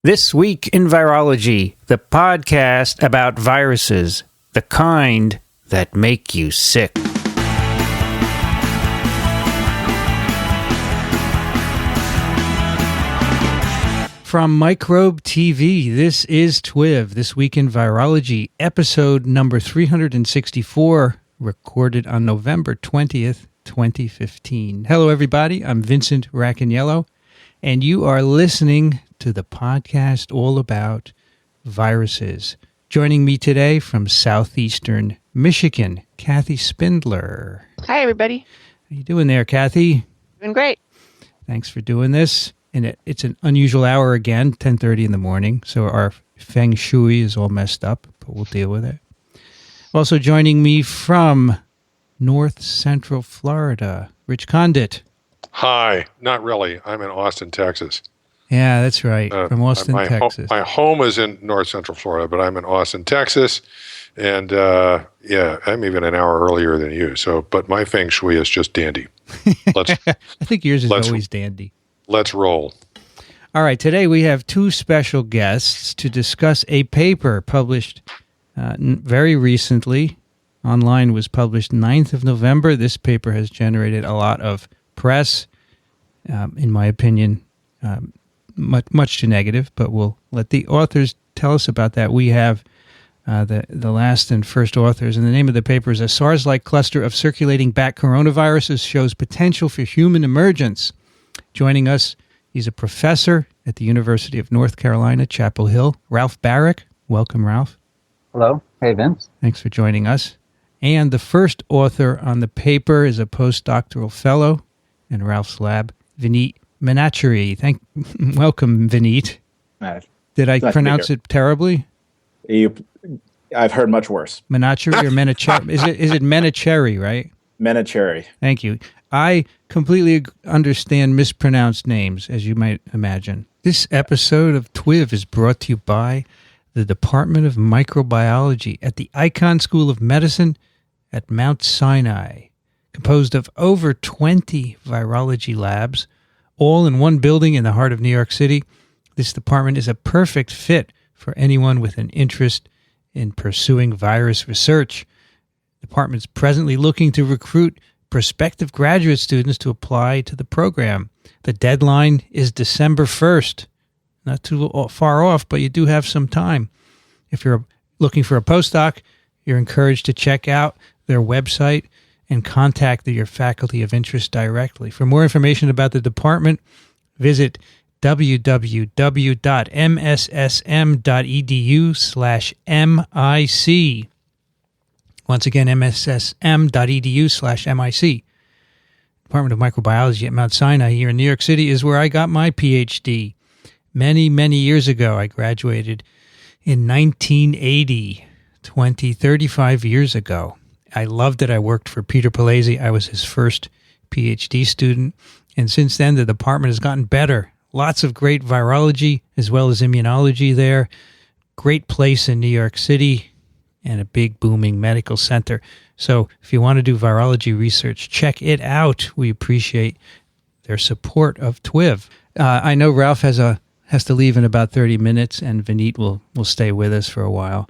This Week in Virology, the podcast about viruses, the kind that make you sick. From Microbe TV, this is TWiV, This Week in Virology, episode number 364, recorded on November 20th, 2015. Hello, everybody. I'm Vincent Racaniello, and you are listening to the podcast all about viruses. Joining me today from southeastern Michigan, Kathy Spindler. Hi, everybody. How you doing there, Kathy? Doing great. Thanks for doing this. And it's an unusual hour again, 10:30 in the morning, so our feng shui is all messed up, but we'll deal with it. Also joining me from North Central Florida, Rich Condit. Hi. Not really. I'm in Austin, Texas. Yeah, that's right. From Austin, Texas. My home is in North Central Florida, but I'm in Austin, Texas. And I'm even an hour earlier than you. But my feng shui is just dandy. I think yours is always dandy. Let's roll. All right. Today we have two special guests to discuss a paper published very recently. Online was published 9th of November. This paper has generated a lot of press, in my opinion, much too negative, but we'll let the authors tell us about that. We have the last and first authors, and the name of the paper is A SARS-like cluster of circulating bat coronaviruses shows potential for human emergence. Joining us, he's a professor at the University of North Carolina, Chapel Hill, Ralph Baric. Welcome, Ralph. Hello. Hey, Vince. Thanks for joining us. And the first author on the paper is a postdoctoral fellow in Ralph's lab, Vineet Menachery. Welcome, Vineet. Did I pronounce it terribly? I've heard much worse. Menachery or Menachery? Is it Menachery, right? Menachery. Thank you. I completely understand mispronounced names, as you might imagine. This episode of TWiV is brought to you by the Department of Microbiology at the Icahn School of Medicine at Mount Sinai, composed of over 20 virology labs, all in one building in the heart of New York City. This department is a perfect fit for anyone with an interest in pursuing virus research. The department is presently looking to recruit prospective graduate students to apply to the program. The deadline is December 1st. Not too far off, but you do have some time. If you're looking for a postdoc, you're encouraged to check out their website and contact your faculty of interest directly. For more information about the department, visit www.mssm.edu/MIC. Once again, mssm.edu/MIC. Department of Microbiology at Mount Sinai here in New York City is where I got my PhD. Many, many years ago, I graduated in 1980, 35 years ago. I loved it. I worked for Peter Palese. I was his first PhD student. And since then, the department has gotten better. Lots of great virology as well as immunology there. Great place in New York City and a big booming medical center. So if you want to do virology research, check it out. We appreciate their support of TWiV. I know Ralph has to leave in about 30 minutes, and Vineet will stay with us for a while.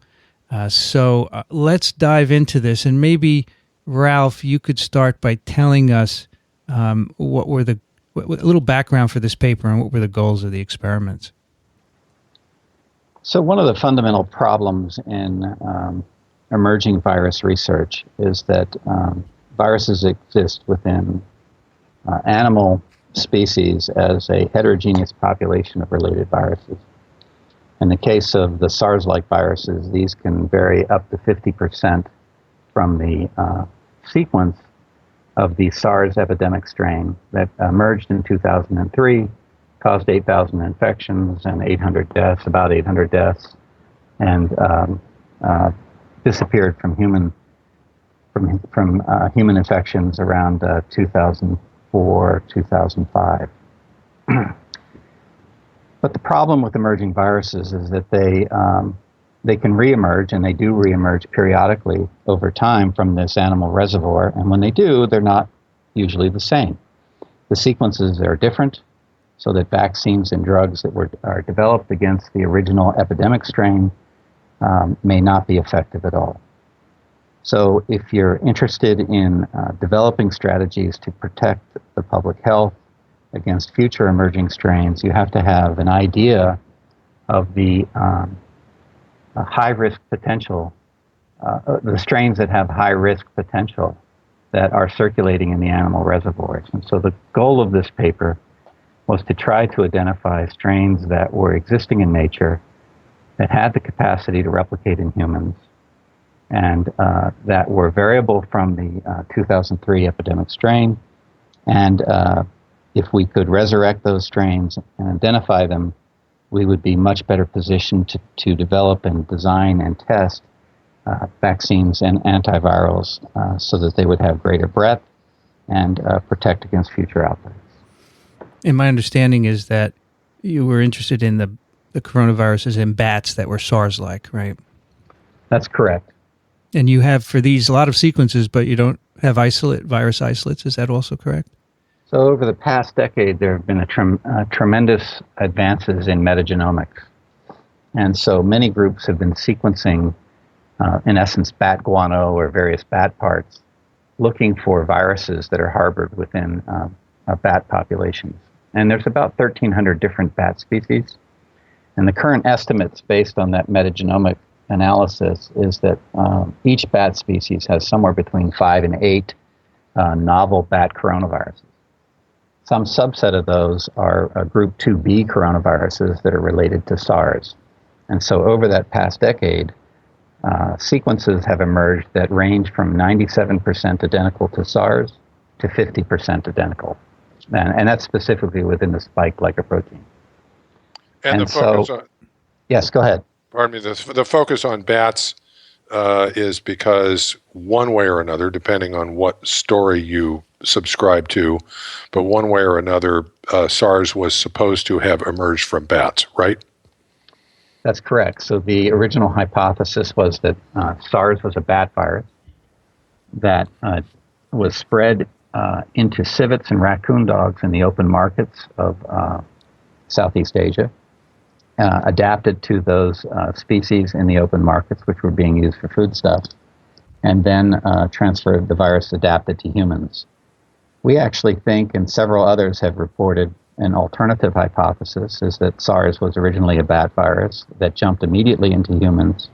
So let's dive into this. And maybe, Ralph, you could start by telling us what were a little background for this paper and what were the goals of the experiments. So one of the fundamental problems in emerging virus research is that viruses exist within animal species as a heterogeneous population of related viruses. In the case of the SARS-like viruses, these can vary up to 50% from the sequence of the SARS epidemic strain that emerged in 2003, caused 8,000 infections and about 800 deaths, and disappeared from human infections around 2004, 2005. But the problem with emerging viruses is that they can reemerge, and they do reemerge periodically over time from this animal reservoir. And when they do, they're not usually the same. The sequences are different. so that vaccines and drugs that are developed against the original epidemic strain may not be effective at all. So if you're interested in developing strategies to protect the public health against future emerging strains, you have to have an idea of the high-risk potential, the strains that have high-risk potential that are circulating in the animal reservoirs. And so the goal of this paper was to try to identify strains that were existing in nature, that had the capacity to replicate in humans, and that were variable from the 2003 epidemic strain. And if we could resurrect those strains and identify them, we would be much better positioned to develop and design and test vaccines and antivirals so that they would have greater breadth and protect against future outbreaks. And my understanding is that you were interested in the coronaviruses in bats that were SARS-like, right? That's correct. And you have, for these, a lot of sequences, but you don't have virus isolates. Is that also correct? So over the past decade, there have been tremendous advances in metagenomics. And so many groups have been sequencing, in essence, bat guano or various bat parts, looking for viruses that are harbored within bat populations. And there's about 1,300 different bat species. And the current estimates based on that metagenomic analysis is that each bat species has somewhere between 5 and 8 novel bat coronaviruses. Some subset of those are group 2B coronaviruses that are related to SARS. And so over that past decade, sequences have emerged that range from 97% identical to SARS to 50% identical. And that's specifically within the spike glycoprotein. And the focus on... Yes, go ahead. Pardon me. The focus on bats is because one way or another, depending on what story you subscribe to, but one way or another, SARS was supposed to have emerged from bats, right? That's correct. So the original hypothesis was that SARS was a bat virus that was spread into civets and raccoon dogs in the open markets of Southeast Asia, adapted to those species in the open markets which were being used for foodstuffs, and then transferred the virus adapted to humans. We actually think, and several others have reported, an alternative hypothesis is that SARS was originally a bat virus that jumped immediately into humans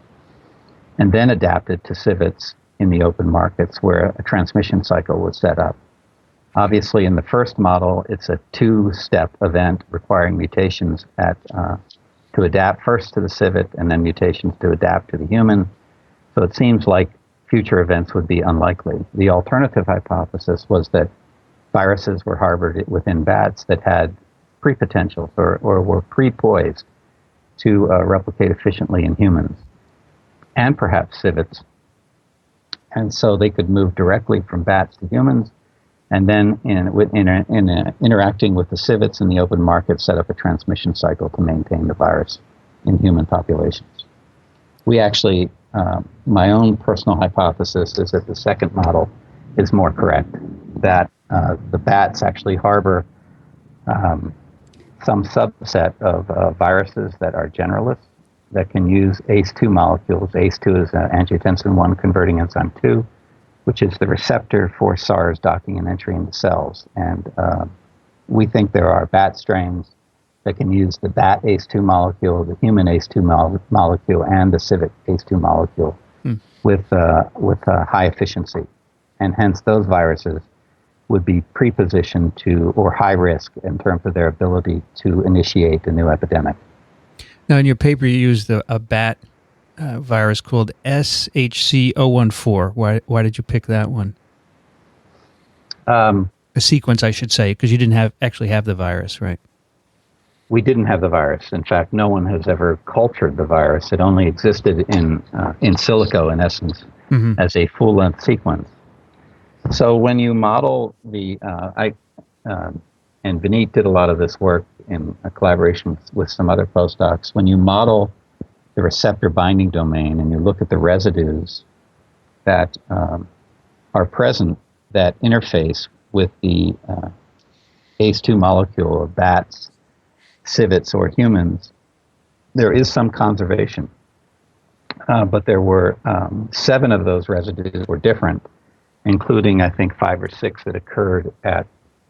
and then adapted to civets in the open markets where a transmission cycle was set up. Obviously, in the first model, it's a two-step event requiring mutations to adapt first to the civet and then mutations to adapt to the human. So it seems like future events would be unlikely. The alternative hypothesis was that viruses were harbored within bats that had pre-potentials or were pre-poised to replicate efficiently in humans and perhaps civets. And so they could move directly from bats to humans, and then interacting with the civets in the open market, set up a transmission cycle to maintain the virus in human populations. We actually, my own personal hypothesis is that the second model is more correct, that the bats actually harbor some subset of viruses that are generalists that can use ACE2 molecules. ACE2 is angiotensin 1 converting enzyme 2, which is the receptor for SARS docking and entry into cells. And we think there are bat strains that can use the bat ACE2 molecule, the human ACE2 molecule, and the civet ACE2 molecule with high efficiency. And hence those viruses would be pre-positioned to, or high risk in terms of their ability to initiate a new epidemic. Now, in your paper, you used a bat virus called SHC014. Why did you pick that one? A sequence, I should say, because you didn't actually have the virus, right? We didn't have the virus. In fact, no one has ever cultured the virus. It only existed in silico, in essence, as a full-length sequence. So when you model and Vineet did a lot of this work in a collaboration with some other postdocs. When you model the receptor binding domain and you look at the residues that are present that interface with the ACE2 molecule of bats civets or humans, there is some conservation. But there were 7 of those residues were different, including, I think, 5 or 6 that occurred at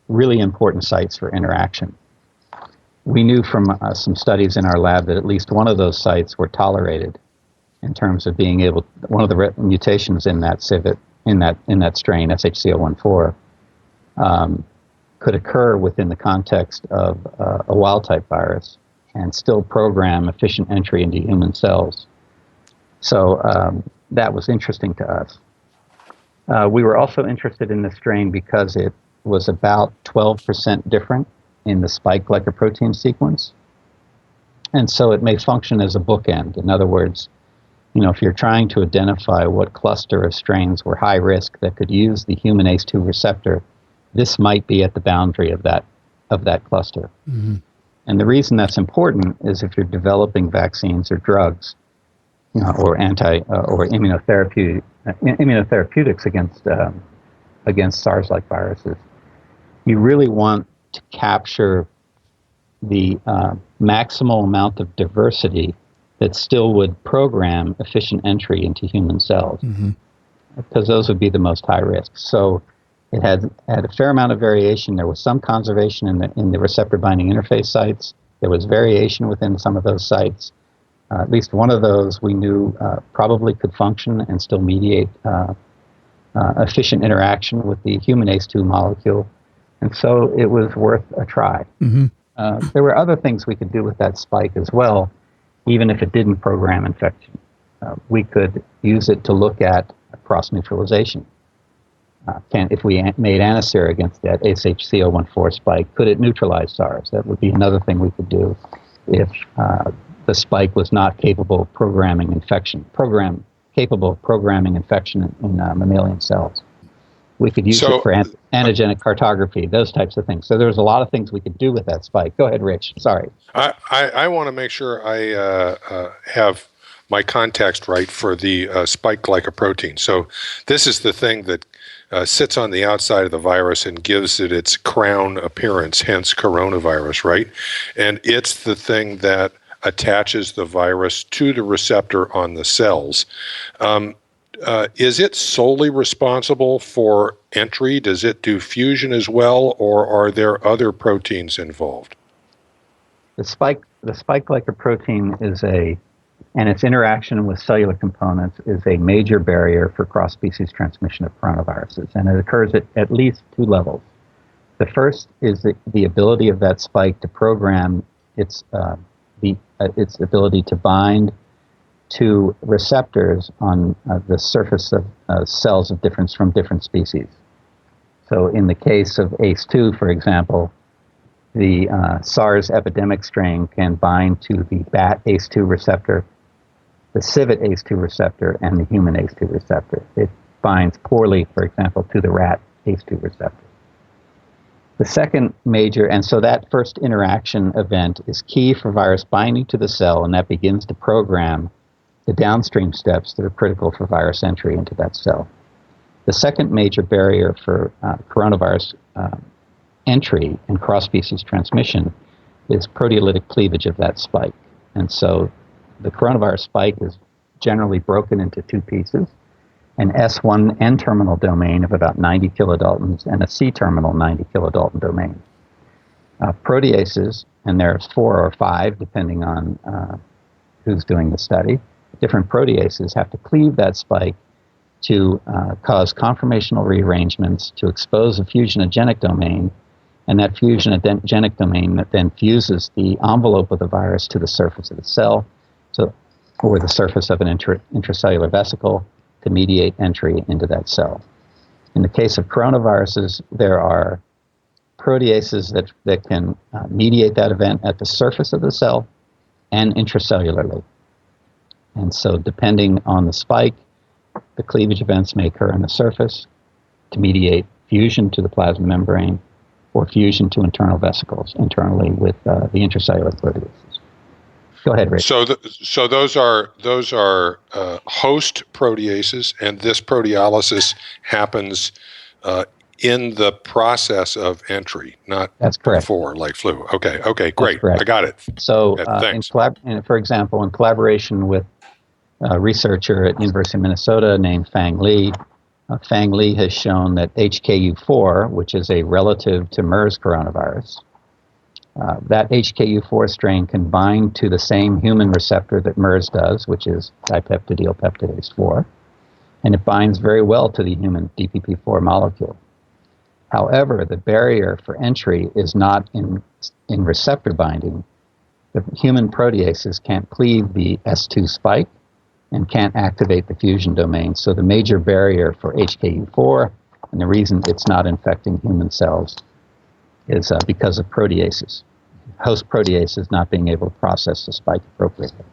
really important sites for interaction. We knew from some studies in our lab that at least one of those sites were tolerated in terms of being able, one of the mutations in that civet, in that strain, SHC014, could occur within the context of a wild-type virus and still program efficient entry into human cells. So that was interesting to us. We were also interested in this strain because it was about 12% different in the spike glycoprotein sequence. And so it may function as a bookend. In other words, if you're trying to identify what cluster of strains were high risk that could use the human ACE2 receptor, this might be at the boundary of that cluster. Mm-hmm. And the reason that's important is if you're developing vaccines or drugs, or immunotherapeutics against SARS-like viruses, you really want to capture the maximal amount of diversity that still would program efficient entry into human cells, mm-hmm. because those would be the most high risk. So it had a fair amount of variation. There was some conservation in the receptor binding interface sites. There was variation within some of those sites. At least one of those we knew probably could function and still mediate efficient interaction with the human ACE2 molecule. And so it was worth a try. Mm-hmm. There were other things we could do with that spike as well, even if it didn't program infection. We could use it to look at cross-neutralization. If we made antisera against that SHC014 spike, could it neutralize SARS? That would be another thing we could do if the spike was not capable of programming infection, capable of programming infection in mammalian cells. We could use it for antigenic cartography, those types of things. So there's a lot of things we could do with that spike. Go ahead, Rich. Sorry. I want to make sure I have my context right for the spike glycoprotein. So this is the thing that sits on the outside of the virus and gives it its crown appearance, hence coronavirus, right? And it's the thing that attaches the virus to the receptor on the cells. Is it solely responsible for entry? Does it do fusion as well, or are there other proteins involved? The spike glycoprotein and its interaction with cellular components is a major barrier for cross-species transmission of coronaviruses, and it occurs at least 2 levels. The first is the ability of that spike to program its ability to bind to receptors on the surface of cells from different species. So in the case of ACE2, for example, the SARS epidemic strain can bind to the bat ACE2 receptor, the civet ACE2 receptor, and the human ACE2 receptor. It binds poorly, for example, to the rat ACE2 receptor. The second major, and so that first interaction event is key for virus binding to the cell, and that begins to program the downstream steps that are critical for virus entry into that cell. The second major barrier for coronavirus entry and cross-species transmission is proteolytic cleavage of that spike. And so the coronavirus spike is generally broken into 2 pieces, an S1 N-terminal domain of about 90 kilodaltons and a C-terminal 90 kilodalton domain. Proteases, and there's 4 or 5 depending on who's doing the study, different proteases have to cleave that spike to cause conformational rearrangements to expose a fusionogenic domain, and that fusionogenic domain that then fuses the envelope of the virus to the surface of the cell, or the surface of an intracellular vesicle, to mediate entry into that cell. In the case of coronaviruses, there are proteases that can mediate that event at the surface of the cell and intracellularly. And so depending on the spike, the cleavage events may occur on the surface to mediate fusion to the plasma membrane or fusion to internal vesicles internally with the intracellular proteases. Go ahead, Rick. So those are host proteases, and this proteolysis happens in the process of entry, not That's correct. before, like flu. Okay, great. Correct. I got it. So, Thanks. for example, in collaboration with a researcher at University of Minnesota named Fang Li, Fang Li has shown that HKU4, which is a relative to MERS coronavirus, that HKU4 strain can bind to the same human receptor that MERS does, which is dipeptidyl peptidase 4, and it binds very well to the human DPP4 molecule. However, the barrier for entry is not in receptor binding. The human proteases can't cleave the S2 spike and can't activate the fusion domain. So the major barrier for HKU4, and the reason it's not infecting human cells, is because of proteases. Host proteases not being able to process the spike appropriately.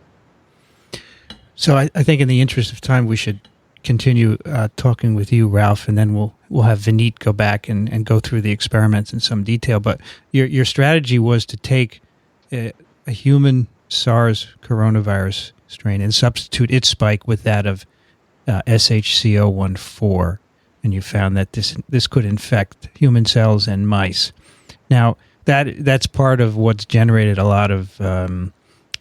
So I think in the interest of time, we should continue talking with you, Ralph, and then we'll have Vineet go back and go through the experiments in some detail. But your strategy was to take a human SARS coronavirus strain and substitute its spike with that of SHCO14, and you found that this could infect human cells and mice. Now, that's part of what's generated a lot of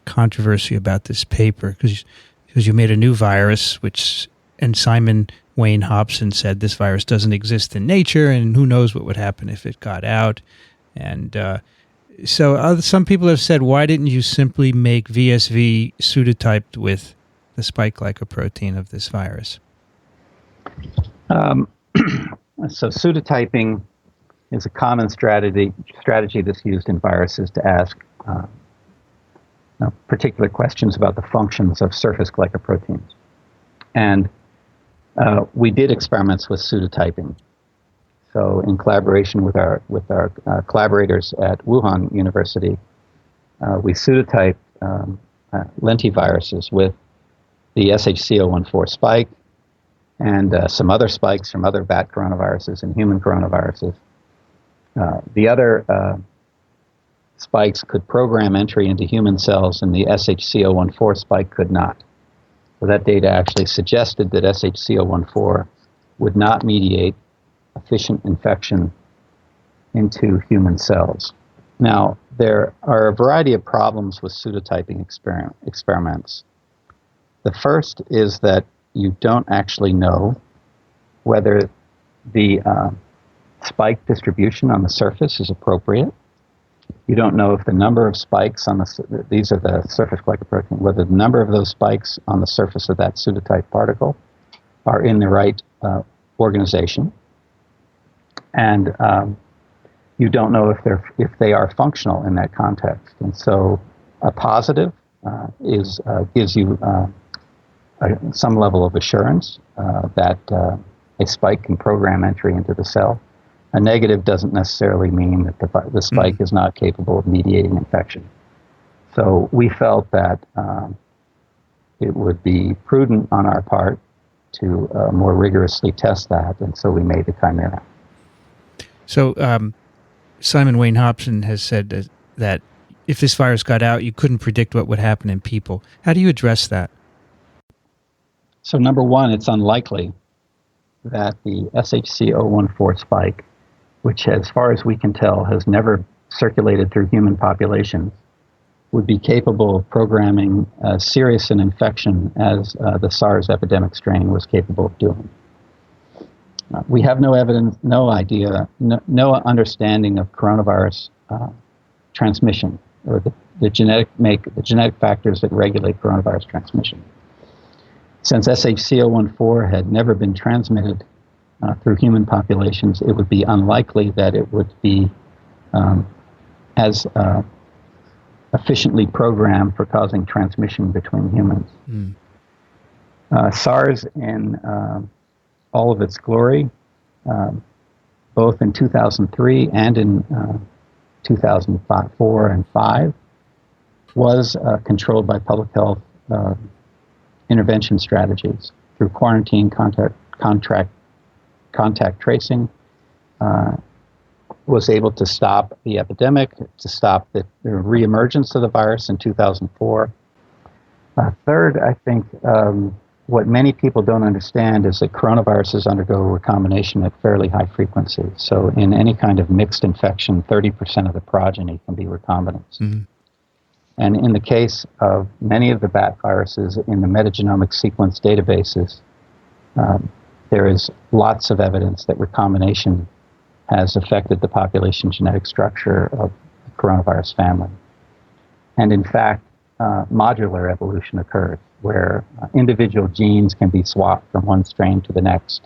controversy about this paper, because you made a new virus, and Simon Wain-Hobson said this virus doesn't exist in nature, and who knows what would happen if it got out. And so some people have said, why didn't you simply make VSV pseudotyped with the spike glycoprotein of this virus? So pseudotyping is a common strategy that's used in viruses to ask particular questions about the functions of surface glycoproteins. And we did experiments with pseudotyping. So in collaboration with our collaborators at Wuhan University, we pseudotyped lentiviruses with the SHCO14 spike and some other spikes from other bat coronaviruses and human coronaviruses. The other spikes could program entry into human cells, and the SHCO14 spike could not. So that data actually suggested that SHCO14 would not mediate efficient infection into human cells. Now, there are a variety of problems with pseudotyping experiments. The first is that you don't actually know whether the spike distribution on the surface is appropriate. You don't know if the number of spikes on these are the surface glycoprotein, whether the number of those spikes on the surface of that pseudotyped particle are in the right organization. And you don't know if they are functional in that context. And so a positive gives you some level of assurance that a spike can program entry into the cell. A negative doesn't necessarily mean that the spike is not capable of mediating infection. So we felt that it would be prudent on our part to more rigorously test that, and so we made the chimera. So Simon Wain-Hobson has said that if this virus got out, you couldn't predict what would happen in people. How do you address that? So number one, it's unlikely that the SHCO14 spike, which as far as we can tell has never circulated through human populations, would be capable of programming as serious an infection as the SARS epidemic strain was capable of doing. We have no evidence, no idea, no understanding of coronavirus transmission or the genetic factors that regulate coronavirus transmission. Since SHCO14 had never been transmitted through human populations, it would be unlikely that it would be as efficiently programmed for causing transmission between humans. SARS, in all of its glory, both in 2003 and in 2004 and 5, was controlled by public health intervention strategies through quarantine, contact tracing, was able to stop the epidemic, to stop the reemergence of the virus in 2004. Third, I think what many people don't understand is that coronaviruses undergo recombination at fairly high frequency. So in any kind of mixed infection, 30% of the progeny can be recombinants. Mm-hmm. And in the case of many of the bat viruses in the metagenomic sequence databases, there is lots of evidence that recombination has affected the population genetic structure of the coronavirus family. And in fact, modular evolution occurs, where individual genes can be swapped from one strain to the next.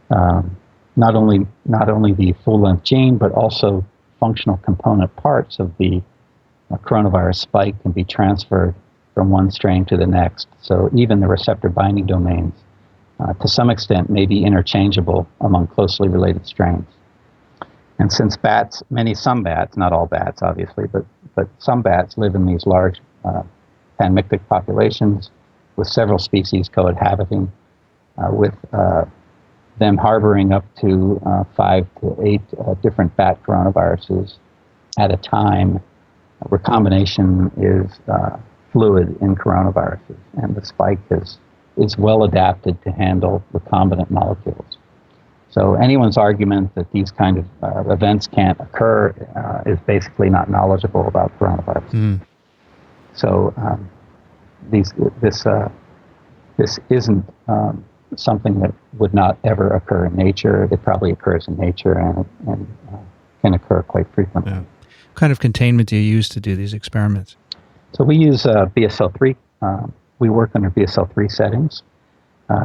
Not only the full-length gene, but also functional component parts of the coronavirus spike can be transferred from one strain to the next. So even the receptor binding domains, to some extent, may be interchangeable among closely related strains. And since some bats, not all bats obviously, but some bats live in these large panmictic populations with several species cohabiting, with them harboring up to 5 to 8 different bat coronaviruses at a time. Recombination is fluid in coronaviruses, and the spike is well adapted to handle recombinant molecules. So anyone's argument that these kind of events can't occur is basically not knowledgeable about coronavirus. Mm. So this isn't something that would not ever occur in nature. It probably occurs in nature and can occur quite frequently. Yeah. What kind of containment do you use to do these experiments? So we use BSL-3. We work under BSL-3 settings.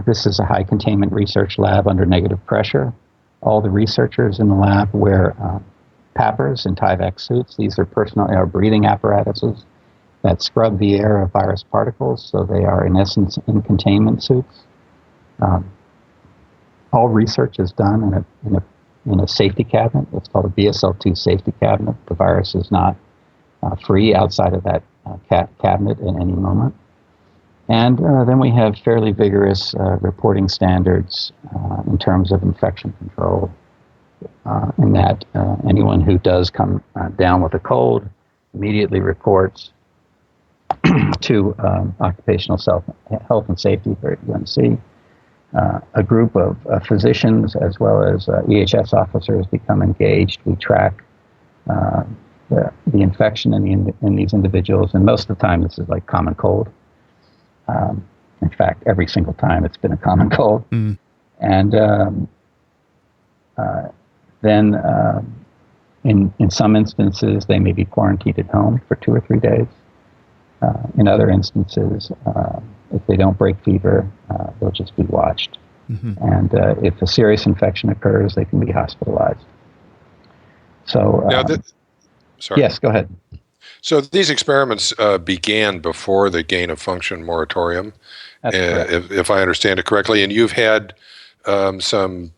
This is a high containment research lab under negative pressure. All the researchers in the lab wear PAPRs and TWiV suits. These are personal air breathing apparatuses that scrub the air of virus particles, so they are in essence in containment suits. All research is done in a safety cabinet. It's called a BSL-2 safety cabinet. The virus is not free outside of that cabinet at any moment. And then we have fairly vigorous reporting standards in terms of infection control, in that anyone who does come down with a cold immediately reports to Occupational Health and Safety, or UNC. A group of physicians as well as EHS officers become engaged. We track the infection in these individuals, and most of the time this is like common cold. In fact, every single time it's been a common cold. Mm. And then in some instances, they may be quarantined at home for 2 or 3 days. In other instances, if they don't break fever, they'll just be watched. Mm-hmm. And if a serious infection occurs, they can be hospitalized. So, sorry. Yes, go ahead. So these experiments began before the gain-of-function moratorium, if I understand it correctly, and you've had some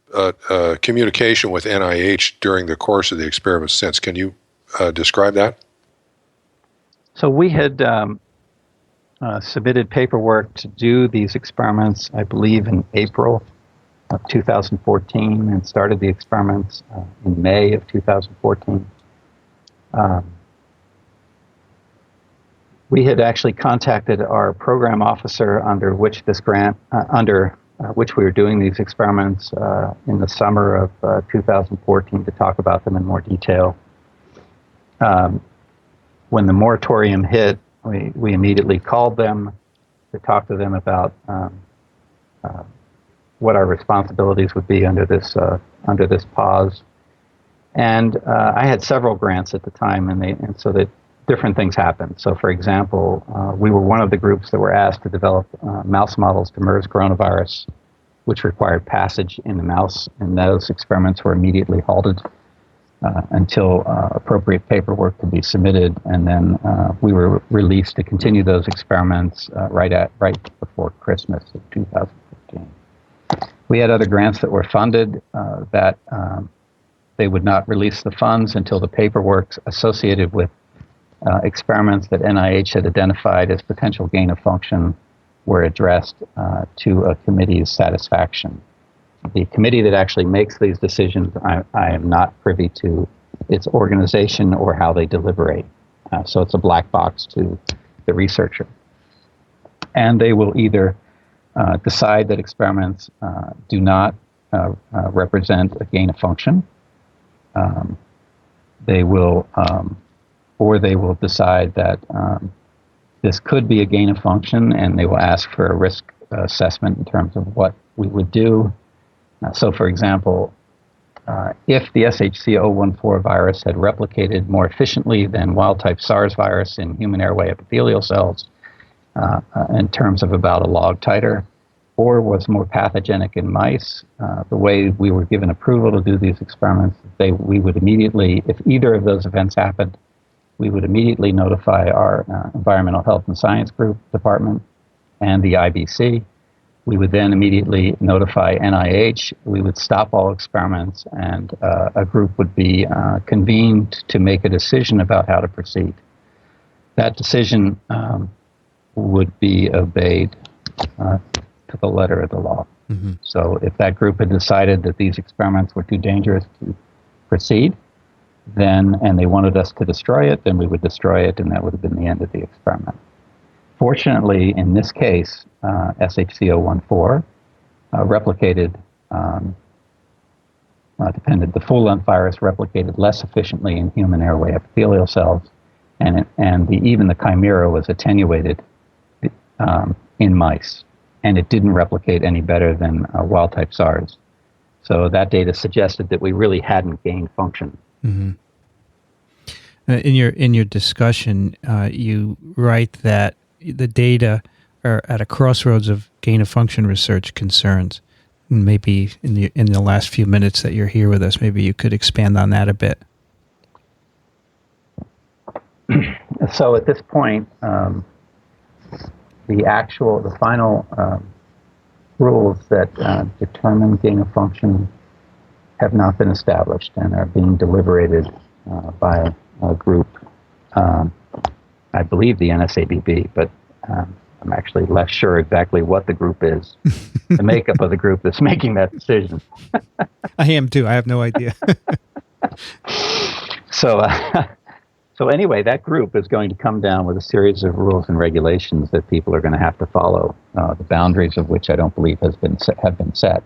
communication with NIH during the course of the experiments since. Can you describe that? So we had submitted paperwork to do these experiments, I believe, in April of 2014, and started the experiments in May of 2014. We had actually contacted our program officer under which this grant, which we were doing these experiments in the summer of 2014 to talk about them in more detail. When the moratorium hit, we immediately called them to talk to them about what our responsibilities would be under this pause. And I had several grants at the time, and so that different things happened. So, for example, we were one of the groups that were asked to develop mouse models to MERS coronavirus, which required passage in the mouse, and those experiments were immediately halted until appropriate paperwork could be submitted, and then we were released to continue those experiments right before Christmas of 2015. We had other grants that were funded that they would not release the funds until the paperwork associated with experiments that NIH had identified as potential gain of function were addressed to a committee's satisfaction. The committee that actually makes these decisions, I am not privy to its organization or how they deliberate. So it's a black box to the researcher. And they will either decide that experiments do not represent a gain of function. They will decide that this could be a gain of function, and they will ask for a risk assessment in terms of what we would do. So, for example, if the SHC-014 virus had replicated more efficiently than wild-type SARS virus in human airway epithelial cells, in terms of about a log titer, or was more pathogenic in mice, the way we were given approval to do these experiments, we would immediately, if either of those events happened, we would immediately notify our Environmental Health and Science Group department and the IBC. We would then immediately notify NIH. We would stop all experiments, and a group would be convened to make a decision about how to proceed. That decision would be obeyed to the letter of the law. Mm-hmm. So if that group had decided that these experiments were too dangerous to proceed, and they wanted us to destroy it, then we would destroy it, and that would have been the end of the experiment. Fortunately, in this case, SHC-014 replicated, the full-length virus replicated less efficiently in human airway epithelial cells, and even the chimera was attenuated in mice, and it didn't replicate any better than wild-type SARS. So that data suggested that we really hadn't gained function. Mm-hmm. In your discussion, you write that the data are at a crossroads of gain-of-function research concerns. Maybe in the last few minutes that you're here with us, maybe you could expand on that a bit. So at this point, the final rules that determine gain-of-function have not been established and are being deliberated by a group, I believe the NSABB, but I'm actually less sure exactly what the group is, the makeup of the group that's making that decision. I am too. I have no idea. So anyway, that group is going to come down with a series of rules and regulations that people are going to have to follow, the boundaries of which I don't believe have been set.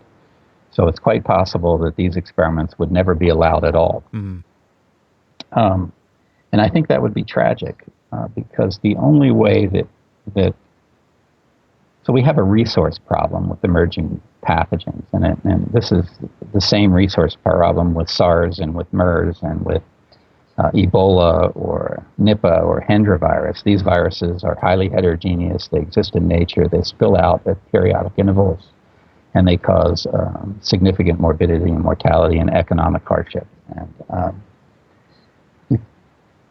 So it's quite possible that these experiments would never be allowed at all. Mm. And I think that would be tragic because the only way that so we have a resource problem with emerging pathogens, and this is the same resource problem with SARS and with MERS and with Ebola or Nipah or Hendra virus. These viruses are highly heterogeneous. They exist in nature. They spill out at periodic intervals, and they cause significant morbidity and mortality and economic hardship. And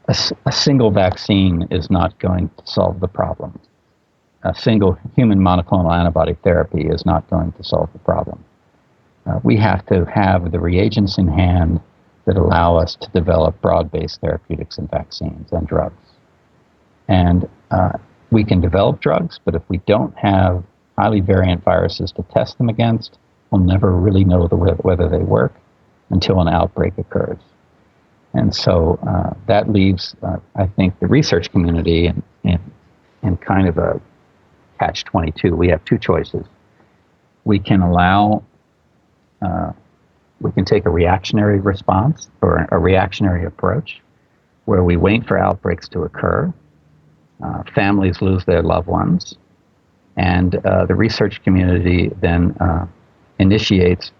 a single vaccine is not going to solve the problem. A single human monoclonal antibody therapy is not going to solve the problem. We have to have the reagents in hand that allow us to develop broad-based therapeutics and vaccines and drugs. And we can develop drugs, but if we don't have highly variant viruses to test them against, we'll never really know whether they work until an outbreak occurs. And so that leaves, I think, the research community in kind of a catch-22. We have two choices. We can take a reactionary response or a reactionary approach where we wait for outbreaks to occur, families lose their loved ones, and the research community then initiates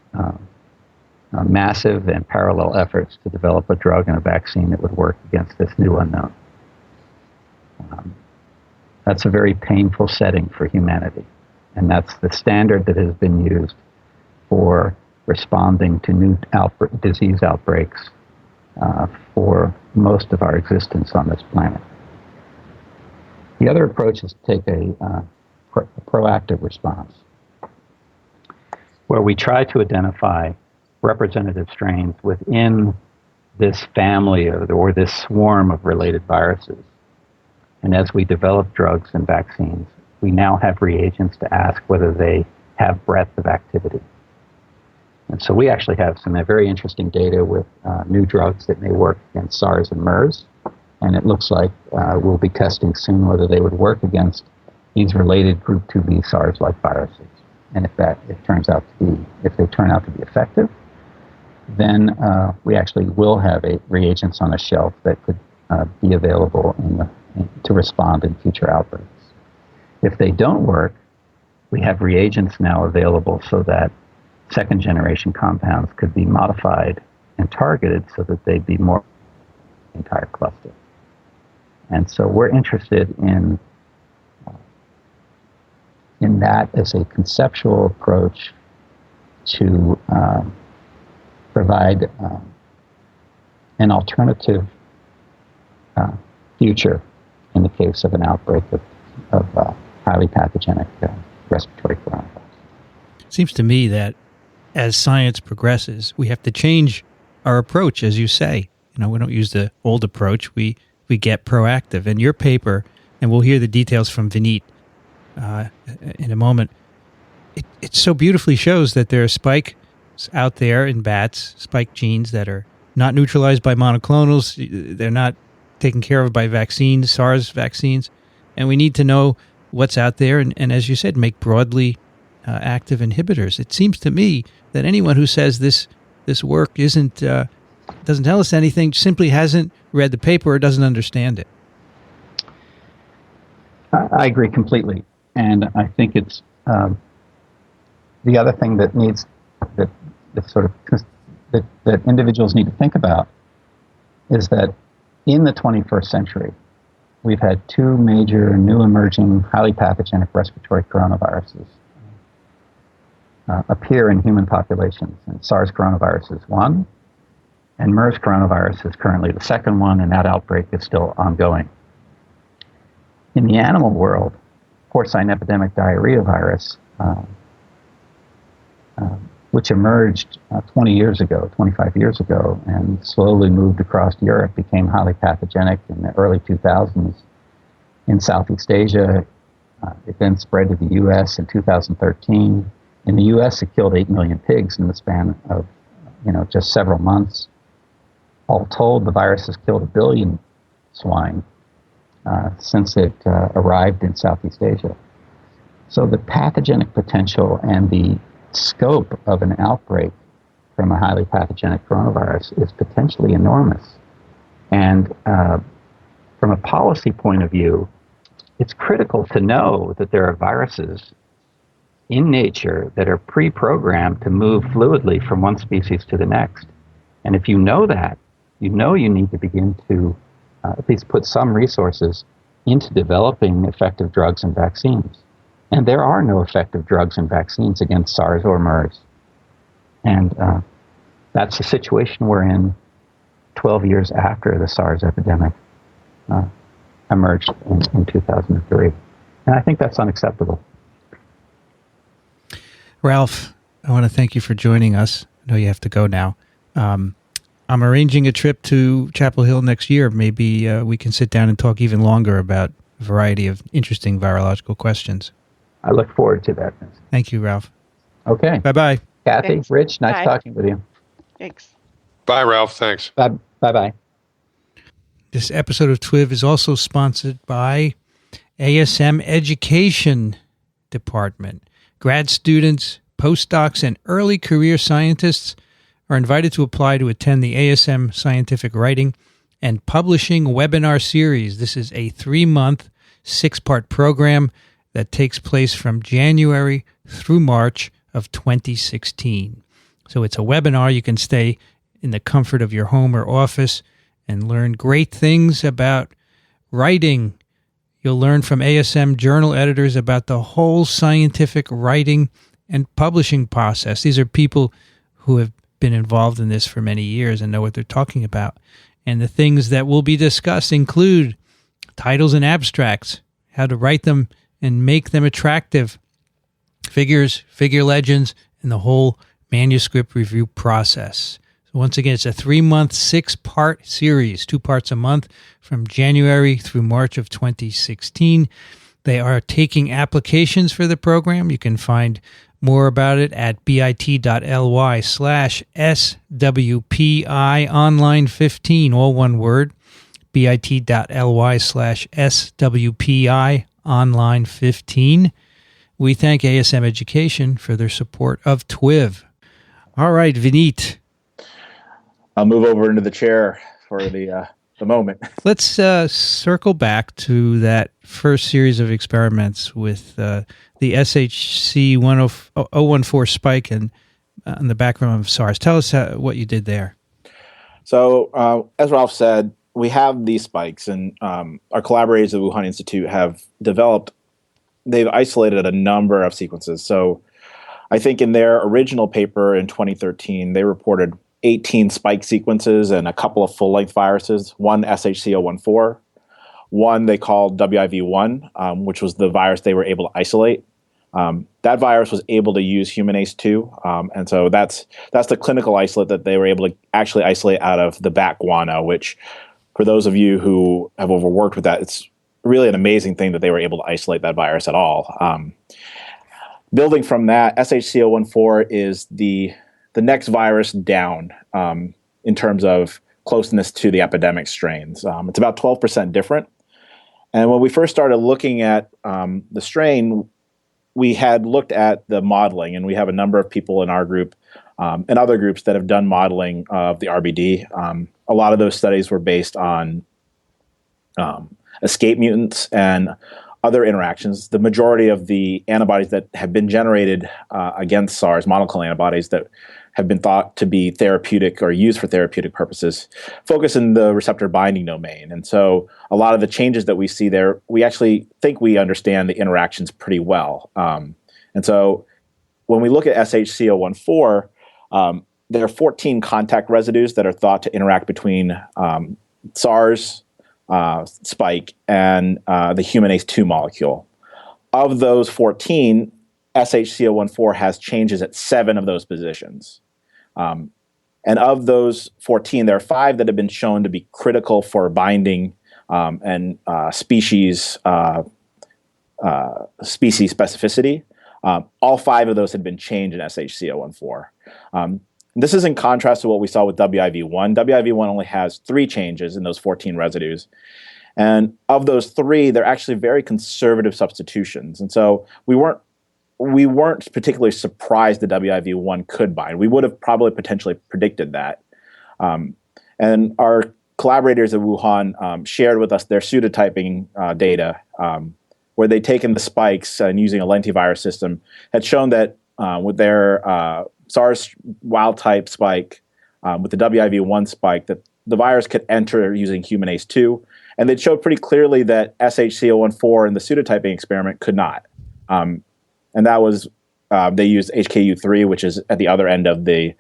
massive and parallel efforts to develop a drug and a vaccine that would work against this new unknown. That's a very painful setting for humanity, and that's the standard that has been used for responding to new disease outbreaks for most of our existence on this planet. The other approach is to take a proactive response, where we try to identify representative strains within this family or this swarm of related viruses. And as we develop drugs and vaccines, we now have reagents to ask whether they have breadth of activity. And so we actually have some very interesting data with new drugs that may work against SARS and MERS. And it looks like we'll be testing soon whether they would work against these related group 2B SARS-like viruses. And if they turn out to be effective, then we actually will have reagents on a shelf that could be available to respond in future outbreaks. If they don't work, we have reagents now available so that second-generation compounds could be modified and targeted so that they'd be more entire cluster. And so we're interested in that as a conceptual approach to provide an alternative future in the case of an outbreak of highly pathogenic respiratory coronavirus. It seems to me that as science progresses, we have to change our approach, as you say. We don't use the old approach. We get proactive. And your paper, and we'll hear the details from Vineet in a moment, it so beautifully shows that there are spikes out there in bats, spike genes that are not neutralized by monoclonals. They're not taken care of by vaccines, SARS vaccines. And we need to know what's out there and as you said, make broadly active inhibitors. It seems to me that anyone who says this work doesn't tell us anything, simply hasn't read the paper or doesn't understand it. I agree completely. And I think it's the other thing that that individuals need to think about is that in the 21st century, we've had two major new emerging highly pathogenic respiratory coronaviruses appear in human populations. And SARS coronavirus is one, and MERS coronavirus is currently the second one, and that outbreak is still ongoing. In the animal world, porcine epidemic diarrhea virus, which emerged 25 years ago, and slowly moved across Europe, became highly pathogenic in the early 2000s in Southeast Asia. It then spread to the U.S. in 2013. In the U.S., it killed 8 million pigs in the span of just several months. All told, the virus has killed 1 billion swine since it arrived in Southeast Asia. So the pathogenic potential and the scope of an outbreak from a highly pathogenic coronavirus is potentially enormous. And from a policy point of view, it's critical to know that there are viruses in nature that are pre-programmed to move fluidly from one species to the next. And if you know that, you need to begin to at least put some resources into developing effective drugs and vaccines. And there are no effective drugs and vaccines against SARS or MERS. And that's the situation we're in 12 years after the SARS epidemic emerged in 2003. And I think that's unacceptable. Ralph, I want to thank you for joining us. I know you have to go now. I'm arranging a trip to Chapel Hill next year. Maybe we can sit down and talk even longer about a variety of interesting virological questions. I look forward to that. Thank you, Ralph. Okay. Bye-bye. Kathy, Thanks. Rich, nice Bye. talking with you. Thanks. Bye, Ralph. Thanks. Bye-bye. This episode of TWiV is also sponsored by ASM Education Department. Grad students, postdocs, and early career scientists are invited to apply to attend the ASM Scientific Writing and Publishing Webinar Series. This is a 3-month, 6-part program that takes place from January through March of 2016. So it's a webinar. You can stay in the comfort of your home or office and learn great things about writing. You'll learn from ASM journal editors about the whole scientific writing and publishing process. These are people who have been involved in this for many years and know what they're talking about. And the things that will be discussed include titles and abstracts, how to write them and make them attractive, figures, figure legends, and the whole manuscript review process. So once again, it's a 3-month, 6-part series, 2 parts a month from January through March of 2016. They are taking applications for the program. You can find more about it at bit.ly/SWPI online 15, all one word, bit.ly/SWPI online 15. We thank ASM Education for their support of TWiV. All right, Vineet. I'll move over into the chair for the moment. Let's circle back to that first series of experiments with the SHC-014 spike in the background of SARS. Tell us what you did there. So, as Ralph said, we have these spikes, and our collaborators at the Wuhan Institute have they've isolated a number of sequences. So I think in their original paper in 2013, they reported 18 spike sequences and a couple of full-length viruses, one SHC-014, one they called WIV1, which was the virus they were able to isolate. That virus was able to use human ACE2, and so that's the clinical isolate that they were able to actually isolate out of the bat guano, which, for those of you who have overworked with that, it's really an amazing thing that they were able to isolate that virus at all. Building from that, SHC-014 is the next virus down in terms of closeness to the epidemic strains. It's about 12% different. And when we first started looking at the strain, we had looked at the modeling, and we have a number of people in our group and other groups that have done modeling of the RBD. A lot of those studies were based on escape mutants and other interactions. The majority of the antibodies that have been generated against SARS, monoclonal antibodies that have been thought to be therapeutic or used for therapeutic purposes, focus in the receptor binding domain. And so a lot of the changes that we see there, we actually think we understand the interactions pretty well. And so when we look at SHC-014, there are 14 contact residues that are thought to interact between SARS spike and the human ACE2 molecule. Of those 14, SHC-014 has changes at 7 of those positions. And of those 14, there are 5 that have been shown to be critical for binding and species specificity. All 5 of those had been changed in SHC-014. This is in contrast to what we saw with WIV1. WIV1 only has 3 changes in those 14 residues. And of those 3, they're actually very conservative substitutions. And so we weren't particularly surprised that WIV1 could bind. We would have probably potentially predicted that. And our collaborators at Wuhan shared with us their pseudotyping data, where they'd taken the spikes and using a lentivirus system, had shown that with their SARS wild-type spike, with the WIV1 spike, that the virus could enter using human ACE2. And they showed pretty clearly that SHC-014 in the pseudotyping experiment could not. And that was, they used HKU3, which is at the other end of the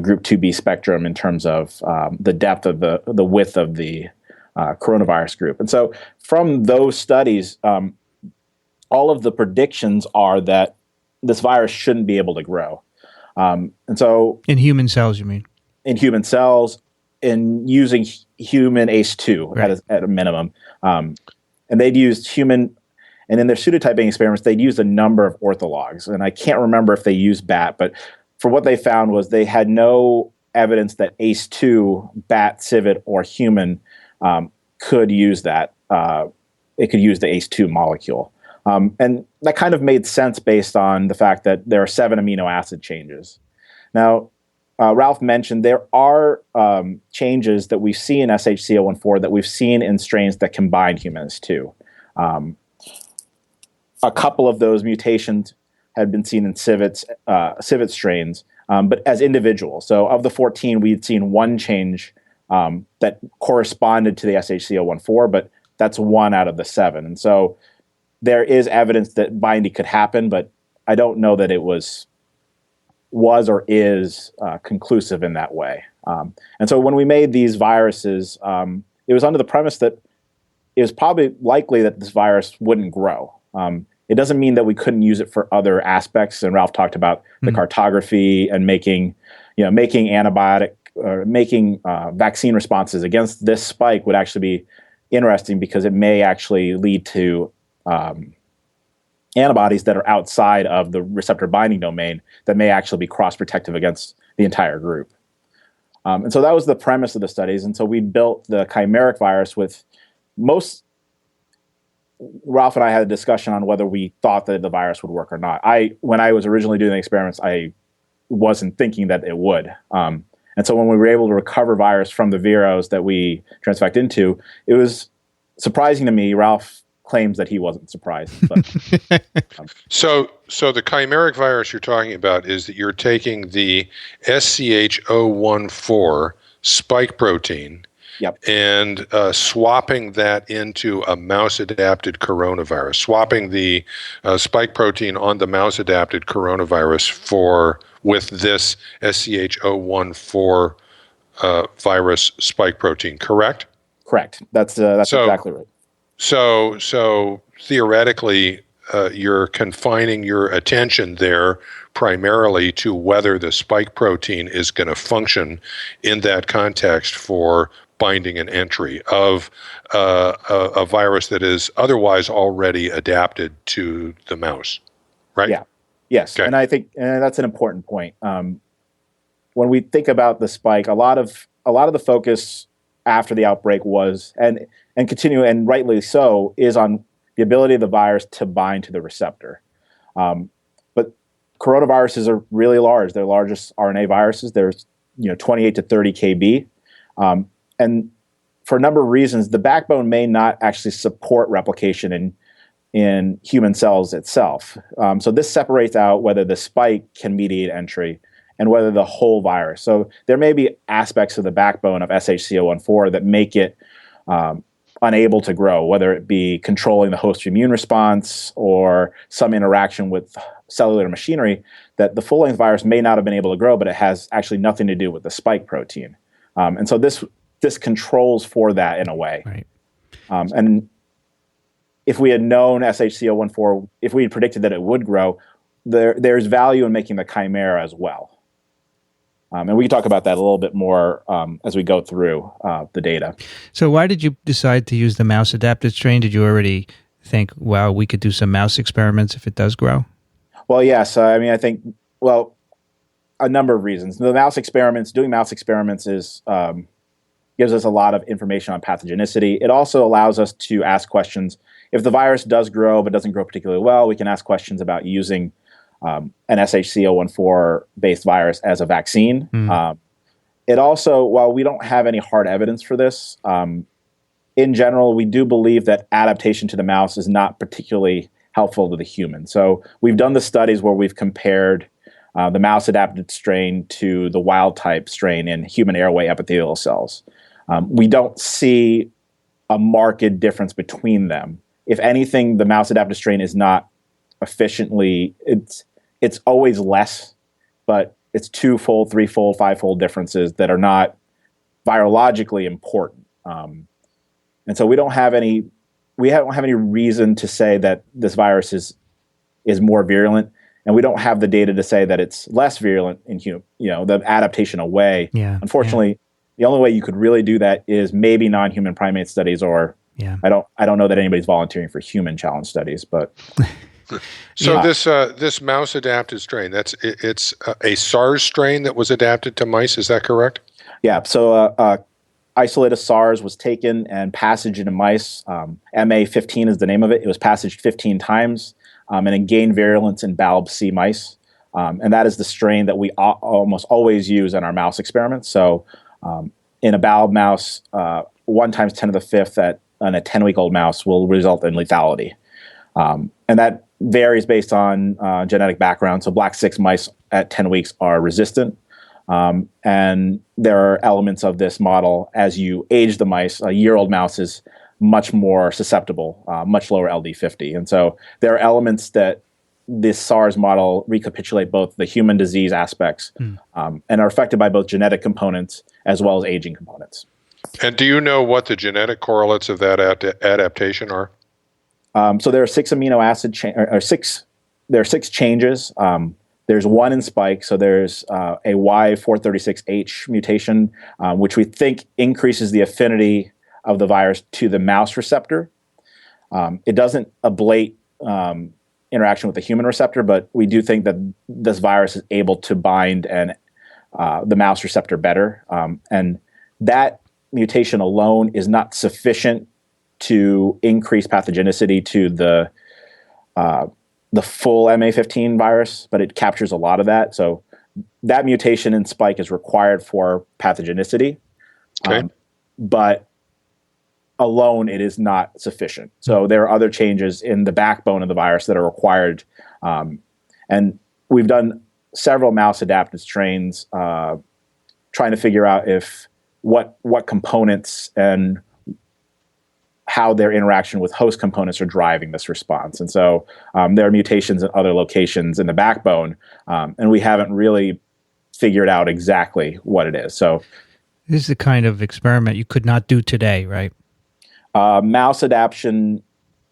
group 2B spectrum in terms of the depth of the width of the coronavirus group. And so from those studies, all of the predictions are that this virus shouldn't be able to grow. And so in human cells, you mean? In human cells, in using human ACE2 right. at a minimum. And they'd used human, and in their pseudotyping experiments, they'd used a number of orthologs. And I can't remember if they used bat, but for what they found was they had no evidence that ACE2, bat, civet, or human could use that. It could use the ACE2 molecule. And that kind of made sense based on the fact that there are 7 amino acid changes. Now, Ralph mentioned there are changes that we see in SHC-014 that we've seen in strains that combine humans too. A couple of those mutations had been seen in civet strains, but as individuals. So of the 14, we had seen 1 change that corresponded to the SHC-014, but that's 1 out of the 7. And so there is evidence that binding could happen, but I don't know that it was or is conclusive in that way. And so when we made these viruses, it was under the premise that it was probably likely that this virus wouldn't grow. It doesn't mean that we couldn't use it for other aspects. And Ralph talked about the cartography and making antibiotic or making vaccine responses against this spike would actually be interesting because it may actually lead to antibodies that are outside of the receptor binding domain that may actually be cross-protective against the entire group. And so that was the premise of the studies. And so we built the chimeric virus with Ralph and I had a discussion on whether we thought that the virus would work or not. When I was originally doing the experiments, I wasn't thinking that it would. And so when we were able to recover virus from the viros that we transfect into, it was surprising to me. Ralph claims that he wasn't surprised. But, So the chimeric virus you're talking about is that you're taking the SCH014 spike protein yep. and swapping that into a mouse-adapted coronavirus, swapping the spike protein on the mouse-adapted coronavirus with this SCH014 virus spike protein, correct? Correct. That's exactly right. So theoretically, you're confining your attention there primarily to whether the spike protein is going to function in that context for binding and entry of a virus that is otherwise already adapted to the mouse, right? Yeah. Yes. Okay. And I think that's an important point. When we think about the spike, a lot of the focus after the outbreak was and continue, and rightly so, is on the ability of the virus to bind to the receptor. But coronaviruses are really large. They're the largest RNA viruses. There's 28 to 30 kb. And for a number of reasons, the backbone may not actually support replication in human cells itself. So this separates out whether the spike can mediate entry and whether the whole virus. So there may be aspects of the backbone of SHC014 that make it unable to grow, whether it be controlling the host immune response or some interaction with cellular machinery, that the full-length virus may not have been able to grow, but it has actually nothing to do with the spike protein. And so this controls for that in a way. Right. And if we had known SHC014, if we had predicted that it would grow, there's value in making the chimera as well. And we can talk about that a little bit more as we go through the data. So why did you decide to use the mouse-adapted strain? Did you already think, wow, we could do some mouse experiments if it does grow? Well, yes. I think, a number of reasons. Doing mouse experiments gives us a lot of information on pathogenicity. It also allows us to ask questions. If the virus does grow but doesn't grow particularly well, we can ask questions about using an SHC014-based virus as a vaccine. It also, while we don't have any hard evidence for this, in general, we do believe that adaptation to the mouse is not particularly helpful to the human. So we've done the studies where we've compared the mouse-adapted strain to the wild-type strain in human airway epithelial cells. We don't see a marked difference between them. If anything, the mouse-adapted strain is not efficiently, it's always less, but it's twofold, threefold, fivefold differences that are not virologically important. And so we don't have any reason to say that this virus is more virulent, and we don't have the data to say that it's less virulent in the adaptation away. Yeah, unfortunately, the only way you could really do that is maybe non-human primate studies, or I don't know that anybody's volunteering for human challenge studies, but. So this mouse adapted strain, it's a SARS strain that was adapted to mice. Is that correct? Yeah. So isolated SARS was taken and passaged into mice. MA15 is the name of it. It was passaged 15 times, and it gained virulence in BALB-C mice. And that is the strain that we almost always use in our mouse experiments. So in a BALB mouse, 1 times 10 to the 5th on a 10-week-old mouse will result in lethality. And that varies based on genetic background. So black 6 mice at 10 weeks are resistant. And there are elements of this model as you age the mice. A year-old mouse is much more susceptible, much lower LD50. And so there are elements that this SARS model recapitulate both the human disease aspects and are affected by both genetic components as well as aging components. And do you know what the genetic correlates of that adaptation are? So there are 6 amino acid there are 6 changes. There's 1 in spike. So there's a Y436H mutation, which we think increases the affinity of the virus to the mouse receptor. It doesn't ablate interaction with the human receptor, but we do think that this virus is able to bind and the mouse receptor better. And that mutation alone is not sufficient to increase pathogenicity to the full MA15 virus, but it captures a lot of that. So that mutation in spike is required for pathogenicity, but alone it is not sufficient. So there are other changes in the backbone of the virus that are required, and we've done several mouse adapted strains trying to figure out if what components and how their interaction with host components are driving this response. And so there are mutations in other locations in the backbone, and we haven't really figured out exactly what it is. So this is the kind of experiment you could not do today, right? Mouse adaptation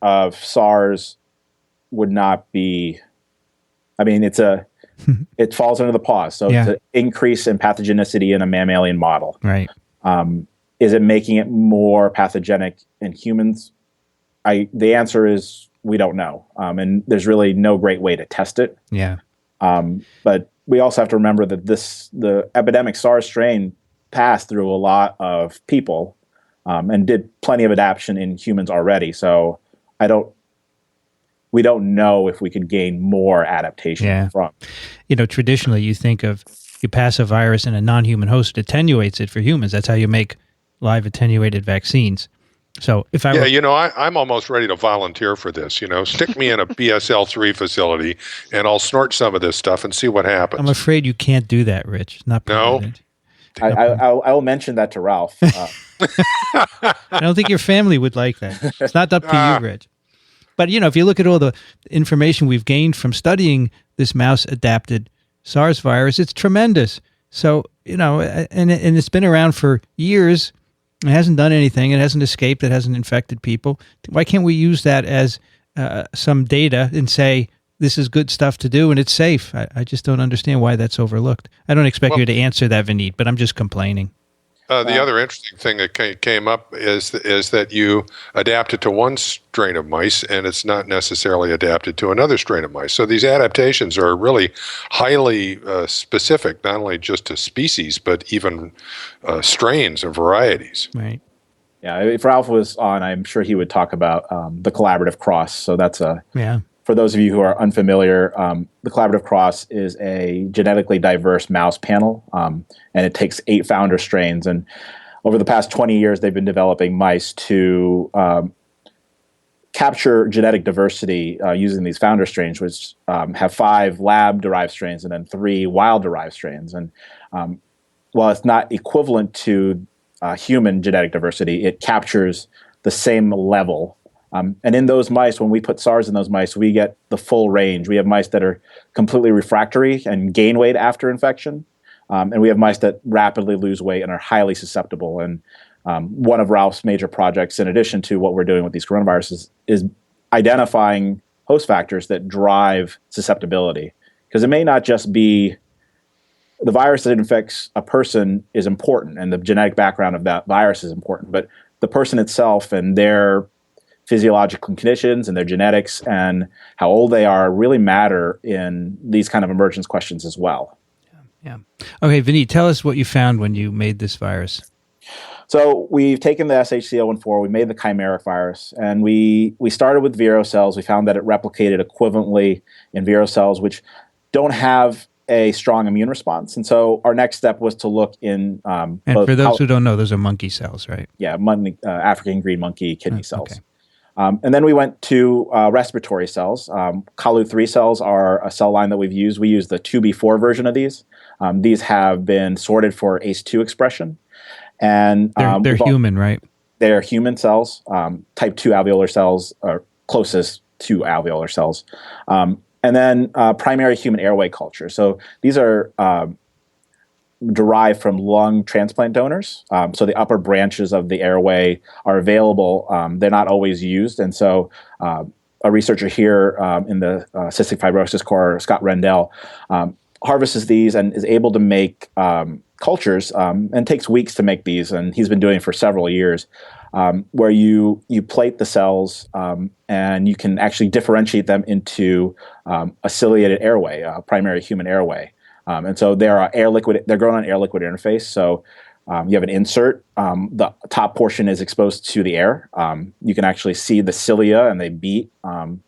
of SARS would not be, I mean, it falls under the PLoS. So it's an increase in pathogenicity in a mammalian model. Right. Is it making it more pathogenic in humans? The answer is we don't know. And there's really no great way to test it. Yeah. But we also have to remember that the epidemic SARS strain passed through a lot of people and did plenty of adaptation in humans already. So we don't know if we could gain more adaptation from. Traditionally you think of, you pass a virus in a non-human host, it attenuates it for humans. That's how you make live attenuated vaccines. So if I'm almost ready to volunteer for this. Stick me in a BSL-3 facility, and I'll snort some of this stuff and see what happens. I'm afraid you can't do that, Rich. Not permitted. No, I will mention that to Ralph. I don't think your family would like that. It's not up to you, Rich. But if you look at all the information we've gained from studying this mouse-adapted SARS virus, it's tremendous. So and it's been around for years. It hasn't done anything. It hasn't escaped. It hasn't infected people. Why can't we use that as some data and say, this is good stuff to do and it's safe? I just don't understand why that's overlooked. I don't expect you to answer that, Vineet, but I'm just complaining. The other interesting thing that came up is that you adapt it to one strain of mice and it's not necessarily adapted to another strain of mice. So these adaptations are really highly specific, not only just to species, but even strains and varieties. Right. Yeah, if Ralph was on, I'm sure he would talk about the collaborative cross. So that's for those of you who are unfamiliar, the collaborative cross is a genetically diverse mouse panel, and it takes 8 founder strains. And over the past 20 years, they've been developing mice to capture genetic diversity using these founder strains, which have 5 lab-derived strains and then 3 wild-derived strains. And while it's not equivalent to human genetic diversity, it captures the same level. And in those mice, when we put SARS in those mice, we get the full range. We have mice that are completely refractory and gain weight after infection. And we have mice that rapidly lose weight and are highly susceptible. And one of Ralph's major projects, in addition to what we're doing with these coronaviruses, is identifying host factors that drive susceptibility. Because it may not just be the virus that infects a person is important, and the genetic background of that virus is important, but the person itself and their physiological conditions and their genetics and how old they are really matter in these kind of emergence questions as well. Yeah. Okay, Vineet, tell us what you found when you made this virus. So we've taken the SHC014, we made the chimeric virus, and we started with Vero cells. We found that it replicated equivalently in Vero cells, which don't have a strong immune response. And so our next step was to look in... and for those who don't know, those are monkey cells, right? Yeah, African green monkey kidney cells. Okay. And then we went to respiratory cells. Calu-3 cells are a cell line that we've used. We use the 2B4 version of these. These have been sorted for ACE2 expression. And they're human, right? They're human cells. Type 2 alveolar cells are closest to alveolar cells. And then primary human airway culture. So these are derived from lung transplant donors. So the upper branches of the airway are available. They're not always used. And so a researcher here in the cystic fibrosis core, Scott Rendell, harvests these and is able to make cultures, and takes weeks to make these. And he's been doing it for several years, where you plate the cells and you can actually differentiate them into a ciliated airway, a primary human airway. And so they're grown on air-liquid interface. So You have an insert. The top portion is exposed to the air. You can actually see the cilia, and they beat. And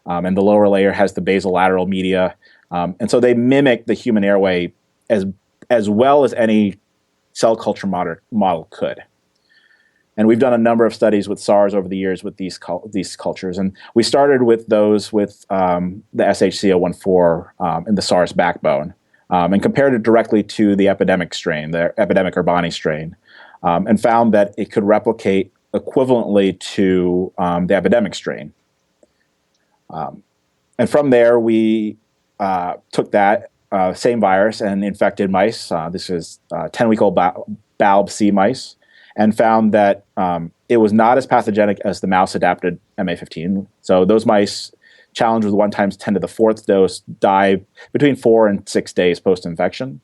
the lower layer has the basolateral media. And so they mimic the human airway as well as any cell culture model could. And we've done a number of studies with SARS over the years with these cultures. And we started with those with the SHC014 in the SARS backbone, and compared it directly to the epidemic strain, the epidemic Urbani strain, and found that it could replicate equivalently to the epidemic strain. And from there, we took that same virus and infected mice. This is 10-week-old BALB-C mice, and found that it was not as pathogenic as the mouse-adapted MA15. So those mice challenged with 1 × 10⁴ dose die between 4 and 6 days post-infection.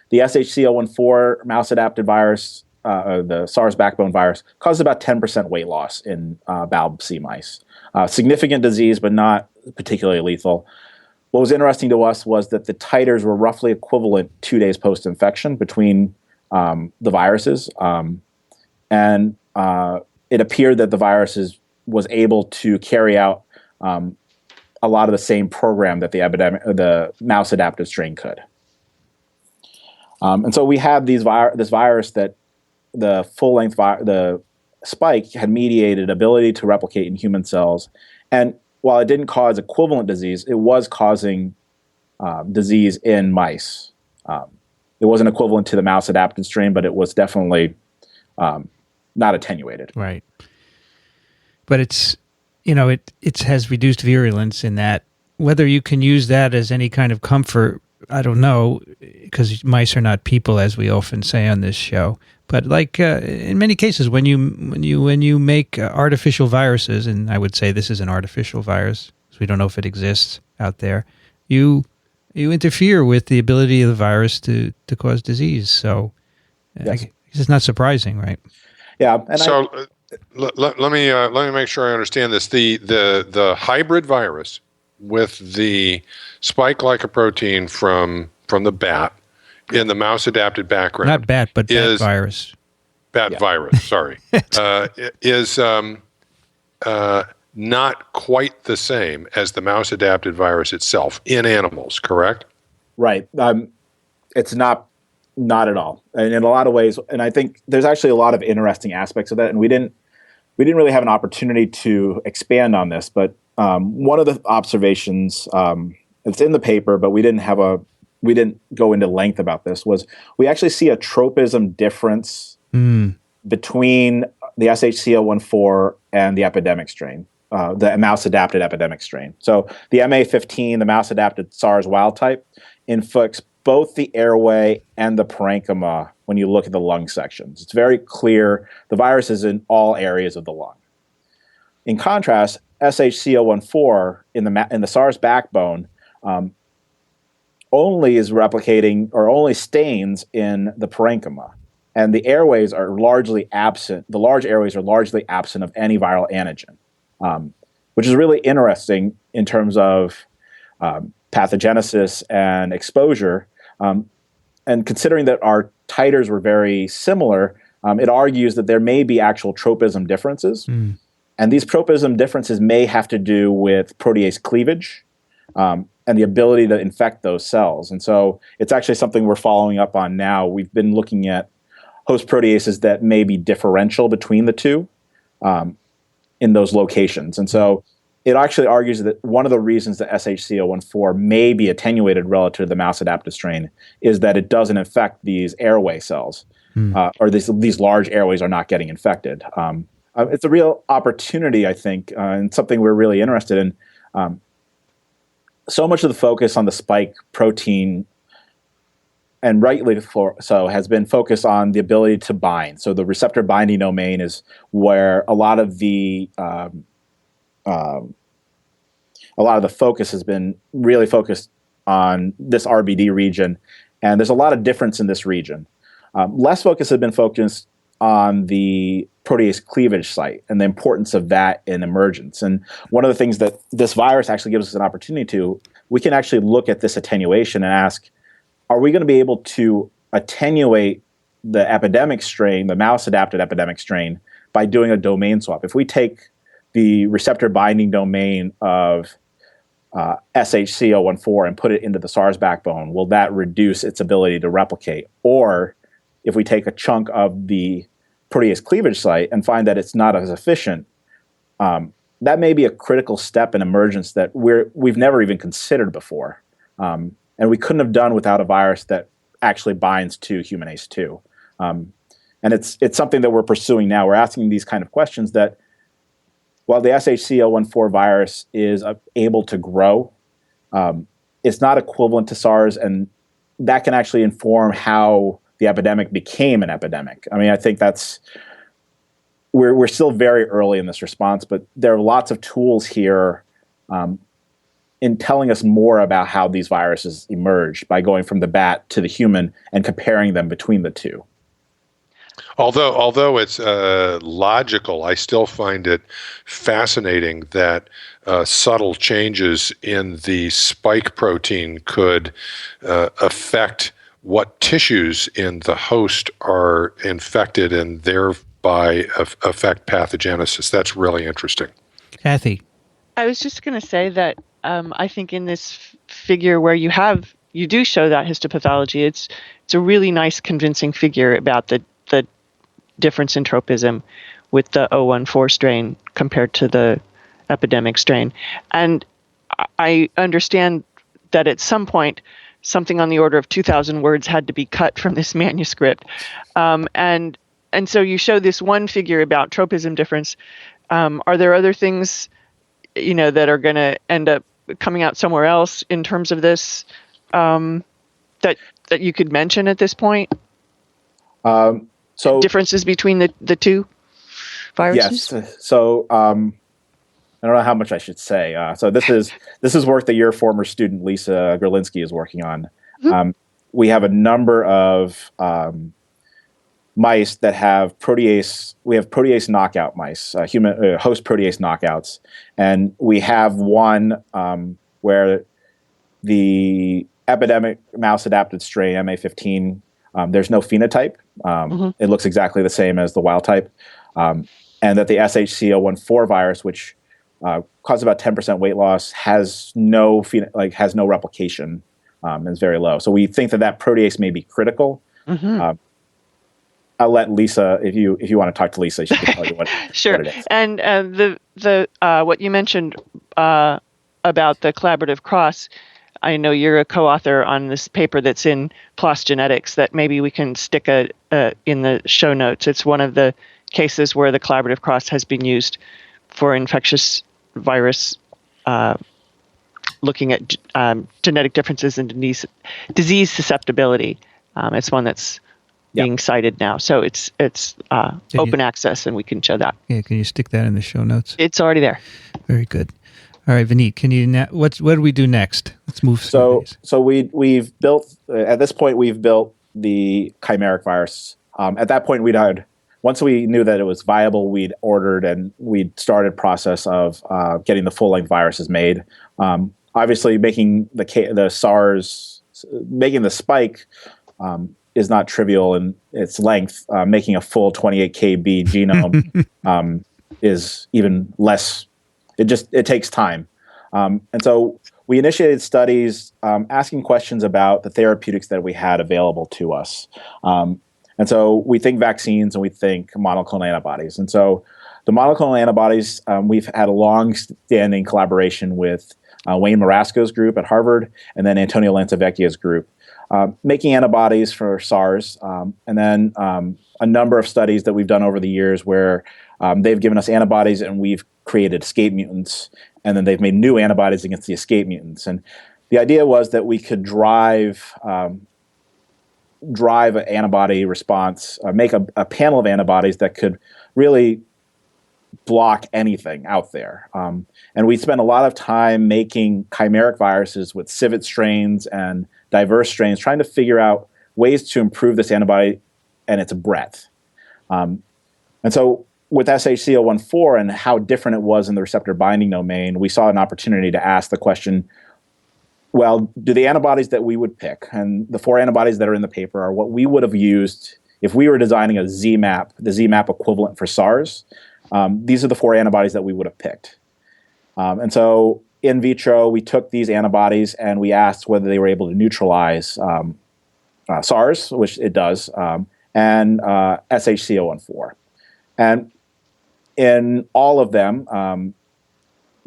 The SHC014 mouse-adapted virus, the SARS backbone virus, causes about 10% weight loss in BALB-C mice. Significant disease, but not particularly lethal. What was interesting to us was that the titers were roughly equivalent 2 days post-infection between the viruses, and it appeared that the virus was able to carry out a lot of the same program that the mouse adaptive strain could. And so we had this virus that the full-length the spike had mediated ability to replicate in human cells, and while it didn't cause equivalent disease, it was causing disease in mice. It wasn't equivalent to the mouse-adapted strain, but it was definitely not attenuated. Right. But it's, it has reduced virulence in that. Whether you can use that as any kind of comfort, I don't know, because mice are not people, as we often say on this show. But like in many cases, when you make artificial viruses, and I would say this is an artificial virus, so we don't know if it exists out there, you interfere with the ability of the virus to cause disease. So yes. I guess it's not surprising, right? Yeah. And so let me make sure I understand this. The hybrid virus with the spike-glycoprotein from the bat in the mouse-adapted background. Not bat, but bat virus. Bat virus, sorry. Is not quite the same as the mouse-adapted virus itself in animals, correct? Right. It's not at all. And in a lot of ways, and I think there's actually a lot of interesting aspects of that, and we didn't really have an opportunity to expand on this, but one of the observations, it's in the paper, but we didn't go into length about this, was we actually see a tropism difference between the SHC014 and the epidemic strain, the mouse-adapted epidemic strain. So the MA15, the mouse-adapted SARS wild type, infects both the airway and the parenchyma when you look at the lung sections. It's very clear the virus is in all areas of the lung. In contrast, SHC014 in the SARS backbone only is replicating or only stains in the parenchyma, and the airways are largely absent. The large airways are largely absent of any viral antigen, which is really interesting in terms of pathogenesis and exposure. And considering that our titers were very similar, it argues that there may be actual tropism differences. And these tropism differences may have to do with protease cleavage and the ability to infect those cells. And so it's actually something we're following up on now. We've been looking at host proteases that may be differential between the two in those locations. And so it actually argues that one of the reasons that SHC014 may be attenuated relative to the mouse-adaptive strain is that it doesn't infect these airway cells, or these large airways are not getting infected. It's a real opportunity, I think, and something we're really interested in. So much of the focus on the spike protein, and rightly so, has been focused on the ability to bind. So the receptor binding domain is where a lot of the focus has been really focused on this RBD region, and there's a lot of difference in this region. Less focus has been focused on the protease cleavage site and the importance of that in emergence. And one of the things that this virus actually gives us an opportunity to, we can actually look at this attenuation and ask, are we going to be able to attenuate the epidemic strain, the mouse-adapted epidemic strain, by doing a domain swap. If we take the receptor binding domain of SHC014 and put it into the SARS backbone, will that reduce its ability to replicate? Or if we take a chunk of the protease cleavage site and find that it's not as efficient, that may be a critical step in emergence that we've never even considered before. And we couldn't have done without a virus that actually binds to human ACE2. And it's something that we're pursuing now. We're asking these kind of questions that while the SHC014 virus is able to grow, it's not equivalent to SARS, and that can actually inform how the epidemic became an epidemic. I mean, I think we're still very early in this response, but there are lots of tools here in telling us more about how these viruses emerged by going from the bat to the human and comparing them between the two. Although it's logical, I still find it fascinating that subtle changes in the spike protein could affect what tissues in the host are infected and thereby affect pathogenesis. That's really interesting. Kathy. I was just going to say that I think in this figure where you do show that histopathology, it's a really nice, convincing figure about the difference in tropism with the 014 strain compared to the epidemic strain. And I understand that at some point, something on the order of 2,000 words had to be cut from this manuscript. And so you show this one figure about tropism difference. Are there other things, that are going to end up coming out somewhere else in terms of this that you could mention at this point? So differences between the two viruses? Yes. So I don't know how much I should say. So this is work that your former student Lisa Gerlinski is working on. Mm-hmm. We have a number of mice that have protease. We have protease knockout mice, human host protease knockouts, and we have one where the epidemic mouse adapted strain MA15. There's no phenotype. It looks exactly the same as the wild type. And that the SHC014 virus, which causes about 10% weight loss, has no replication and is very low. So we think that protease may be critical. Mm-hmm. I'll let Lisa, if you want to talk to Lisa, she can tell you what, sure. What it is. And the what you mentioned about the collaborative cross, I know you're a co-author on this paper that's in PLoS Genetics that maybe we can stick in the show notes. It's one of the cases where the collaborative cross has been used for infectious virus, looking at genetic differences in disease susceptibility. It's one that's being cited now. So it's open access, and we can show that. Yeah, can you stick that in the show notes? It's already there. Very good. All right, Vineet, can you what do we do next? Let's move. So we've built at this point we've built the chimeric virus. At that point once we knew that it was viable, we'd ordered and we'd started process of getting the full length viruses made. Obviously, making the SARS, making the spike is not trivial in its length. Making a full 28 kb genome is even less. It takes time. And so we initiated studies asking questions about the therapeutics that we had available to us. And so we think vaccines and we think monoclonal antibodies. And so the monoclonal antibodies, we've had a long-standing collaboration with Wayne Marasco's group at Harvard and then Antonio Lancevecchia's group, making antibodies for SARS. And then a number of studies that we've done over the years where they've given us antibodies and we've created escape mutants, and then they've made new antibodies against the escape mutants. And the idea was that we could drive an antibody response, make a panel of antibodies that could really block anything out there. And we spent a lot of time making chimeric viruses with civet strains and diverse strains, trying to figure out ways to improve this antibody and its breadth. And so with SHC014 and how different it was in the receptor binding domain, we saw an opportunity to ask the question, well, do the antibodies that we would pick, and the 4 antibodies that are in the paper are what we would have used if we were designing a ZMAP, the ZMAP equivalent for SARS, these are the 4 antibodies that we would have picked. And so in vitro, we took these antibodies and we asked whether they were able to neutralize SARS, which it does, and SHC014. And in all of them,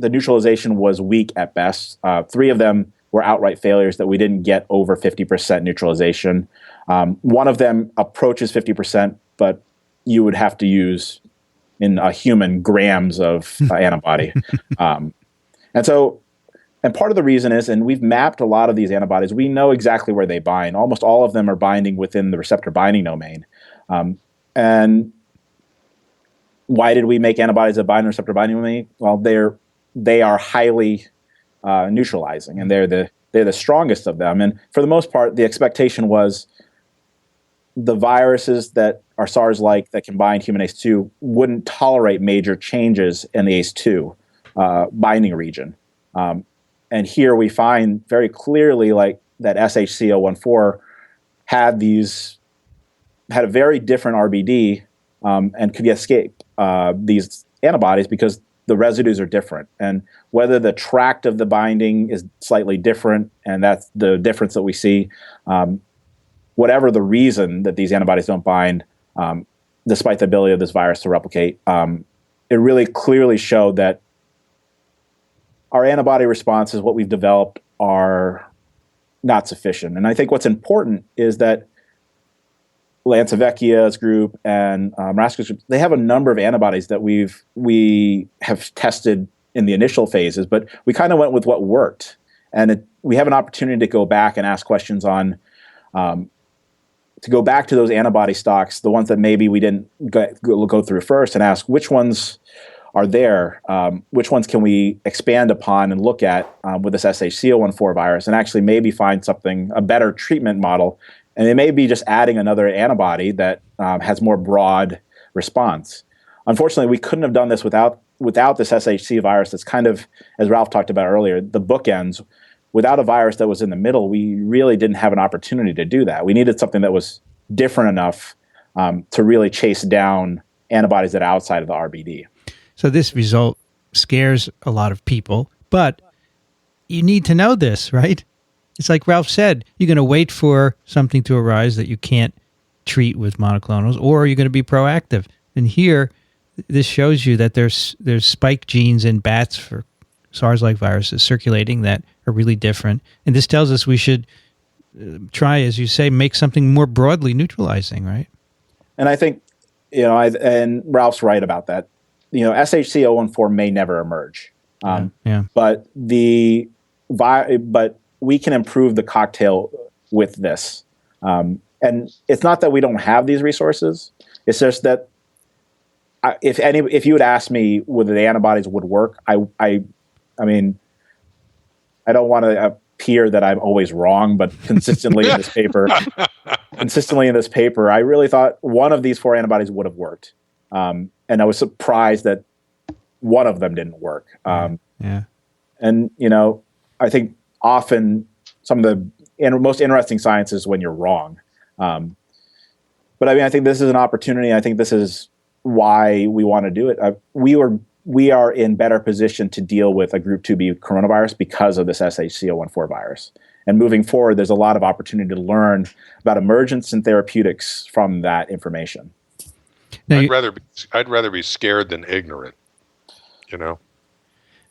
the neutralization was weak at best. 3 of them were outright failures that we didn't get over 50% neutralization. One of them approaches 50%, but you would have to use in a human grams of antibody. And part of the reason is, and we've mapped a lot of these antibodies, we know exactly where they bind. Almost all of them are binding within the receptor binding domain. And why did we make antibodies that bind the receptor binding domain? Well, they are highly neutralizing, and they're the strongest of them. And for the most part, the expectation was the viruses that are SARS-like that can bind human ACE2 wouldn't tolerate major changes in the ACE2 binding region. And here we find very clearly like that SHC014 had a very different RBD and could escape these antibodies because the residues are different. And whether the tract of the binding is slightly different, and that's the difference that we see, whatever the reason that these antibodies don't bind, despite the ability of this virus to replicate, it really clearly showed that our antibody responses, what we've developed, are not sufficient. And I think what's important is that Lancevecchia's group and Raskin's group, they have a number of antibodies that we have tested in the initial phases, but we kind of went with what worked. And we have an opportunity to go back and ask questions on, to go back to those antibody stocks, the ones that maybe we didn't go through first, and ask which ones are there, which ones can we expand upon and look at with this SHC014 virus, and actually maybe find a better treatment model. And it may be just adding another antibody that has more broad response. Unfortunately, we couldn't have done this without this SHC virus that's kind of, as Ralph talked about earlier, the bookends. Without a virus that was in the middle, we really didn't have an opportunity to do that. We needed something that was different enough to really chase down antibodies that are outside of the RBD. So this result scares a lot of people, but you need to know this, right? It's like Ralph said, you're going to wait for something to arise that you can't treat with monoclonals, or you're going to be proactive. And here, this shows you that there's spike genes in bats for SARS-like viruses circulating that are really different. And this tells us we should try, as you say, make something more broadly neutralizing, right? And I think, and Ralph's right about that. SHC014 may never emerge. But but we can improve the cocktail with this. And it's not that we don't have these resources. It's just that if you would ask me whether the antibodies would work, I mean, I don't want to appear that I'm always wrong, but consistently in this paper, I really thought one of these 4 antibodies would have worked. And I was surprised that one of them didn't work. And, I think often some of the most interesting science is when you're wrong. But I mean, I think this is an opportunity. I think this is why we want to do it. We are in better position to deal with a Group 2B coronavirus because of this SHC014 virus. And moving forward, there's a lot of opportunity to learn about emergence and therapeutics from that information. Now I'd rather be scared than ignorant,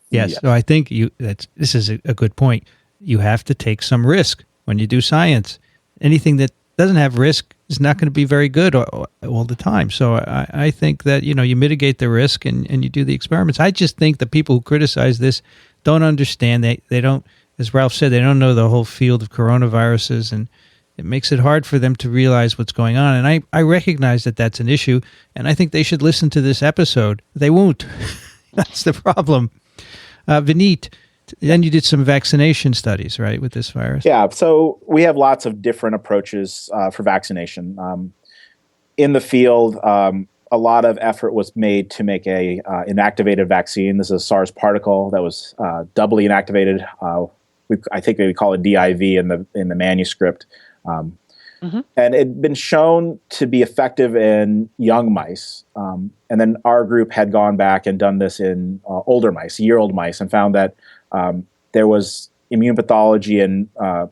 Yes. So I think this is a good point. You have to take some risk when you do science. Anything that doesn't have risk is not going to be very good all the time. So I think that, you mitigate the risk and you do the experiments. I just think the people who criticize this don't understand. They don't, as Ralph said, they don't know the whole field of coronaviruses, and it makes it hard for them to realize what's going on. And I recognize that that's an issue, and I think they should listen to this episode. They won't. That's the problem. Vineet, then you did some vaccination studies, right, with this virus? Yeah, so we have lots of different approaches for vaccination. In the field, a lot of effort was made to make an inactivated vaccine. This is a SARS particle that was doubly inactivated. I think we call it DIV in the manuscript. Mm-hmm. And it had been shown to be effective in young mice. And then our group had gone back and done this in older mice, year-old mice, and found that there was immune pathology. And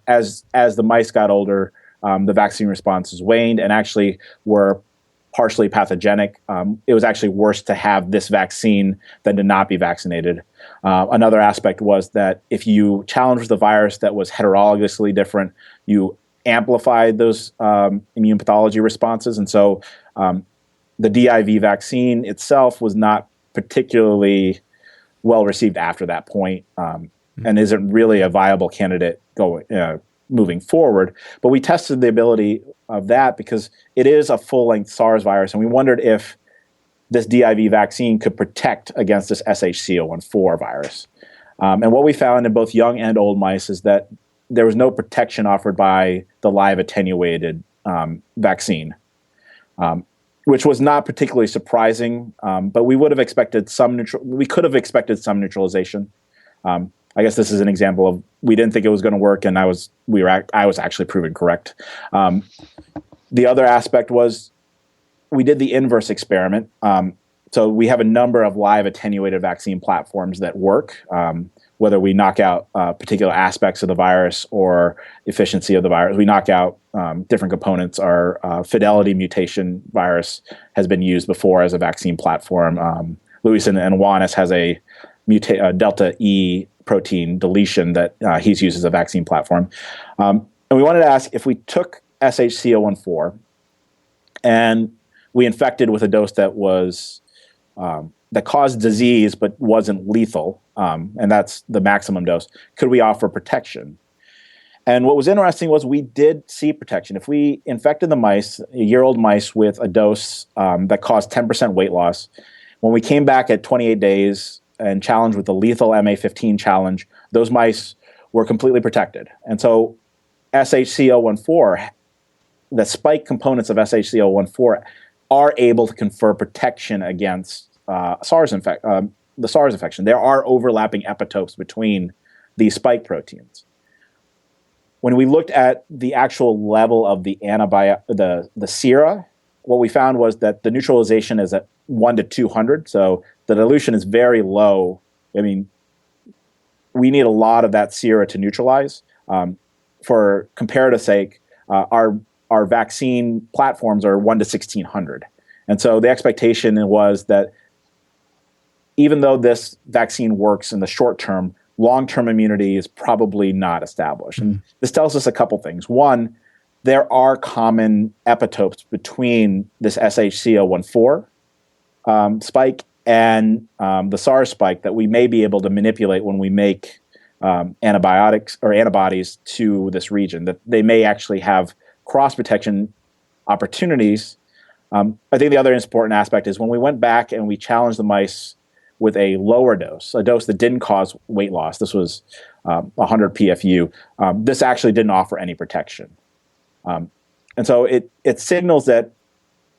as the mice got older, the vaccine responses waned and actually were partially pathogenic. It was actually worse to have this vaccine than to not be vaccinated. Another aspect was that if you challenged the virus that was heterologously different, you amplified those immune pathology responses. And so the DIV vaccine itself was not particularly well received after that point, and isn't really a viable candidate moving forward. But we tested the ability of that because it is a full-length SARS virus, and we wondered if this DIV vaccine could protect against this SHC014 virus. And what we found in both young and old mice is that there was no protection offered by the live attenuated vaccine, which was not particularly surprising. But we would have expected we could have expected some neutralization. I guess this is an example of we didn't think it was going to work, and I was actually proven correct. The other aspect was we did the inverse experiment. So we have a number of live attenuated vaccine platforms that work, whether we knock out particular aspects of the virus or efficiency of the virus. We knock out different components. Our fidelity mutation virus has been used before as a vaccine platform. Luis and Juanes has a delta E protein deletion that he's used as a vaccine platform. And we wanted to ask if we took SHC014 and we infected with a dose that was that caused disease but wasn't lethal, and that's the maximum dose, could we offer protection? And what was interesting was we did see protection. If we infected the mice, year-old mice, with a dose that caused 10% weight loss, when we came back at 28 days and challenged with the lethal MA15 challenge, those mice were completely protected. And so SHC014, the spike components of SHC014 are able to confer protection against the SARS infection. There are overlapping epitopes between these spike proteins. When we looked at the actual level of the the sera, what we found was that the neutralization is at 1 to 200. So the dilution is very low. I mean, we need a lot of that sera to neutralize. For comparative sake, our vaccine platforms are 1 to 1600. And so the expectation was that even though this vaccine works in the short term, long-term immunity is probably not established. And this tells us a couple things. One, there are common epitopes between this SHC014 spike and the SARS spike that we may be able to manipulate when we make antibiotics or antibodies to this region, that they may actually have cross-protection opportunities. I think the other important aspect is when we went back and we challenged the mice with a lower dose, a dose that didn't cause weight loss, this was 100 PFU, this actually didn't offer any protection. And so it signals that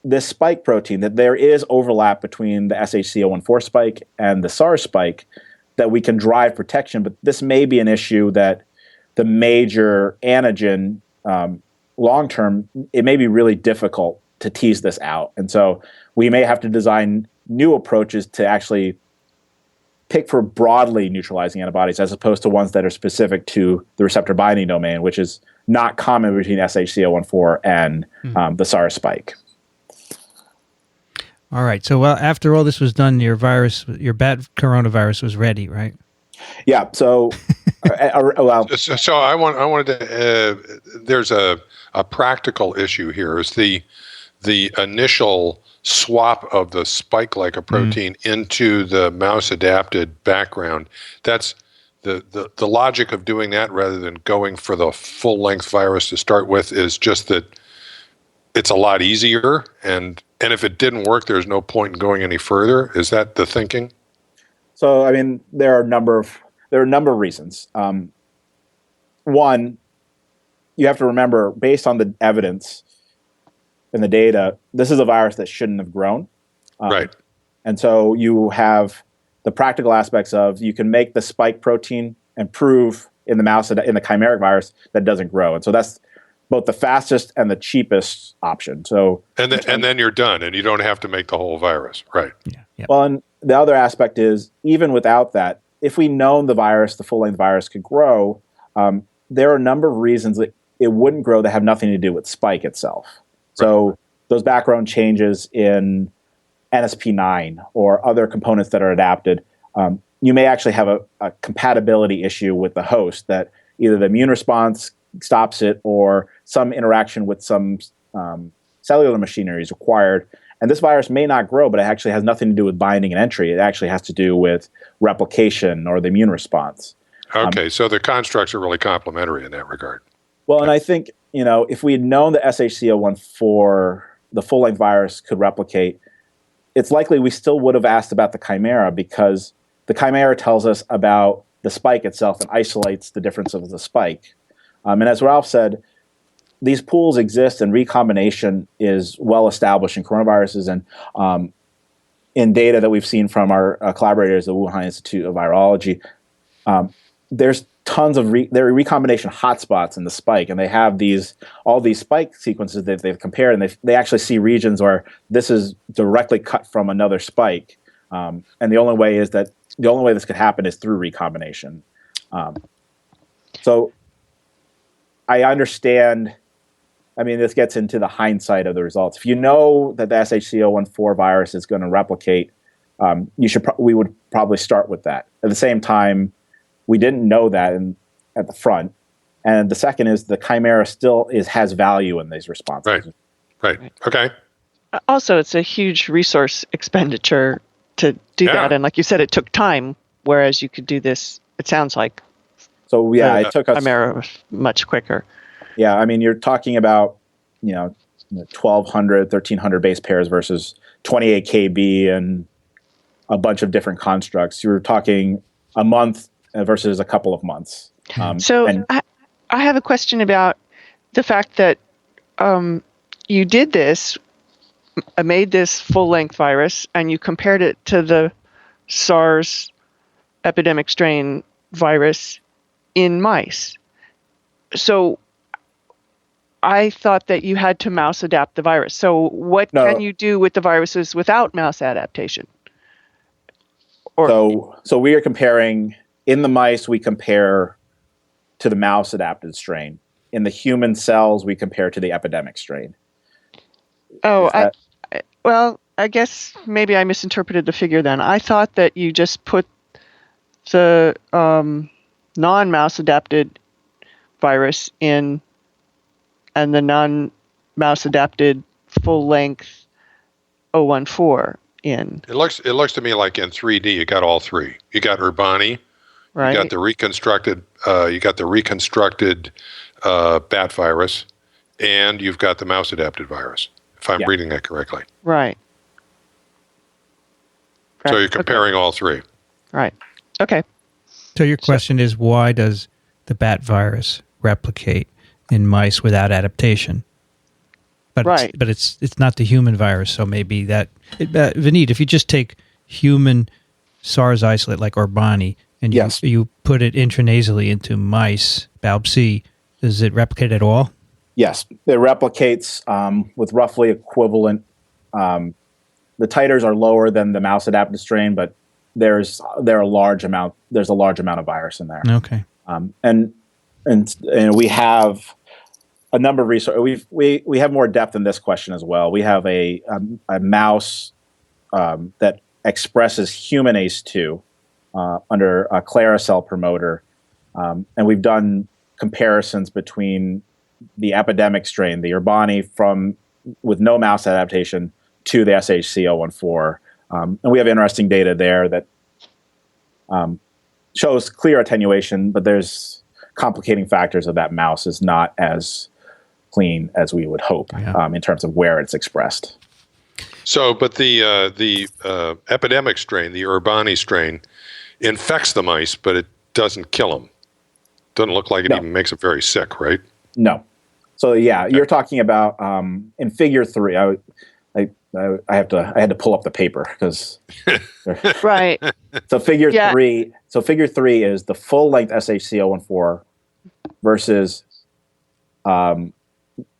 this spike protein, that there is overlap between the SHC014 spike and the SARS spike, that we can drive protection, but this may be an issue that the major antigen long-term, it may be really difficult to tease this out. And so we may have to design new approaches to actually pick for broadly neutralizing antibodies as opposed to ones that are specific to the receptor binding domain, which is not common between SHC014 and the SARS spike. All right. So after all this was done, your bat coronavirus was ready, right? Yeah. So, So I wanted to. There's a practical issue here. Is the initial swap of the spike-like protein into the mouse-adapted background. That's the logic of doing that rather than going for the full-length virus to start with is just that it's a lot easier, and if it didn't work, there's no point in going any further. Is that the thinking? So, I mean, there are a number of reasons. One, you have to remember, based on the evidence and the data, this is a virus that shouldn't have grown. Right. And so you have the practical aspects of you can make the spike protein and prove in the mouse, in the chimeric virus, that doesn't grow. And so that's both the fastest and the cheapest option. So and then you're done, and you don't have to make the whole virus, right? Yeah. Yep. well, and the other aspect is even without that, if we known the full-length virus could grow, there are a number of reasons that it wouldn't grow that have nothing to do with spike itself. So those background changes in NSP9 or other components that are adapted, you may actually have a compatibility issue with the host that either the immune response stops it or some interaction with some cellular machinery is required. And this virus may not grow, but it actually has nothing to do with binding and entry. It actually has to do with replication or the immune response. Okay, so the constructs are really complementary in that regard. Well, and I think, if we had known that SHC014, the full-length virus, could replicate, it's likely we still would have asked about the chimera, because the chimera tells us about the spike itself and isolates the difference of the spike. And as Ralph said, these pools exist and recombination is well established in coronaviruses, and in data that we've seen from our collaborators at the Wuhan Institute of Virology, there's tons of there are recombination hotspots in the spike, and they have all these spike sequences that they've compared, and they actually see regions where this is directly cut from another spike, and the only way this could happen is through recombination. So I understand. I mean, this gets into the hindsight of the results. If you know that the SHC014 virus is going to replicate, we would probably start with that. At the same time, we didn't know that at the front. And the second is the chimera still has value in these responses. Right. Okay. Also, it's a huge resource expenditure to do that. And like you said, it took time, whereas you could do this, it sounds like. So, it took us. Chimera much quicker. Yeah, I mean, you're talking about, 1,200, 1,300 base pairs versus 28 KB and a bunch of different constructs. You're talking a month versus a couple of months. I have a question about the fact that you did this, made this full-length virus, and you compared it to the SARS epidemic strain virus in mice. So I thought that you had to mouse adapt the virus. So what can you do with the viruses without mouse adaptation? So we are comparing, in the mice, we compare to the mouse adapted strain. In the human cells, we compare to the epidemic strain. I guess maybe I misinterpreted the figure then. I thought that you just put the non-mouse adapted virus in and the non-mouse adapted full-length 014 in. It looks to me like in 3D you got all three. You got Urbani, right? You got the reconstructed bat virus, and you've got the mouse adapted virus. If I'm reading that correctly. Right. So you're comparing all three. Right. Okay. So your question is, why does the bat virus replicate in mice without adaptation? But it's not the human virus, so maybe that. Vineet, if you just take human SARS isolate like Urbani and you put it intranasally into mice, BALB-C, does it replicate at all? Yes, it replicates with roughly equivalent. The titers are lower than the mouse adapted strain, but there's a large amount of virus in there. Okay. And we have a number of research. We have more depth in this question as well. We have a mouse that expresses human ACE2 under a Clara cell promoter, and we've done comparisons between the epidemic strain, the Urbani, with no mouse adaptation, to the SHC014, and we have interesting data there that shows clear attenuation, but there's complicating factors of that mouse is not as clean as we would hope in terms of where it's expressed. So, but the epidemic strain, the Urbani strain, infects the mice, but it doesn't kill them. Doesn't look like it even makes them very sick, right? No. So you're talking about in Figure 3. I had to pull up the paper because right. So Figure 3. So Figure 3 is the full length SHC014 versus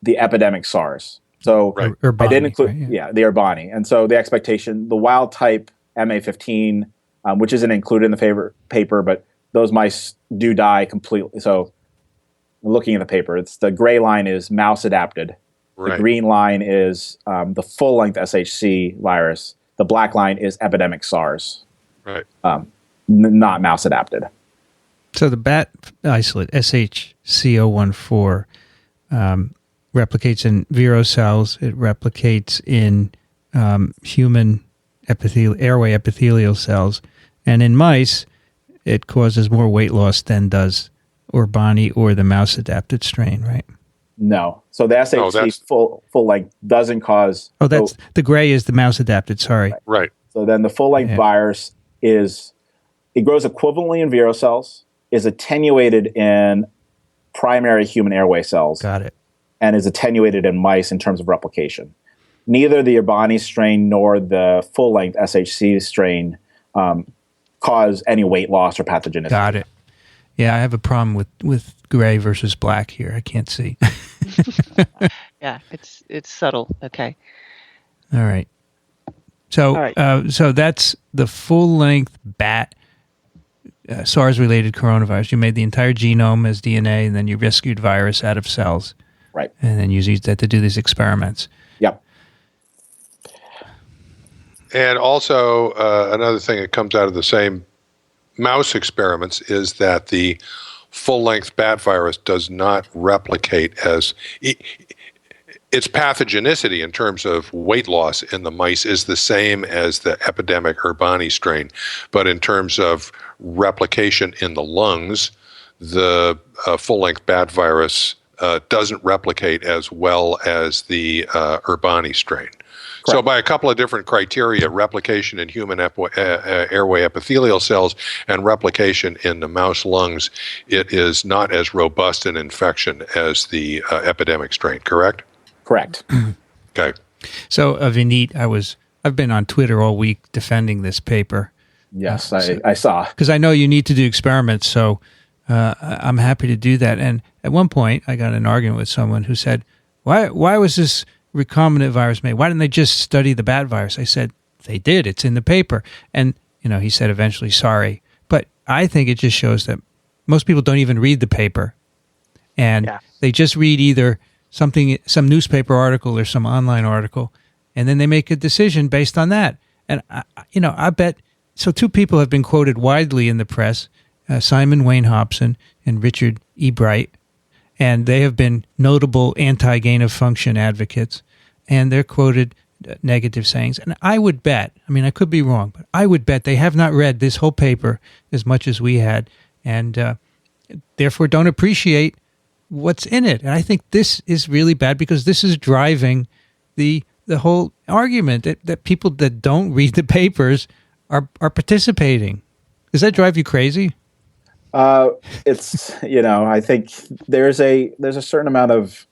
the epidemic SARS. So Urbani, I didn't include, right, the Urbani. And so the expectation, the wild type MA15, which isn't included in the paper, but those mice do die completely. So looking at the paper, it's the gray line is mouse adapted. Right. The green line is the full length SHC virus. The black line is epidemic SARS. Right. Not mouse adapted. So the bat isolate SHC014 replicates in vero cells. It replicates in human airway epithelial cells, and in mice, it causes more weight loss than does Urbani or the mouse adapted strain, right? No. So the SHC full length doesn't cause. Oh, that's the gray is the mouse adapted. Sorry. Right. So then the full length virus it grows equivalently in vero cells, is attenuated in primary human airway cells. Got it. And is attenuated in mice in terms of replication. Neither the Urbani strain nor the full length SHC strain cause any weight loss or pathogenicity. Got it. Yeah, I have a problem with gray versus black here. I can't see. Yeah, it's subtle. Okay. All right. So, All right. So that's the full-length bat SARS-related coronavirus. You made the entire genome as DNA, and then you rescued virus out of cells. Right. And then you used that to do these experiments. Yep. And also, another thing that comes out of the same mouse experiments is that the full-length bat virus does not replicate as its pathogenicity in terms of weight loss in the mice is the same as the epidemic Urbani strain, but in terms of replication in the lungs, the full-length bat virus doesn't replicate as well as the Urbani strain. So by a couple of different criteria, replication in human airway epithelial cells and replication in the mouse lungs, it is not as robust an infection as the epidemic strain, correct? Correct. Okay. So, Vineet, I've been on Twitter all week defending this paper. Yes, I saw. Because I know you need to do experiments, so I'm happy to do that. And at one point, I got in an argument with someone who said, why was this recombinant virus made? Why didn't they just study the bat virus? I said, they did. It's in the paper. And, he said eventually, sorry. But I think it just shows that most people don't even read the paper. And they just read either some newspaper article or some online article, and then they make a decision based on that. And, I bet, so two people have been quoted widely in the press, Simon Wain-Hobson and Richard Ebright, and they have been notable anti-gain-of-function advocates, and they're quoted negative sayings. And I would bet, I could be wrong, but I would bet they have not read this whole paper as much as we had, and therefore don't appreciate what's in it. And I think this is really bad because this is driving the whole argument that people that don't read the papers are participating. Does that drive you crazy? It's I think there's a certain amount of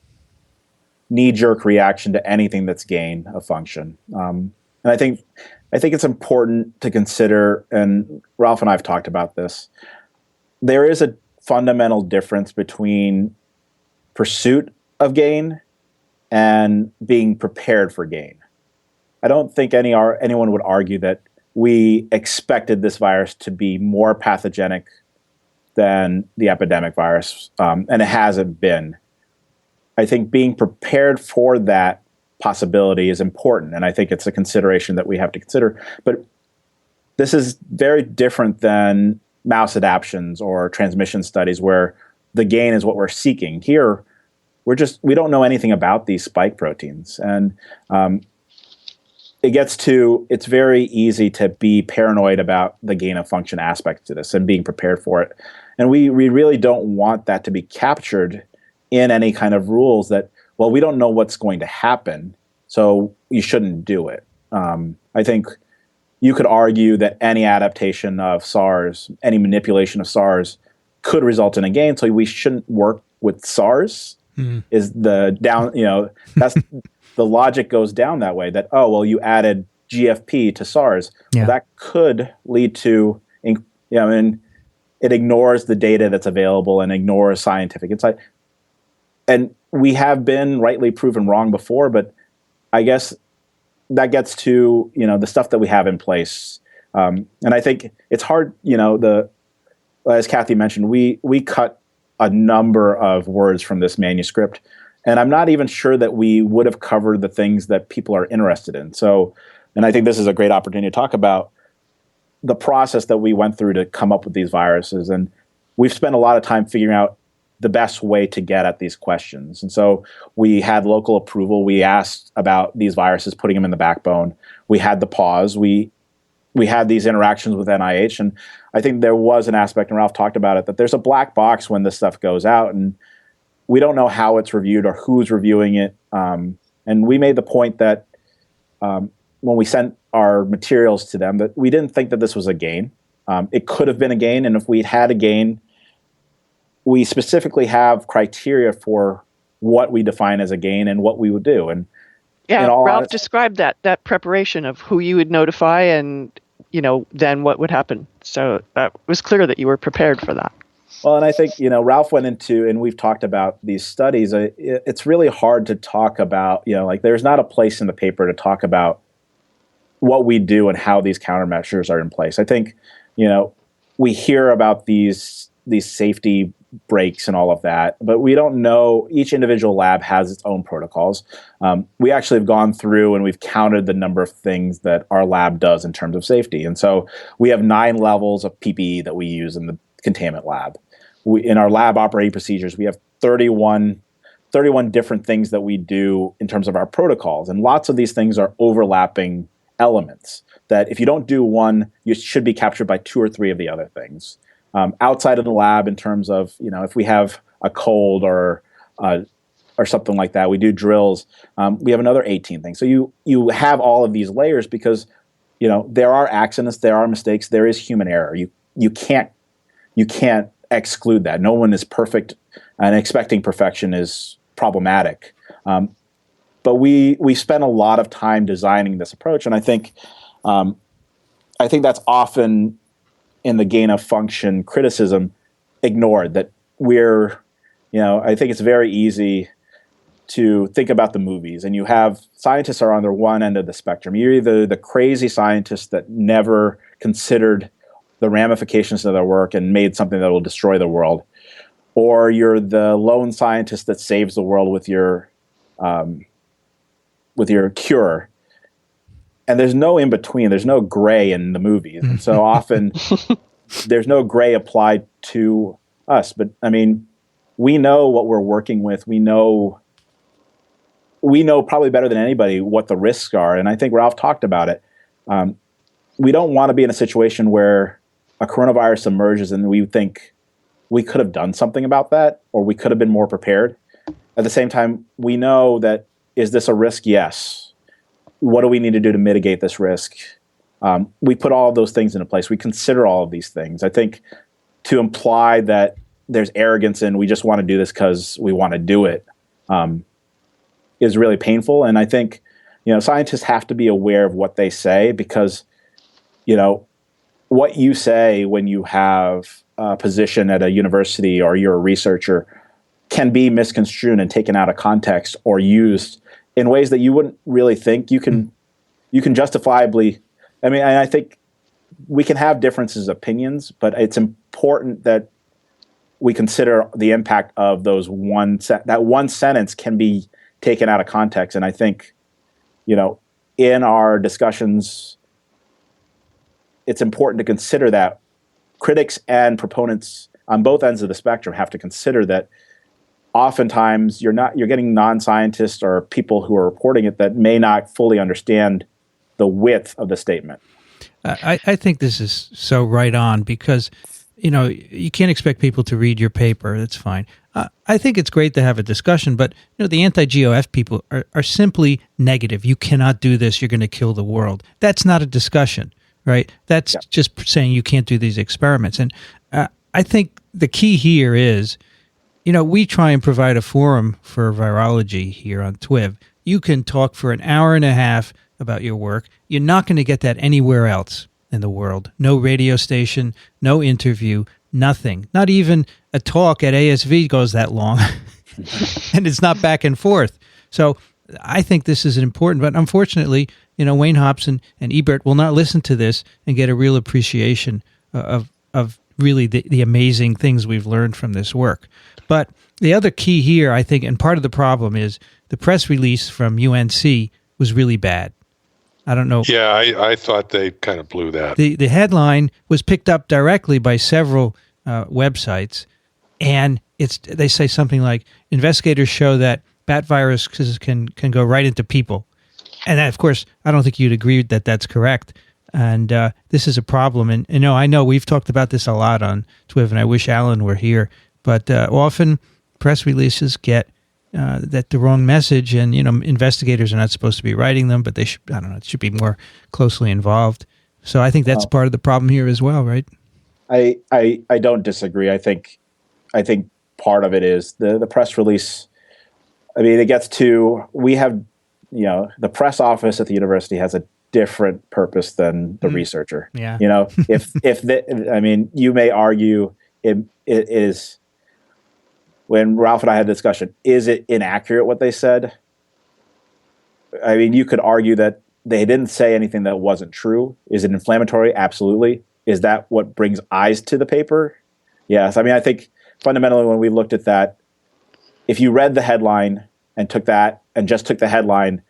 knee-jerk reaction to anything that's gain of function, and I think it's important to consider. And Ralph and I have talked about this. There is a fundamental difference between pursuit of gain and being prepared for gain. I don't think anyone would argue that we expected this virus to be more pathogenic than the epidemic virus, and it hasn't been. I think being prepared for that possibility is important, and I think it's a consideration that we have to consider. But this is very different than mouse adaptions or transmission studies where the gain is what we're seeking. Here, we don't know anything about these spike proteins, and it's very easy to be paranoid about the gain of function aspect to this and being prepared for it. And we really don't want that to be captured in any kind of rules that, well, we don't know what's going to happen, so you shouldn't do it. I think you could argue that any adaptation of SARS, any manipulation of SARS could result in a gain, so we shouldn't work with SARS. Is the down, that's the logic goes down that way, that, oh, well, you added GFP to SARS. Yeah. Well, that could lead to, it ignores the data that's available and ignores scientific insight. and we have been rightly proven wrong before, but I guess that gets to, the stuff that we have in place. And I think it's hard, as Kathy mentioned, we cut a number of words from this manuscript, and I'm not even sure that we would have covered the things that people are interested in. So, and I think this is a great opportunity to talk about the process that we went through to come up with these viruses. And we've spent a lot of time figuring out the best way to get at these questions. And so we had local approval. We asked about these viruses, putting them in the backbone. We had the pause. We had these interactions with NIH. And I think there was an aspect, and Ralph talked about it, that there's a black box when this stuff goes out. And we don't know how it's reviewed or who's reviewing it. And we made the point that when we sent our materials to them, that we didn't think that this was a gain. It could have been a gain. And if we'd had a gain, we specifically have criteria for what we define as a gain and what we would do. And Ralph described that preparation of who you would notify and, then what would happen. So it was clear that you were prepared for that. Well, and I think, Ralph went into, and we've talked about these studies, it's really hard to talk about, there's not a place in the paper to talk about what we do and how these countermeasures are in place. I think, we hear about these safety breaks and all of that, but we don't know. Each individual lab has its own protocols. We actually have gone through and we've counted the number of things that our lab does in terms of safety. And so we have 9 levels of PPE that we use in the containment lab. In our lab operating procedures, we have 31 different things that we do in terms of our protocols. And lots of these things are overlapping elements that if you don't do one, you should be captured by 2 or 3 of the other things. Outside of the lab, in terms of, if we have a cold or something like that, we do drills. We have another 18 things. So you have all of these layers because, there are accidents, there are mistakes, there is human error. You can't exclude that. No one is perfect, and expecting perfection is problematic. But we spent a lot of time designing this approach, and I think that's often in the gain of function criticism ignored, that I think it's very easy to think about the movies, and you have scientists are on the one end of the spectrum. You're either the crazy scientist that never considered the ramifications of their work and made something that will destroy the world, or you're the lone scientist that saves the world with your cure. And there's no in between. There's no gray in the movies. And so often there's no gray applied to us. But I mean, we know what we're working with. We know probably better than anybody what the risks are. And I think Ralph talked about it. We don't want to be in a situation where a coronavirus emerges and we think we could have done something about that, or we could have been more prepared. At the same time, we know that, is this a risk? Yes. What do we need to do to mitigate this risk? We put all of those things into place. We consider all of these things. I think to imply that there's arrogance and we just want to do this because we want to do it is really painful. And I think, scientists have to be aware of what they say, because, what you say when you have a position at a university or you're a researcher can be misconstrued and taken out of context or used in ways that you wouldn't really think. You can justifiably, I think we can have differences of opinions, but it's important that we consider the impact of those that one sentence can be taken out of context. And I think, in our discussions, it's important to consider that critics and proponents on both ends of the spectrum have to consider that oftentimes you're getting non-scientists or people who are reporting it that may not fully understand the width of the statement. I think this is so right on, because, you can't expect people to read your paper. That's fine. I think it's great to have a discussion, but the anti-GOF people are simply negative. You cannot do this. You're going to kill the world. That's not a discussion, right? That's just saying you can't do these experiments. And I think the key here is, we try and provide a forum for virology here on TWiV. You can talk for an hour and a half about your work. You're not going to get that anywhere else in the world. No radio station, no interview, nothing. Not even a talk at ASV goes that long. and it's not back and forth. So I think this is important, but unfortunately, Wain-Hobson and Ebright will not listen to this and get a real appreciation of really the amazing things we've learned from this work. But the other key here, I think, and part of the problem is the press release from UNC was really bad. I don't know. Yeah, I thought they kind of blew that. The headline was picked up directly by several websites, and they say something like, investigators show that bat viruses can go right into people. And that, of course, I don't think you'd agree that that's correct. And this is a problem. And I know we've talked about this a lot on TWiV, and I wish Alan were here. But often press releases get the wrong message, and investigators are not supposed to be writing them, but they should. I don't know. It should be more closely involved. So I think that's part of the problem here as well, right? I don't disagree. I think part of it is the press release. I mean, it gets to, we have, the press office at the university has a different purpose than the researcher. Yeah. You may argue it is, when Ralph and I had a discussion, is it inaccurate what they said? I mean, you could argue that they didn't say anything that wasn't true. Is it inflammatory? Absolutely. Is that what brings eyes to the paper? Yes. I mean, I think fundamentally when we looked at that, if you read the headline and took that and just took the headline,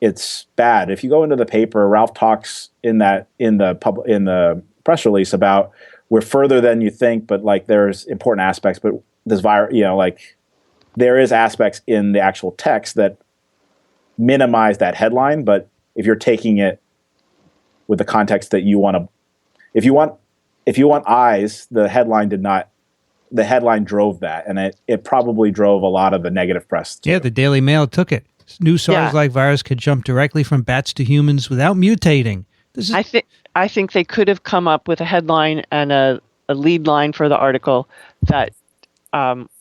it's bad. If you go into the paper, Ralph talks in the press release about we're further than you think, but like there's important aspects. But this virus, there is aspects in the actual text that minimize that headline. But if you're taking it with the context that you want to, if you want eyes, the headline did not. The headline drove that, and it probably drove a lot of the negative press too. Yeah, the Daily Mail took it. New SARS-like virus could jump directly from bats to humans without mutating. I think they could have come up with a headline and a lead line for the article that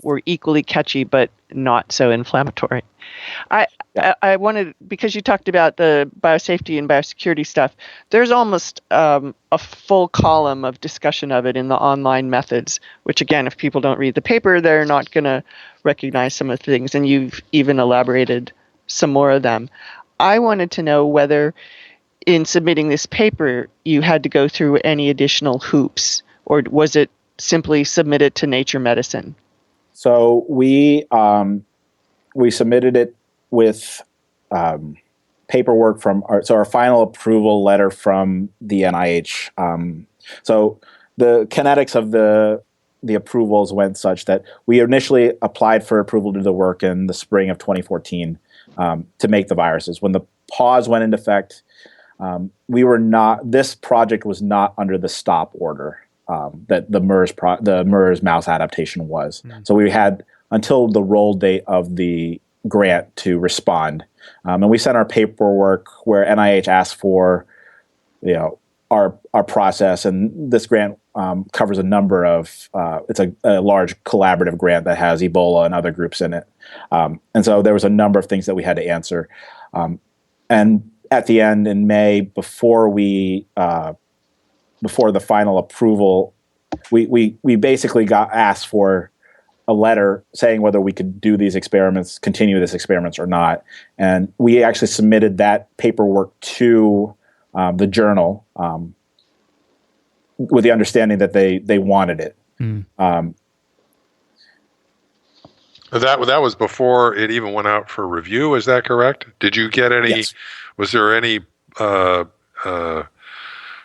were equally catchy but not so inflammatory. I wanted, because you talked about the biosafety and biosecurity stuff, there's almost a full column of discussion of it in the online methods, which again, if people don't read the paper, they're not going to recognize some of the things, and you've even elaborated some more of them. I wanted to know whether in submitting this paper, you had to go through any additional hoops, or was it simply submitted to Nature Medicine? So we submitted it with paperwork from our final approval letter from the NIH. So the kinetics of the approvals went such that we initially applied for approval to do the work in the spring of 2014 to make the viruses. When the pause went into effect, this project was not under the stop order that the MERS mouse adaptation was. So we had until the roll date of the grant to respond. And we sent our paperwork where NIH asked for, our process. And this grant covers a number of, it's a large collaborative grant that has Ebola and other groups in it. And so there was a number of things that we had to answer. And at the end in May, before the final approval, we basically got asked for a letter saying whether we could do these experiments, continue these experiments or not. And we actually submitted that paperwork to the journal with the understanding that they wanted it. That was before it even went out for review. Is that correct? Did you get any? Yes. Was there any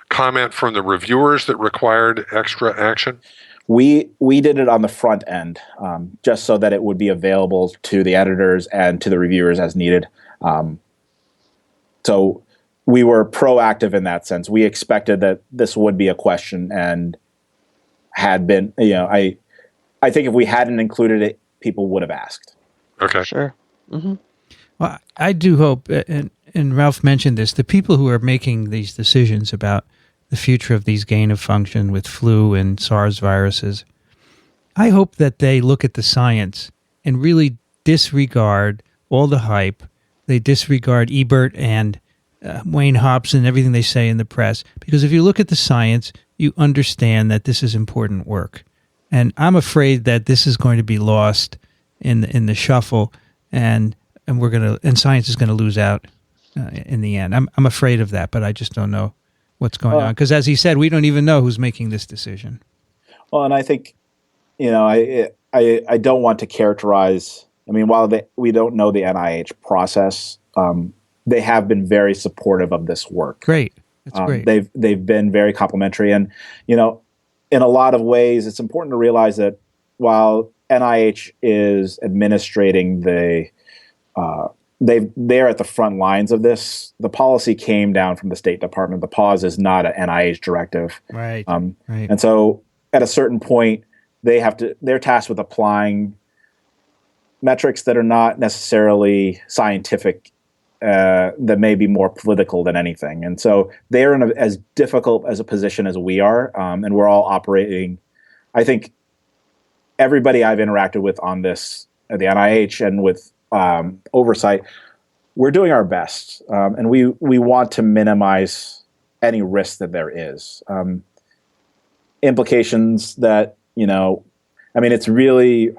comment from the reviewers that required extra action? We did it on the front end, just so that it would be available to the editors and to the reviewers as needed. So we were proactive in that sense. We expected that this would be a question, and had been. I think if we hadn't included it, people would have asked. Okay. Sure. Mm-hmm. Well, I do hope, and Ralph mentioned this, the people who are making these decisions about the future of these gain of function with flu and SARS viruses, I hope that they look at the science and really disregard all the hype. They disregard Ebright and Wain-Hobson, everything they say in the press. Because if you look at the science, you understand that this is important work. And I'm afraid that this is going to be lost in the shuffle, and science is gonna lose out in the end. I'm afraid of that, but I just don't know what's going on, because as he said, we don't even know who's making this decision. Well, and I think, I don't want to characterize. I mean, while we don't know the NIH process, they have been very supportive of this work. Great, that's great. They've been very complimentary, and in a lot of ways, it's important to realize that while NIH is administrating they're at the front lines of this. The policy came down from the State Department. The PLoS is not an NIH directive, right? Right. And so, at a certain point, they're tasked with applying metrics that are not necessarily scientific, that may be more political than anything. And so they're in as difficult as a position as we are, and we're all operating. I think everybody I've interacted with on this, at the NIH and with oversight, we're doing our best, and we want to minimize any risk that there is. Implications that, it's really,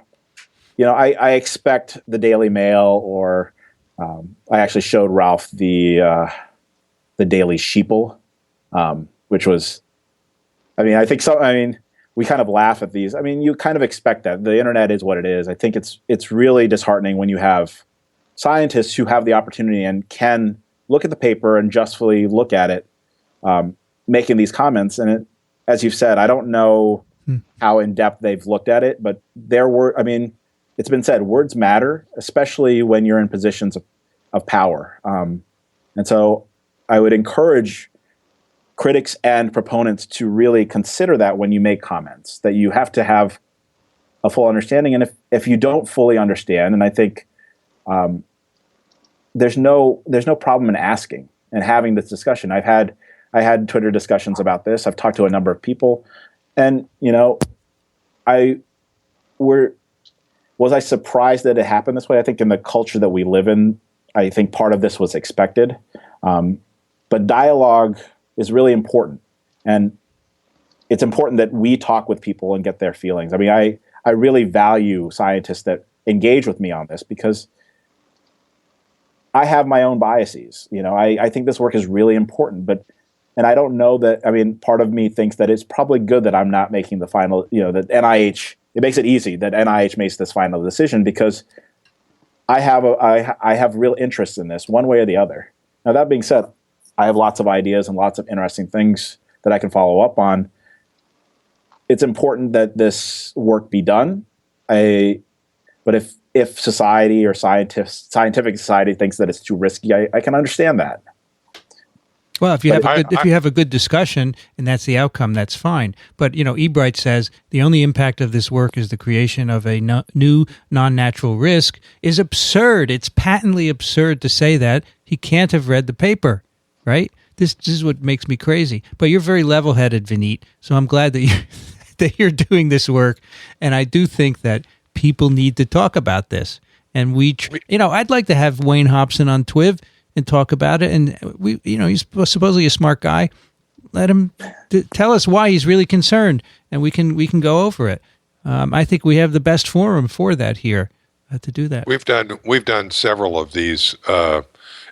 I expect the Daily Mail, or I actually showed Ralph the Daily Sheeple, which was, I think so. We kind of laugh at these. You kind of expect that. The internet is what it is. I think it's really disheartening when you have scientists who have the opportunity and can look at the paper and justly look at it, making these comments. And as you've said, I don't know how in depth they've looked at it, but it's been said, words matter, especially when you're in positions of power. And so I would encourage critics and proponents to really consider that when you make comments, that you have to have a full understanding. And if you don't fully understand, and I think there's no problem in asking and having this discussion. I had Twitter discussions about this. I've talked to a number of people, and was I surprised that it happened this way? I think in the culture that we live in, I think part of this was expected. But dialogue is really important. And it's important that we talk with people and get their feelings. I really value scientists that engage with me on this, because I have my own biases. I think this work is really important, and I don't know that, part of me thinks that it's probably good that I'm not making the final, that NIH, it makes it easy that NIH makes this final decision, because I have real interest in this one way or the other. Now, that being said, I have lots of ideas and lots of interesting things that I can follow up on. It's important that this work be done. But if society or scientific society thinks that it's too risky, I can understand that. Well, if you have a good discussion and that's the outcome, that's fine. But Ebright says the only impact of this work is the creation of a new non-natural risk is absurd. It's patently absurd to say that. He can't have read the paper, right? This is what makes me crazy. But you're very level-headed, Vineet. So I'm glad that you're doing this work, and I do think that people need to talk about this. And I'd like to have Wain-Hobson on TWiV and talk about it. And he's supposedly a smart guy. Let him tell us why he's really concerned, and we can go over it. I think we have the best forum for that here to do that. We've done several of these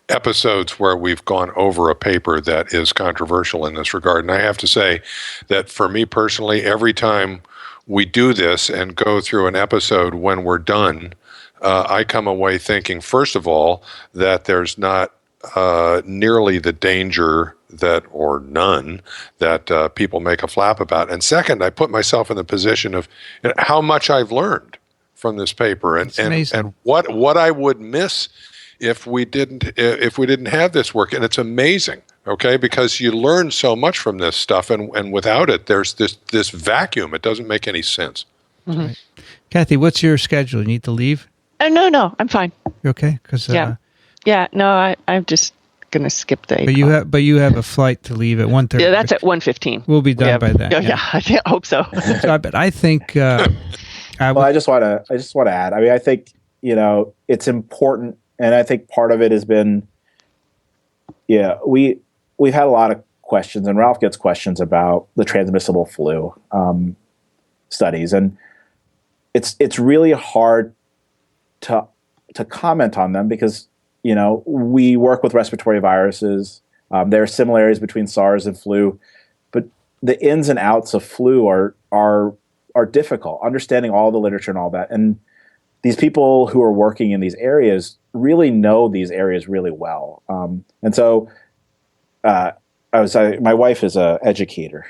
episodes where we've gone over a paper that is controversial in this regard, and I have to say that for me personally, every time we do this and go through an episode, when we're done, I come away thinking, first of all, that there's not nearly the danger or none that people make a flap about. And second, I put myself in the position of how much I've learned from this paper, and what I would miss if we didn't have this work. And it's amazing, okay, because you learn so much from this stuff, and without it, there's this vacuum. It doesn't make any sense. Mm-hmm. Right. Kathy, what's your schedule? You need to leave? No, I'm fine. You okay? I'm just going to skip the 8 o'clock. But you have a flight to leave at 1:30. Yeah, that's at 1:15. We'll be done by then. Yeah, I hope so. But I think I just want to add. I think it's important, and I think part of it has been, we've had a lot of questions, and Ralph gets questions about the transmissible flu studies, and it's really hard to comment on them because, we work with respiratory viruses. There are similarities between SARS and flu, but the ins and outs of flu are difficult. Understanding all the literature and all that, and these people who are working in these areas really know these areas really well. And so, my wife is an educator,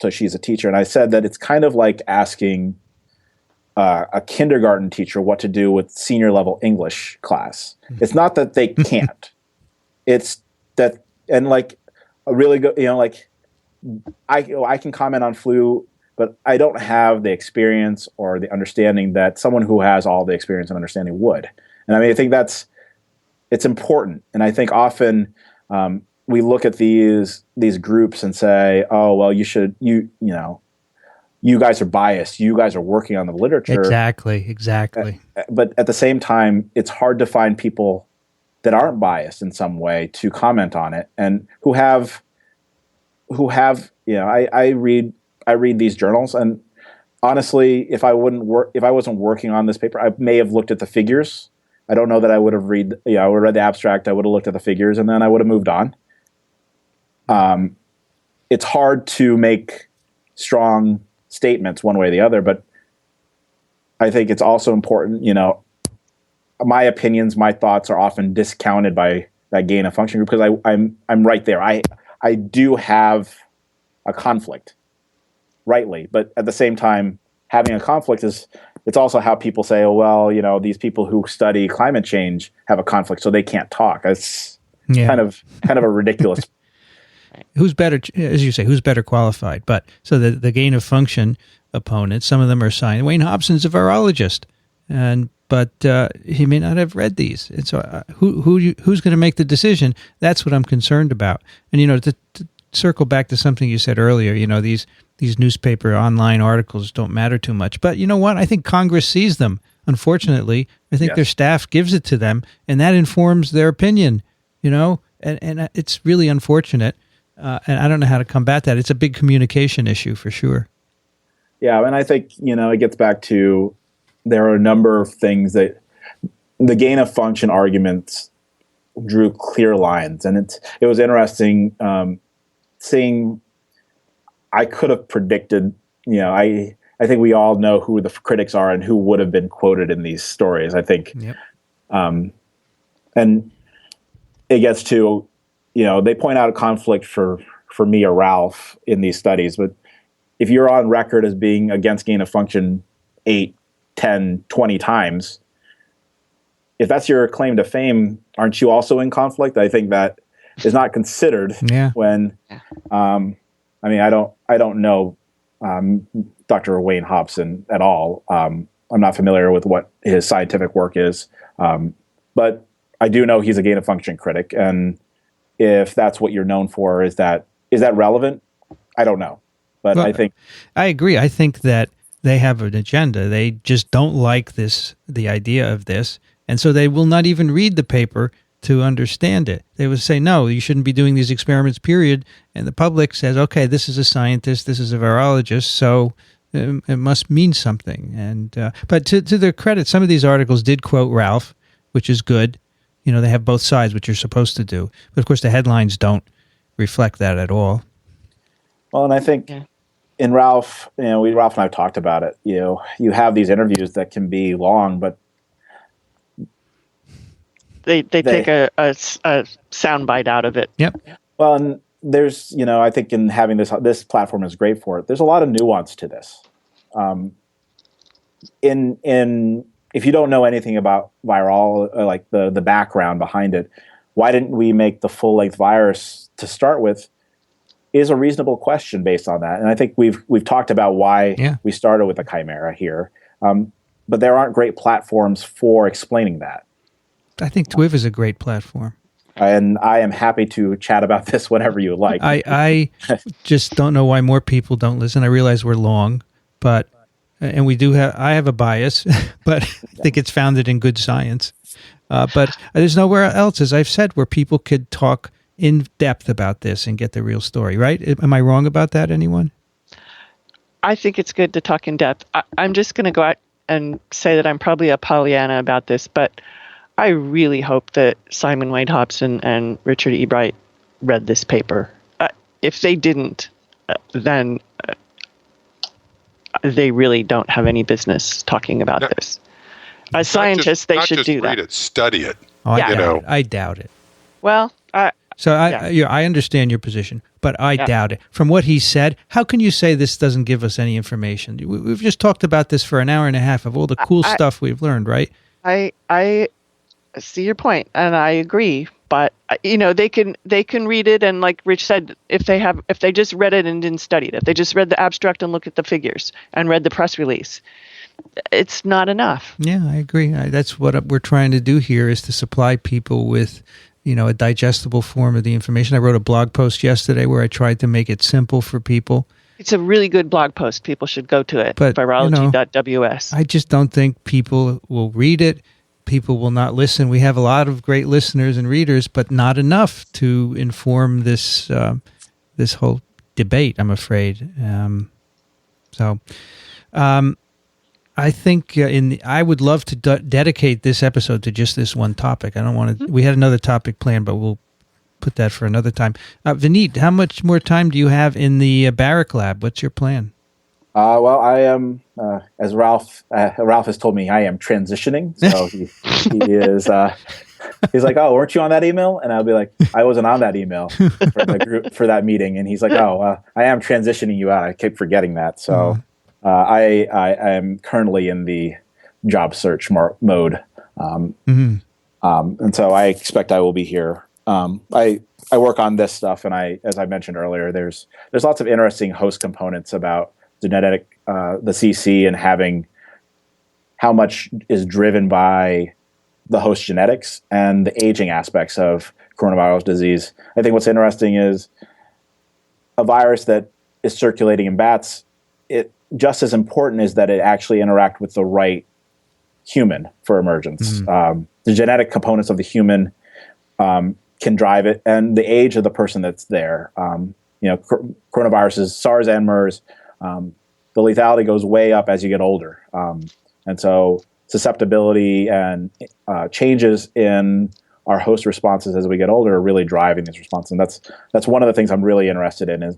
so she's a teacher, and I said that it's kind of like asking a kindergarten teacher what to do with senior level English class. It's not that they can't. It's that, and like a really good, I can comment on flu, but I don't have the experience or the understanding that someone who has all the experience and understanding would. And I mean, I think it's important. And I think often we look at these groups and say, oh, well, you guys are biased. You guys are working on the literature. Exactly. But at the same time, it's hard to find people that aren't biased in some way to comment on it and who have, I read these journals, and honestly, if I wasn't working on this paper, I may have looked at the figures. I don't know that I would have read the abstract. I would have looked at the figures, and then I would have moved on. It's hard to make strong statements one way or the other, but I think it's also important, my opinions, my thoughts are often discounted by that gain of function group because I'm right there. I do have a conflict, rightly, but at the same time, having a conflict it's also how people say, oh, well, these people who study climate change have a conflict, so they can't talk. It's kind of a ridiculous. Who's better, as you say, who's better qualified? But so the gain of function opponents, some of them are scientists. Wain-Hobson's a virologist, but he may not have read these. And so who's going to make the decision? That's what I'm concerned about. And, to circle back to something you said earlier, these newspaper online articles don't matter too much. But you know what? I think Congress sees them. Unfortunately, I think their staff gives it to them, and that informs their opinion, and it's really unfortunate. And I don't know how to combat that. It's a big communication issue for sure. Yeah, and I think, it gets back to there are a number of things that the gain of function arguments drew clear lines. And it was interesting seeing, I could have predicted, I think we all know who the critics are and who would have been quoted in these stories, I think. Yep. And it gets to, they point out a conflict for me or Ralph in these studies, but if you're on record as being against gain of function 8, 10, 20 times, if that's your claim to fame, aren't you also in conflict? I think that is not considered when, I don't know Dr. Wain-Hobson at all. I'm not familiar with what his scientific work is, but I do know he's a gain of function critic, and if that's what you're known for, is that relevant? I don't know. But I agree. I think that they have an agenda. They just don't like the idea of this. And so they will not even read the paper to understand it. They would say, no, you shouldn't be doing these experiments, period. And the public says, okay, this is a scientist, this is a virologist, so it must mean something. And but to their credit, some of these articles did quote Ralph, which is good. They have both sides, which you're supposed to do. But of course, the headlines don't reflect that at all. Well, and I think in Ralph, Ralph and I have talked about it. You have these interviews that can be long, but they take a soundbite out of it. Yep. Well, and there's, I think in having this platform is great for it. There's a lot of nuance to this. If you don't know anything about viral, like the background behind it, why didn't we make the full-length virus to start with? Is a reasonable question based on that, and I think we've talked about why we started with the chimera here, but there aren't great platforms for explaining that. I think TWiV is a great platform, and I am happy to chat about this whenever you like. I just don't know why more people don't listen. I realize we're long, but. And I have a bias, but I think it's founded in good science. But there's nowhere else, as I've said, where people could talk in depth about this and get the real story, right? Am I wrong about that, anyone? I think it's good to talk in depth. I'm just going to go out and say that I'm probably a Pollyanna about this, but I really hope that Simon Wain-Hobson and Richard Ebright read this paper. If they didn't, then they really don't have any business talking about this. As scientists, they should do that. Read it, study it. Oh, I doubt it. Well, I understand your position, but I doubt it. From what he said, how can you say this doesn't give us any information? We've just talked about this for an hour and a half of all the cool stuff we've learned, right? I see your point, and I agree. But they can read it, and like Rich said, if they just read it and didn't study it, if they just read the abstract and looked at the figures and read the press release, it's not enough. Yeah, I agree. That's what we're trying to do here, is to supply people with a digestible form of the information. I wrote a blog post yesterday where I tried to make it simple for people. It's a really good blog post. People should go to it. But, virology.ws. I just don't think people will read it. People will not listen. We have a lot of great listeners and readers, but not enough to inform this this whole debate, I'm afraid. I think I would love to dedicate this episode to just this one topic. I don't want to. We had another topic planned, but we'll put that for another time. Vineet, how much more time do you have in the Baric lab? What's your plan? Well, I am, as Ralph has told me, I am transitioning. So he is. He's like, "Oh, weren't you on that email?" And I'll be like, "I wasn't on that email for the group for that meeting." And he's like, "Oh, I am transitioning you out. I keep forgetting that." So I am currently in the job search mode, and so I expect I will be here. I work on this stuff, and as I mentioned earlier, there's lots of interesting host components about genetic, the CC, and having how much is driven by the host genetics and the aging aspects of coronavirus disease. I think what's interesting is a virus that is circulating in bats, it just as important is that it actually interact with the right human for emergence. The genetic components of the human can drive it, and the age of the person that's there. Coronaviruses, SARS and MERS, the lethality goes way up as you get older. And so susceptibility and changes in our host responses as we get older are really driving these responses. And that's one of the things I'm really interested in, is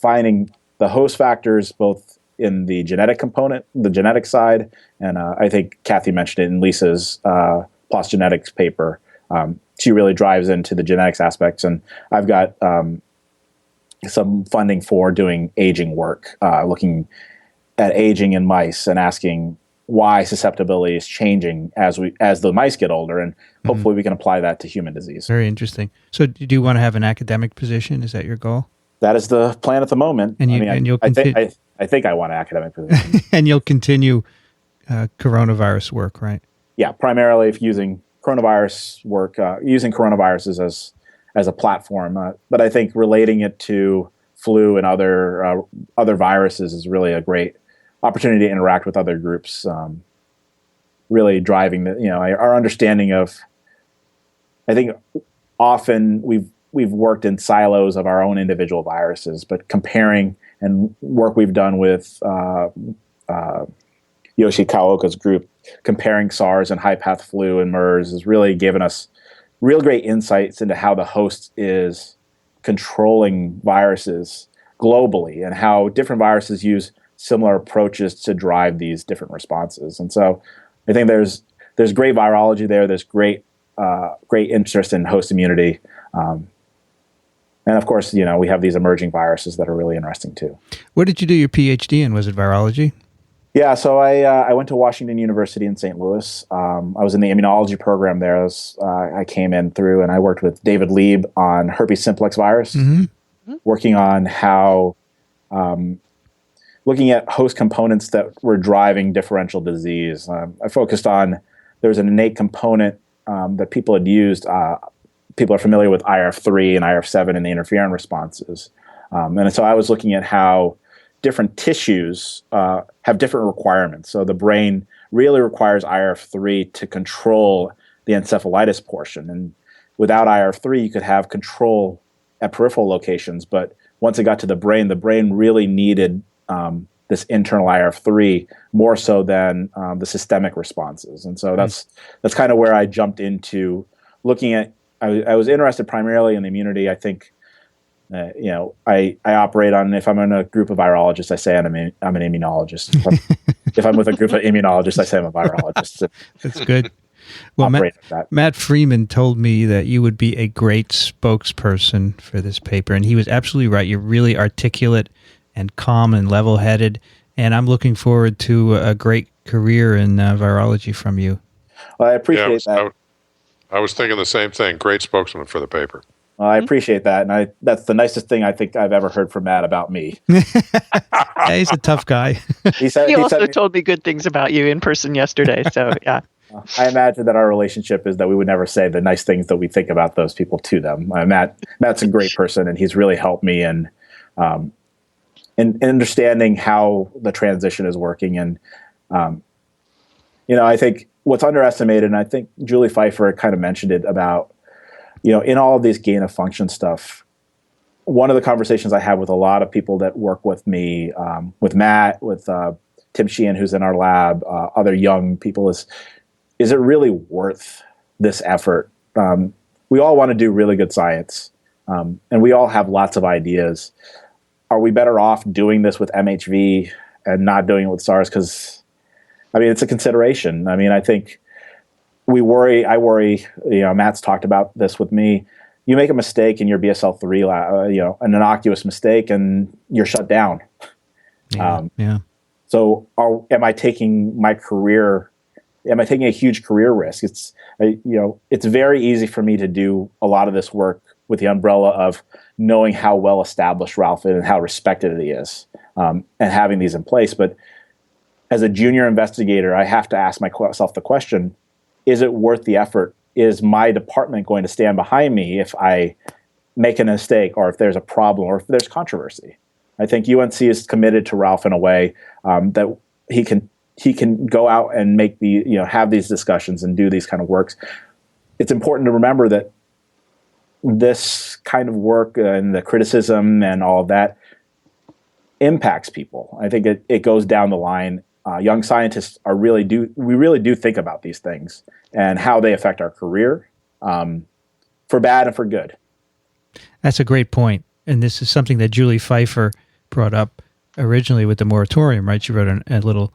finding the host factors both in the genetic component, the genetic side, and I think Kathy mentioned it in Lisa's PLoS Genetics paper. She really drives into the genetics aspects, and I've got some funding for doing aging work, looking at aging in mice and asking why susceptibility is changing as the mice get older, and hopefully we can apply that to human disease. Very interesting. So do you want to have an academic position? Is that your goal? That is the plan at the moment. I think I want an academic position. And you'll continue coronavirus work, right? Yeah, primarily if using coronavirus work, using coronaviruses as a platform. But I think relating it to flu and other viruses is really a great opportunity to interact with other groups. Really driving our understanding of. I think often we've worked in silos of our own individual viruses, but comparing and work we've done with Yoshi Kaoka's group, comparing SARS and high-path flu and MERS, has really given us real great insights into how the host is controlling viruses globally and how different viruses use similar approaches to drive these different responses. And so I think there's great virology there. There's great interest in host immunity. And of course, we have these emerging viruses that are really interesting too. Where did you do your PhD in? Was it virology? Yeah, so I went to Washington University in St. Louis. I was in the immunology program there. I came in through, and I worked with David Lieb on herpes simplex virus, working on how, looking at host components that were driving differential disease. I focused on, there was an innate component that people had used. People are familiar with IRF3 and IRF7 and the interferon responses. And so I was looking at how different tissues have different requirements. So the brain really requires IRF3 to control the encephalitis portion. And without IRF3, you could have control at peripheral locations. But once it got to the brain really needed the this internal IRF3 more so than the systemic responses. And so that's kind of where I jumped into looking at. I was interested primarily in the immunity. I think, I operate on, if I'm in a group of virologists, I say I'm an immunologist. If I'm with a group of immunologists, I say I'm a virologist. That's good. Well, Matt Freeman told me that you would be a great spokesperson for this paper, and he was absolutely right. You're really articulate and calm and level-headed, and I'm looking forward to a great career in virology from you. Well, I appreciate that. I was thinking the same thing. Great spokesman for the paper. Well, I appreciate that, and that's the nicest thing I think I've ever heard from Matt about me. Yeah, he's a tough guy. He also told me good things about you in person yesterday, so yeah. I imagine that our relationship is that we would never say the nice things that we think about those people to them. Matt's a great person, and he's really helped me in understanding how the transition is working. And I think what's underestimated, and I think Julie Pfeiffer kind of mentioned it about, in all of these gain of function stuff, one of the conversations I have with a lot of people that work with me, with Matt, with Tim Sheehan, who's in our lab, other young people, is it really worth this effort? We all want to do really good science, and we all have lots of ideas. Are we better off doing this with MHV and not doing it with SARS? Because, it's a consideration. I think I worry, Matt's talked about this with me. You make a mistake in your BSL-3, an innocuous mistake, and you're shut down. Yeah. So am I taking a huge career risk? It's very easy for me to do a lot of this work with the umbrella of knowing how well established Ralph is and how respected he is, and having these in place. But as a junior investigator, I have to ask myself the question, is it worth the effort? Is my department going to stand behind me if I make a mistake, or if there's a problem, or if there's controversy? I think UNC is committed to Ralph in a way that he can go out and make have these discussions and do these kind of works. It's important to remember that this kind of work and the criticism and all of that impacts people. I think it goes down the line. Young scientists we really do think about these things and how they affect our career, for bad and for good. That's a great point. And this is something that Julie Pfeiffer brought up originally with the moratorium, right? She wrote a little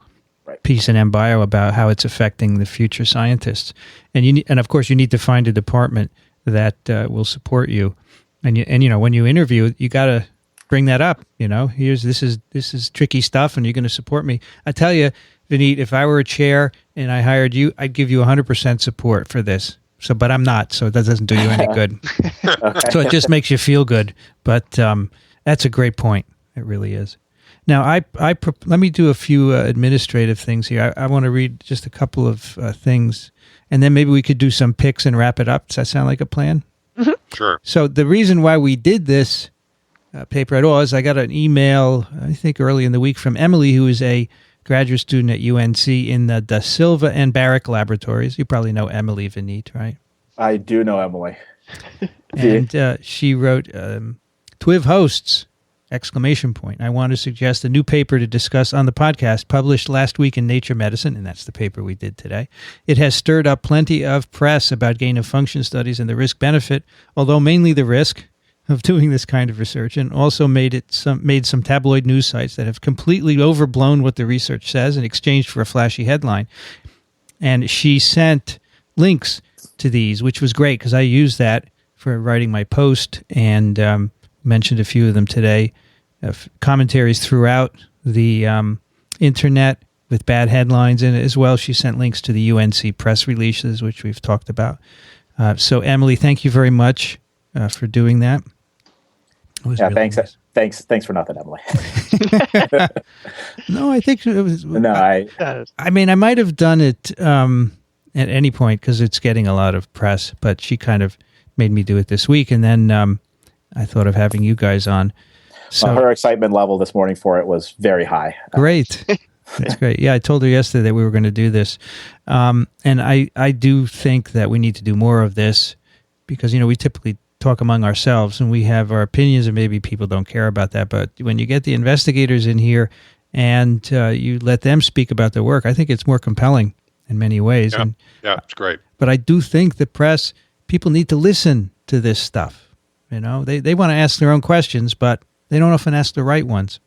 piece in MBio about how it's affecting the future scientists. And of course, you need to find a department that will support you. And when you interview, you got to bring that up. This is tricky stuff, and you're going to support me. I tell you, Vineet, if I were a chair and I hired you, I'd give you 100% support for this. So, but I'm not, so that doesn't do you any good. Okay. So it just makes you feel good. But that's a great point. It really is. Now, let me do a few administrative things here. I want to read just a couple of things, and then maybe we could do some picks and wrap it up. Does that sound like a plan? Mm-hmm. Sure. So the reason why we did this paper at all is I got an email, I think early in the week, from Emily, who is a graduate student at UNC in the Da Silva and Baric laboratories. You probably know Emily, Vineet, right? I do know Emily. And she wrote, TWiV hosts, ! I want to suggest a new paper to discuss on the podcast published last week in Nature Medicine, and that's the paper we did today. It has stirred up plenty of press about gain-of-function studies and the risk-benefit, although mainly the risk of doing this kind of research, and also made some tabloid news sites that have completely overblown what the research says in exchange for a flashy headline. And she sent links to these, which was great because I used that for writing my post and mentioned a few of them today. Commentaries throughout the internet with bad headlines in it as well. She sent links to the UNC press releases, which we've talked about. So, Emily, thank you very much for doing that. Yeah, really nice. Thanks for nothing, Emily. No, I think it was. No, I mean, I might have done it at any point because it's getting a lot of press, but she kind of made me do it this week, and then I thought of having you guys on. So her excitement level this morning for it was very high. Great. That's great. Yeah, I told her yesterday that we were going to do this. And I do think that we need to do more of this because, we typically talk among ourselves and we have our opinions and maybe people don't care about that. But when you get the investigators in here and you let them speak about their work, I think it's more compelling in many ways. Yeah, And, it's great. but I do think the press, people need to listen to this stuff. You know, they want to ask their own questions, but they don't often ask the right ones.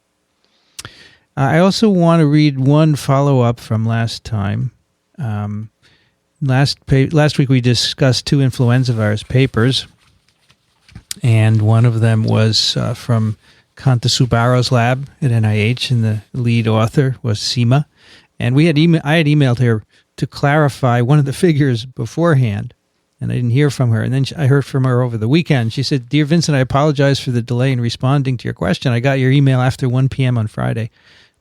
I also want to read one follow-up from last time. Last week we discussed 2 influenza virus papers, and one of them was from Conta lab at NIH, and the lead author was Seema. And I had emailed her to clarify one of the figures beforehand, and I didn't hear from her. And then I heard from her over the weekend. She said, "Dear Vincent, I apologize for the delay in responding to your question. I got your email after 1 p.m. on Friday.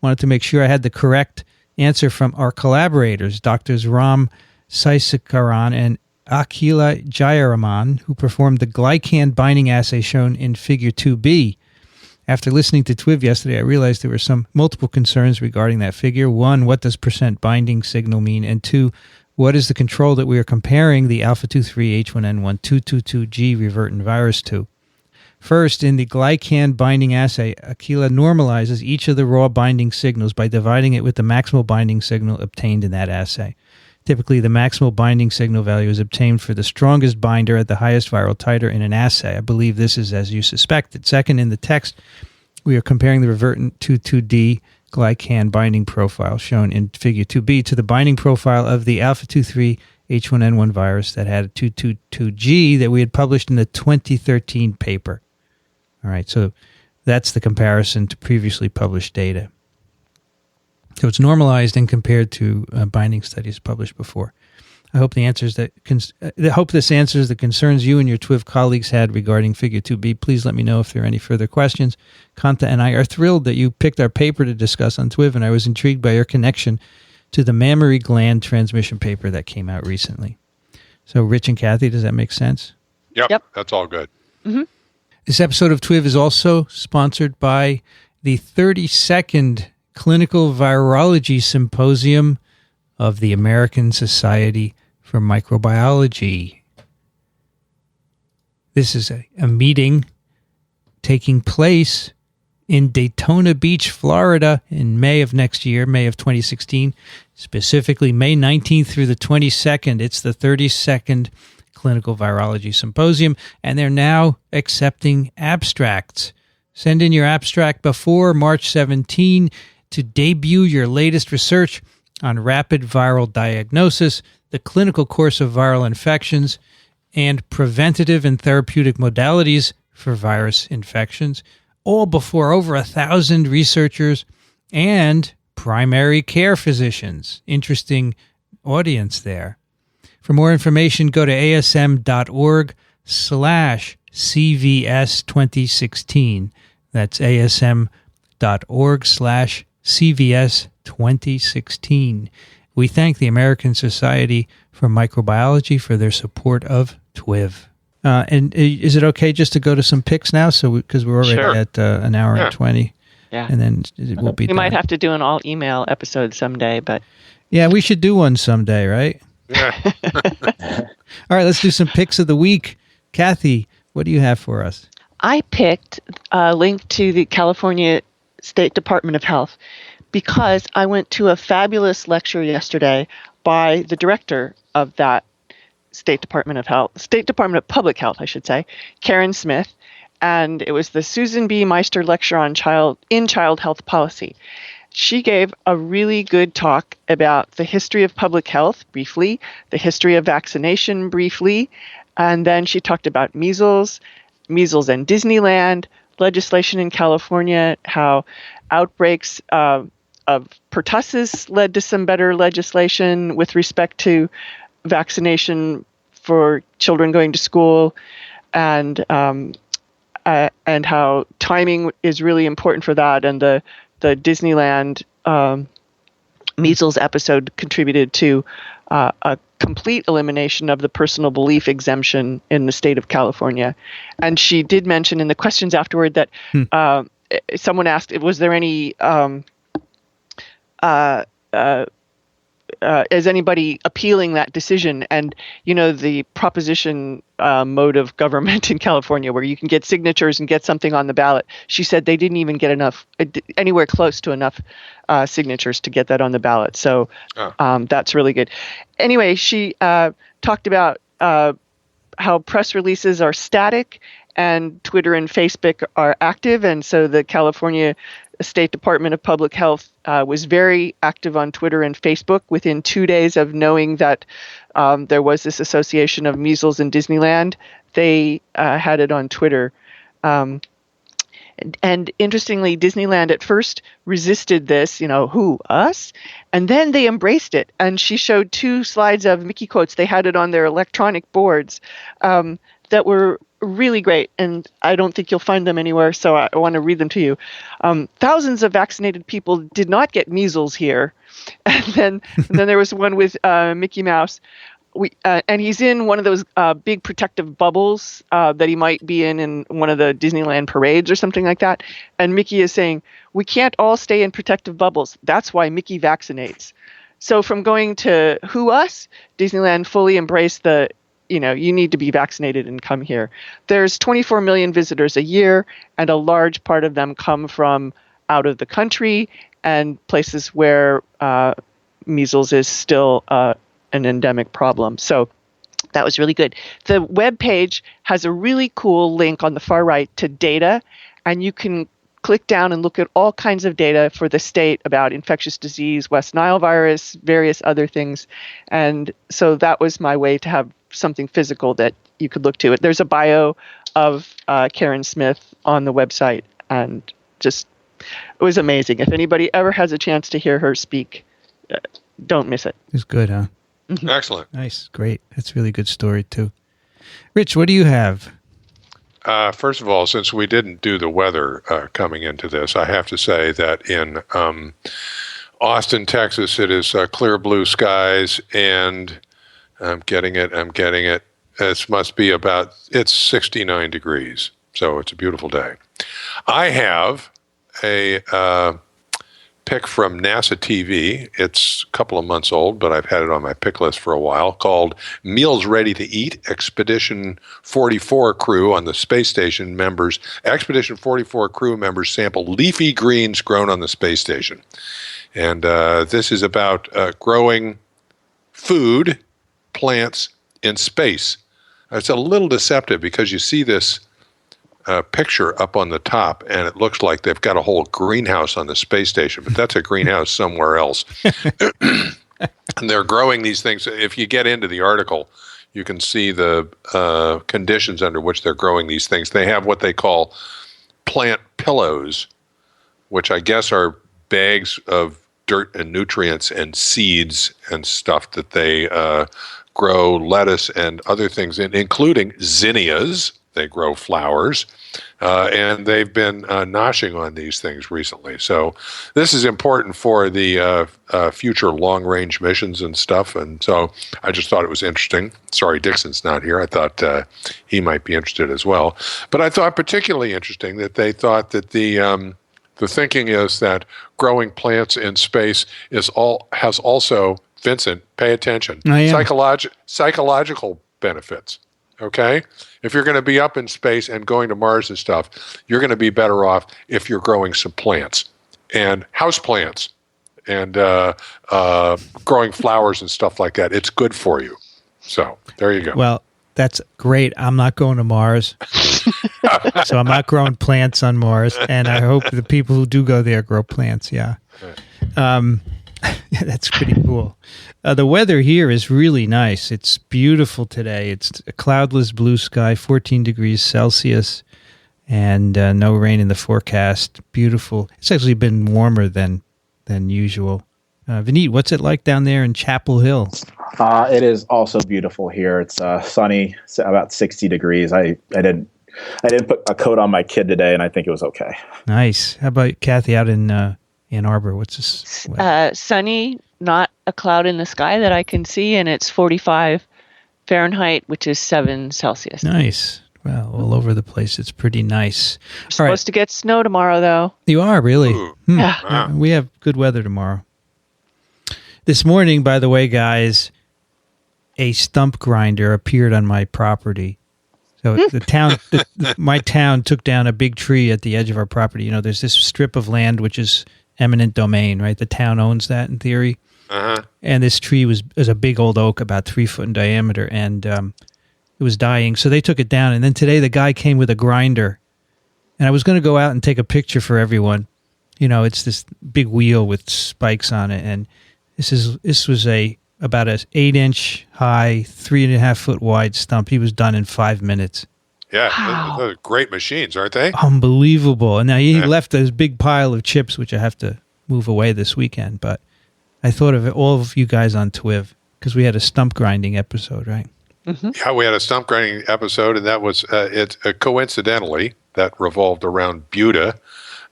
Wanted to make sure I had the correct answer from our collaborators, Drs. Ram Saisikaran and Akila Jayaraman, who performed the glycan binding assay shown in Figure 2b. After listening to TWiV yesterday, I realized there were multiple concerns regarding that figure. 1, what does % binding signal mean? And 2, what is the control that we are comparing the alpha-2,3-H1N1 222G revertant virus to? First, in the glycan binding assay, Akila normalizes each of the raw binding signals by dividing it with the maximal binding signal obtained in that assay. Typically, the maximal binding signal value is obtained for the strongest binder at the highest viral titer in an assay. I believe this is as you suspected. Second, in the text, we are comparing the revertant 22D glycan binding profile shown in Figure 2b to the binding profile of the alpha-2,3-H1N1 virus that had a 222G that we had published in the 2013 paper. All right, so that's the comparison to previously published data. So it's normalized and compared to binding studies published before. I hope this answers the concerns you and your TWiV colleagues had regarding Figure 2b. Please let me know if there are any further questions. Kanta and I are thrilled that you picked our paper to discuss on TWiV, and I was intrigued by your connection to the mammary gland transmission paper that came out recently. So, Rich and Kathy, does that make sense? Yep. That's all good. Mm-hmm. This episode of TWiV is also sponsored by the 32nd Clinical Virology Symposium of the American Society for Microbiology. This is a meeting taking place in Daytona Beach, Florida in May of next year, May of 2016, specifically May 19th through the 22nd. It's the 32nd Clinical Virology Symposium, and they're now accepting abstracts. Send in your abstract before March 17 to debut your latest research on rapid viral diagnosis, the clinical course of viral infections, and preventative and therapeutic modalities for virus infections, all before over 1,000 researchers and primary care physicians. Interesting audience there. For more information, go to asm.org/CVS2016. That's asm.org/CVS2016. We thank the American Society for Microbiology for their support of TWiV. And is it okay just to go to some picks now? So because we're already at an hour and 20. Yeah. And then we'll be We done. might have to do an all-email episode someday, but... Yeah, we should do one someday, right? Yeah. All right, let's do some picks of the week. Kathy, what do you have for us? I picked a link to the California State Department of Health because I went to a fabulous lecture yesterday by the director of that State Department of Public Health, I should say, Karen Smith, and it was the Susan B. Meister Lecture on Child Health Policy. She gave a really good talk about the history of public health briefly, the history of vaccination briefly, and then she talked about measles and Disneyland, legislation in California, how outbreaks of pertussis led to some better legislation with respect to vaccination for children going to school, and how timing is really important for that, and the Disneyland measles episode contributed to a complete elimination of the personal belief exemption in the state of California. And she did mention in the questions afterward that someone asked, was there any is anybody appealing that decision? And, the proposition mode of government in California where you can get signatures and get something on the ballot. She said they didn't even get anywhere close to enough signatures to get that on the ballot. So that's really good. Anyway, she talked about how press releases are static and Twitter and Facebook are active. And so the California State Department of Public Health was very active on Twitter and Facebook within 2 days of knowing that there was this association of measles in Disneyland. They had it on Twitter. And interestingly, Disneyland at first resisted this, who, us? And then they embraced it. And she showed 2 slides of Mickey quotes. They had it on their electronic boards that were really great. And I don't think you'll find them anywhere, so I want to read them to you. Thousands of vaccinated people did not get measles here. And then there was one with Mickey Mouse. And he's in one of those big protective bubbles that he might be in one of the Disneyland parades or something like that. And Mickey is saying, we can't all stay in protective bubbles. That's why Mickey vaccinates. So from going to who us, Disneyland fully embraced the, you need to be vaccinated and come here. There's 24 million visitors a year, and a large part of them come from out of the country and places where measles is still an endemic problem. So that was really good. The web page has a really cool link on the far right to data, and you can click down and look at all kinds of data for the state about infectious disease, West Nile virus, various other things. And so that was my way to have something physical that you could look to. There's a bio of Karen Smith on the website, and just it was amazing. If anybody ever has a chance to hear her speak, don't miss it. It's good, huh? Excellent. Nice. Great. That's a really good story, too. Rich, what do you have? First of all, since we didn't do the weather coming into this, I have to say that in Austin, Texas, it is clear blue skies, and I'm getting it. It must be it's 69 degrees, so it's a beautiful day. I have a pick from NASA TV. It's a couple of months old, but I've had it on my pick list for a while, called Meals Ready to Eat. Expedition 44 crew on the space station members. Expedition 44 crew members sample leafy greens grown on the space station. And this is about growing food, plants in space. It's a little deceptive because you see this picture up on the top, and it looks like they've got a whole greenhouse on the space station, but that's a greenhouse somewhere else. And they're growing these things. If you get into the article, you can see the conditions under which they're growing these things. They have what they call plant pillows, which I guess are bags of dirt and nutrients and seeds and stuff that they grow lettuce and other things in, including zinnias. They grow flowers, and they've been noshing on these things recently. So this is important for the future long-range missions and stuff, and so I just thought it was interesting. Sorry, Dixon's not here. I thought he might be interested as well. But I thought particularly interesting that they thought that the thinking is that growing plants in space has also, Vincent, pay attention, psychological benefits. Okay? If you're going to be up in space and going to Mars and stuff, you're going to be better off if you're growing some plants and house plants and growing flowers and stuff like that. It's good for you. So there you go. Well, that's great. I'm not going to Mars. So I'm not growing plants on Mars. And I hope the people who do go there grow plants. Yeah. Yeah, that's pretty cool. The weather here is really nice. It's beautiful today. It's a cloudless blue sky, 14 degrees Celsius, and no rain in the forecast. Beautiful. It's actually been warmer than usual. Vineet, what's it like down there in Chapel Hill? It is also beautiful here. It's sunny, about 60 degrees. I didn't put a coat on my kid today, and I think it was okay. Nice. How about Kathy out in Ann Arbor? What's this? Sunny, not a cloud in the sky that I can see, and it's 45 Fahrenheit, which is 7 Celsius. Nice. Well, all over the place. It's pretty nice. We're supposed to get snow tomorrow, though. You are, really? Yeah. We have good weather tomorrow. This morning, by the way, guys, a stump grinder appeared on my property. So my town took down a big tree at the edge of our property. You know, there's this strip of land which is eminent domain, right? The town owns that in theory. Uh-huh. And this tree was a big old oak, about 3 foot in diameter, and it was dying. So they took it down. And then today the guy came with a grinder. And I was going to go out and take a picture for everyone. You know, it's this big wheel with spikes on it. And this was about an 8-inch high, 3.5 foot wide stump. He was done in 5 minutes. Yeah, Wow. those are great machines, aren't they? Unbelievable. And now he left this big pile of chips, which I have to move away this weekend. But I thought of all of you guys on TWiV because we had a stump grinding episode, right? Mm-hmm. Yeah, we had a stump grinding episode, and that was coincidentally that revolved around Buda,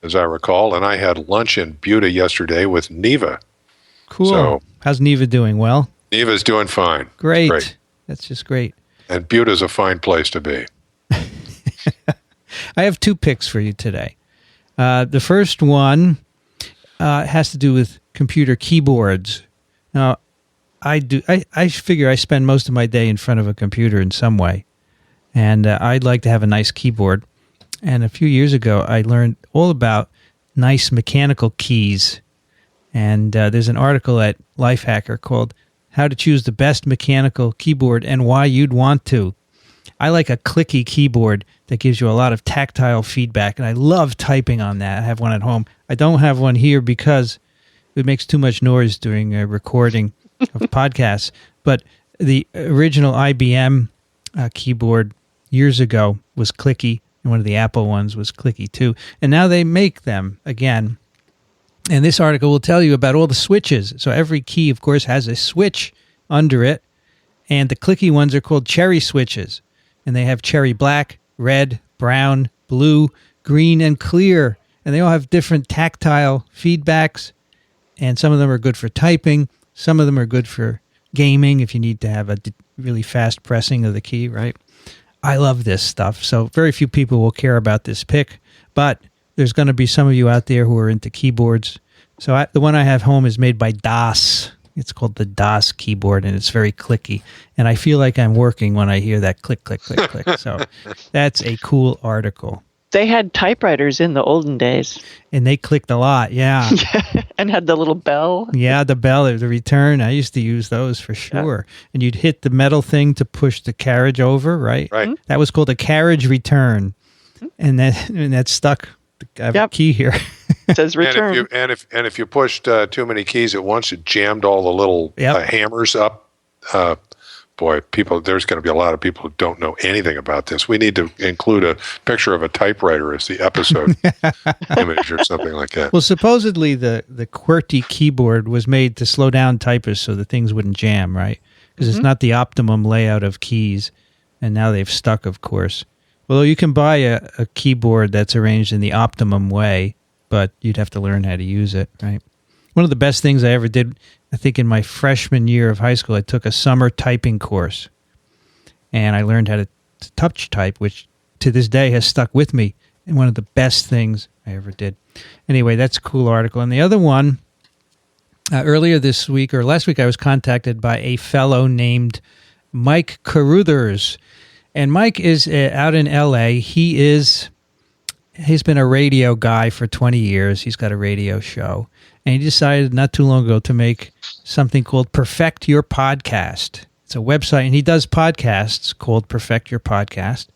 as I recall. And I had lunch in Buda yesterday with Neva. Cool. So, how's Neva doing? Well? Neva's doing fine. Great. That's just great. And Buta's a fine place to be. I have 2 picks for you today. The first one has to do with computer keyboards. Now, I figure I spend most of my day in front of a computer in some way, and I'd like to have a nice keyboard. And a few years ago, I learned all about nice mechanical keys. And there's an article at Lifehacker called How to Choose the Best Mechanical Keyboard and Why You'd Want to. I like a clicky keyboard that gives you a lot of tactile feedback, and I love typing on that. I have one at home. I don't have one here because it makes too much noise during a recording of podcasts. But the original IBM keyboard years ago was clicky, and one of the Apple ones was clicky too. And now they make them again. And this article will tell you about all the switches. So every key, of course, has a switch under it. And the clicky ones are called cherry switches. And they have cherry black, red, brown, blue, green, and clear. And they all have different tactile feedbacks. And some of them are good for typing. Some of them are good for gaming if you need to have a really fast pressing of the key, right? I love this stuff. So very few people will care about this pick. But there's going to be some of you out there who are into keyboards. So the one I have home is made by DOS. It's called the DOS keyboard, and it's very clicky. And I feel like I'm working when I hear that click, click, click, click. So that's a cool article. They had typewriters in the olden days. And they clicked a lot, yeah. And had the little bell. Yeah, the bell, the return. I used to use those for sure. Yeah. And you'd hit the metal thing to push the carriage over, right? Right. That was called a carriage return. And that stuck. I have a key here. It says return. And if you pushed too many keys at once, it jammed all the little hammers up. Boy, there's going to be a lot of people who don't know anything about this. We need to include a picture of a typewriter as the episode image or something like that. Well, supposedly the QWERTY keyboard was made to slow down typists so the things wouldn't jam, right? Because it's not the optimum layout of keys. And now they've stuck, of course. Although you can buy a keyboard that's arranged in the optimum way, but you'd have to learn how to use it, right? One of the best things I ever did, I think in my freshman year of high school, I took a summer typing course. And I learned how to touch type, which to this day has stuck with me. And one of the best things I ever did. Anyway, that's a cool article. And the other one, earlier this week, or last week, I was contacted by a fellow named Mike Carruthers. And Mike is out in L.A. He's been a radio guy for 20 years. He's got a radio show. And he decided not too long ago to make something called Perfect Your Podcast. It's a website, and he does podcasts called Perfect Your Podcast.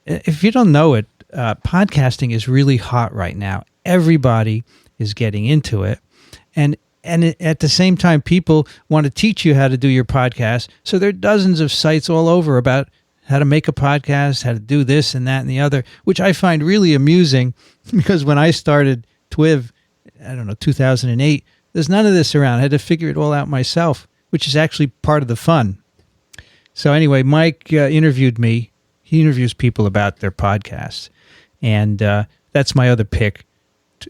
If you don't know it, podcasting is really hot right now. Everybody is getting into it. And at the same time, people want to teach you how to do your podcast. So there are dozens of sites all over about how to make a podcast, how to do this and that and the other, which I find really amusing because when I started TWiV, 2008, there's none of this around. I had to figure it all out myself, which is actually part of the fun. So anyway, Mike interviewed me. He interviews people about their podcasts. And that's my other pick,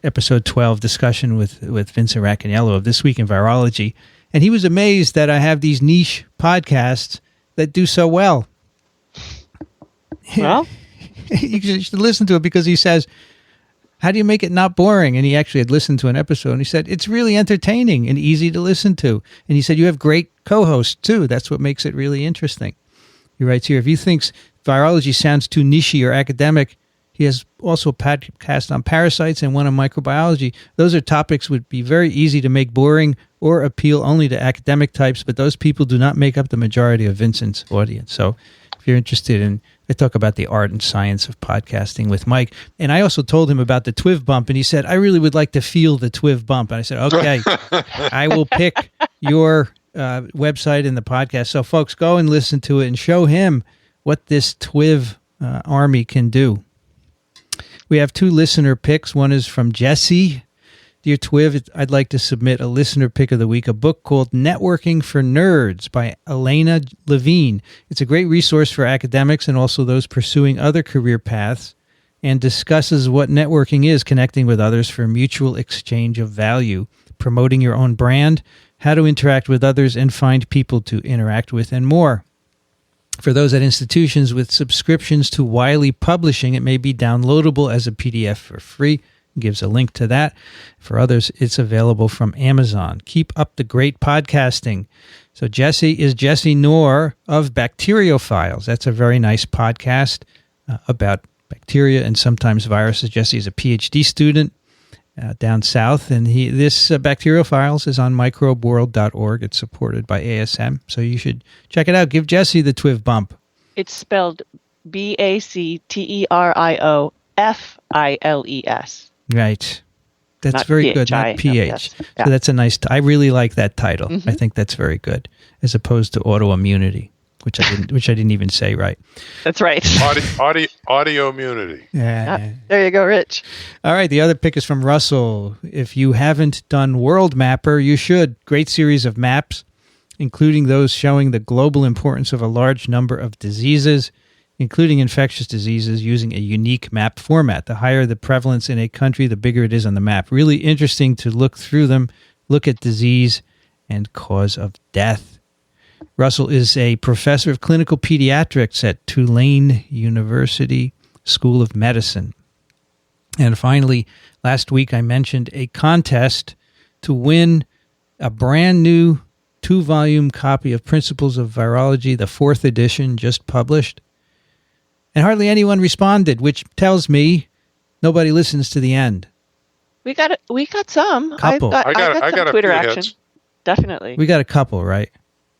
episode 12, discussion with Vincent Racaniello of This Week in Virology. And he was amazed that I have these niche podcasts that do so well. Well, you should listen to it because he says, how do you make it not boring? And he actually had listened to an episode, and he said, it's really entertaining and easy to listen to. And he said, you have great co-hosts, too. That's what makes it really interesting. He writes here, if you think virology sounds too niche or academic, he has also a podcast on parasites and one on microbiology. Those are topics would be very easy to make boring or appeal only to academic types, but those people do not make up the majority of Vincent's audience. So if you're interested in, I talk about the art and science of podcasting with Mike. And I also told him about the TWiV bump, and he said, I really would like to feel the TWiV bump. And I said, okay, I will pick your website in the podcast. So folks, go and listen to it and show him what this TWiV army can do. We have 2 listener picks. One is from Jesse. Dear TWiV, I'd like to submit a listener pick of the week, a book called Networking for Nerds by Elena Levine. It's a great resource for academics and also those pursuing other career paths, and discusses what networking is, connecting with others for mutual exchange of value, promoting your own brand, how to interact with others and find people to interact with, and more. For those at institutions with subscriptions to Wiley Publishing, it may be downloadable as a PDF for free. Gives a link to that. For others, it's available from Amazon. Keep up the great podcasting. So Jesse is Jesse Knorr of Bacteriophiles. That's a very nice podcast about bacteria and sometimes viruses. Jesse is a PhD student down south, and this Bacteriophiles is on microbeworld.org. It's supported by ASM, so you should check it out. Give Jesse the TWiV bump. It's spelled Bacterioffiles. Right. That's Not very good, PHI, not PH. yes. So Yeah. that's a nice, I really like that title. Mm-hmm. I think that's very good, as opposed to autoimmunity, which I didn't even say right. That's right. Audio immunity. Yeah. There you go, Rich. All right, the other pick is from Russell. If you haven't done World Mapper, you should. Great series of maps, including those showing the global importance of a large number of diseases, including infectious diseases, using a unique map format. The higher the prevalence in a country, the bigger it is on the map. Really interesting to look through them, look at disease and cause of death. Russell is a professor of clinical pediatrics at Tulane University School of Medicine. And finally, last week I mentioned a contest to win a brand new 2-volume copy of Principles of Virology, the 4th edition, just published. And hardly anyone responded, which tells me nobody listens to the end. We got some. Couple. I got I some got a Twitter few action. hits. Definitely. We got a couple, right?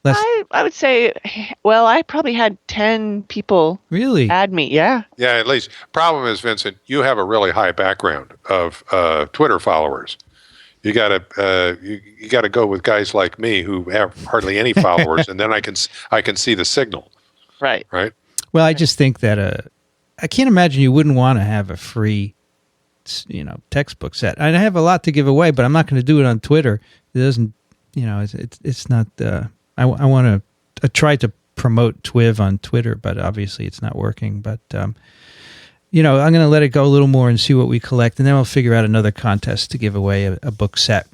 I would say, well, I probably had 10 people Really? add me. Yeah. Yeah, at least. Problem is, Vincent, you have a really high background of Twitter followers. You gotta go with guys like me who have hardly any followers, and then I can see the signal. Right. Right. Well, I just think that I can't imagine you wouldn't want to have a free, textbook set. I have a lot to give away, but I'm not going to do it on Twitter. It doesn't, it's not. I want to try to promote TWiV on Twitter, but obviously it's not working. But I'm going to let it go a little more and see what we collect, and then we'll figure out another contest to give away a book set.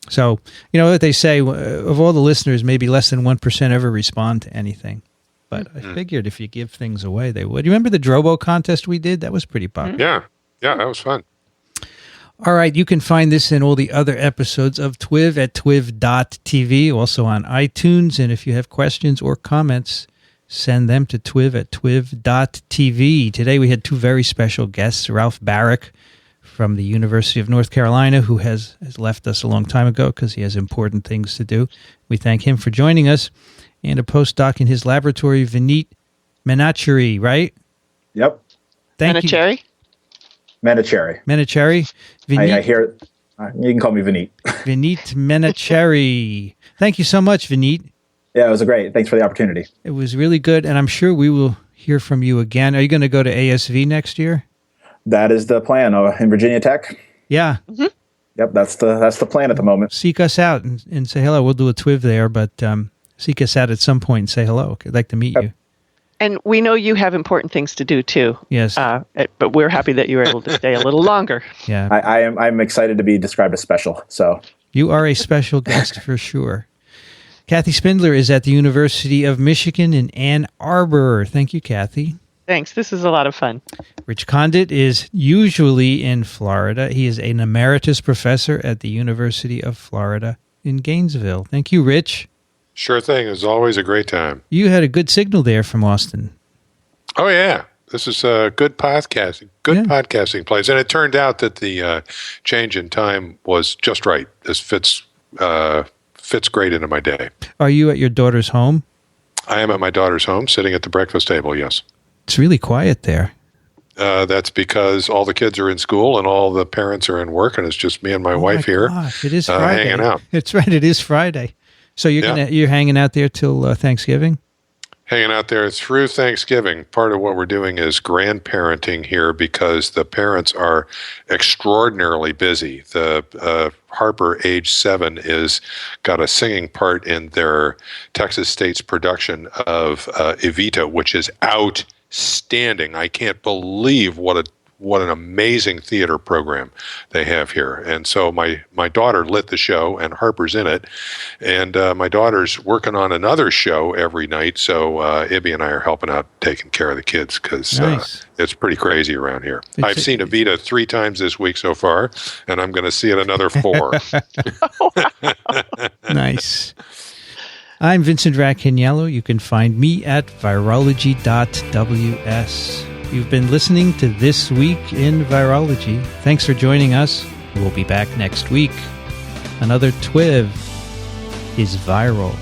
So what they say, of all the listeners, maybe less than 1% ever respond to anything. But I figured if you give things away, they would. You remember the Drobo contest we did? That was pretty popular. Yeah, that was fun. All right, you can find this and all the other episodes of TWiV at twiv.tv, also on iTunes. And if you have questions or comments, send them to TWiV at twiv.tv. Today we had 2 very special guests, Ralph Baric from the University of North Carolina, who has left us a long time ago because he has important things to do. We thank him for joining us. And a postdoc in his laboratory, Vineet Menachery, right? Yep. Thank Menachery? Menachery. Menachery. I hear you can call me Vineet. Vineet Menachery. Thank you so much, Vineet. Yeah, it was great. Thanks for the opportunity. It was really good, and I'm sure we will hear from you again. Are you going to go to ASV next year? That is the plan in Virginia Tech. Yeah. Mm-hmm. Yep, that's the plan at the moment. Seek us out and say hello. We'll do a TWiV there, but seek us out at some point and say hello. I'd like to meet you. And we know you have important things to do too. Yes. But we're happy that you were able to stay a little longer. Yeah. I'm excited to be described as special. So you are a special guest for sure. Kathy Spindler is at the University of Michigan in Ann Arbor. Thank you, Kathy. Thanks. This is a lot of fun. Rich Condit is usually in Florida. He is an emeritus professor at the University of Florida in Gainesville. Thank you, Rich. Sure thing. It's always a great time. You had a good signal there from Austin. Oh, yeah. This is a good podcasting. Podcasting place. And it turned out that the change in time was just right. This fits great into my day. Are you at your daughter's home? I am at my daughter's home, sitting at the breakfast table, yes. It's really quiet there. That's because all the kids are in school and all the parents are in work, and it's just me and my wife here. Gosh, it is Friday. Hanging out. It's right. It is Friday. So you're hanging out there till Thanksgiving? Hanging out there through Thanksgiving. Part of what we're doing is grandparenting here because the parents are extraordinarily busy. The Harper, age 7, is got a singing part in their Texas State's production of Evita, which is outstanding. I can't believe what an amazing theater program they have here. And so my daughter lit the show, and Harper's in it. And my daughter's working on another show every night, so Ibby and I are helping out taking care of the kids because it's pretty crazy around here. I've seen Evita 3 times this week so far, and I'm going to see it another 4. Nice. I'm Vincent Racaniello. You can find me at virology.ws. You've been listening to This Week in Virology. Thanks for joining us. We'll be back next week. Another TWiV is viral.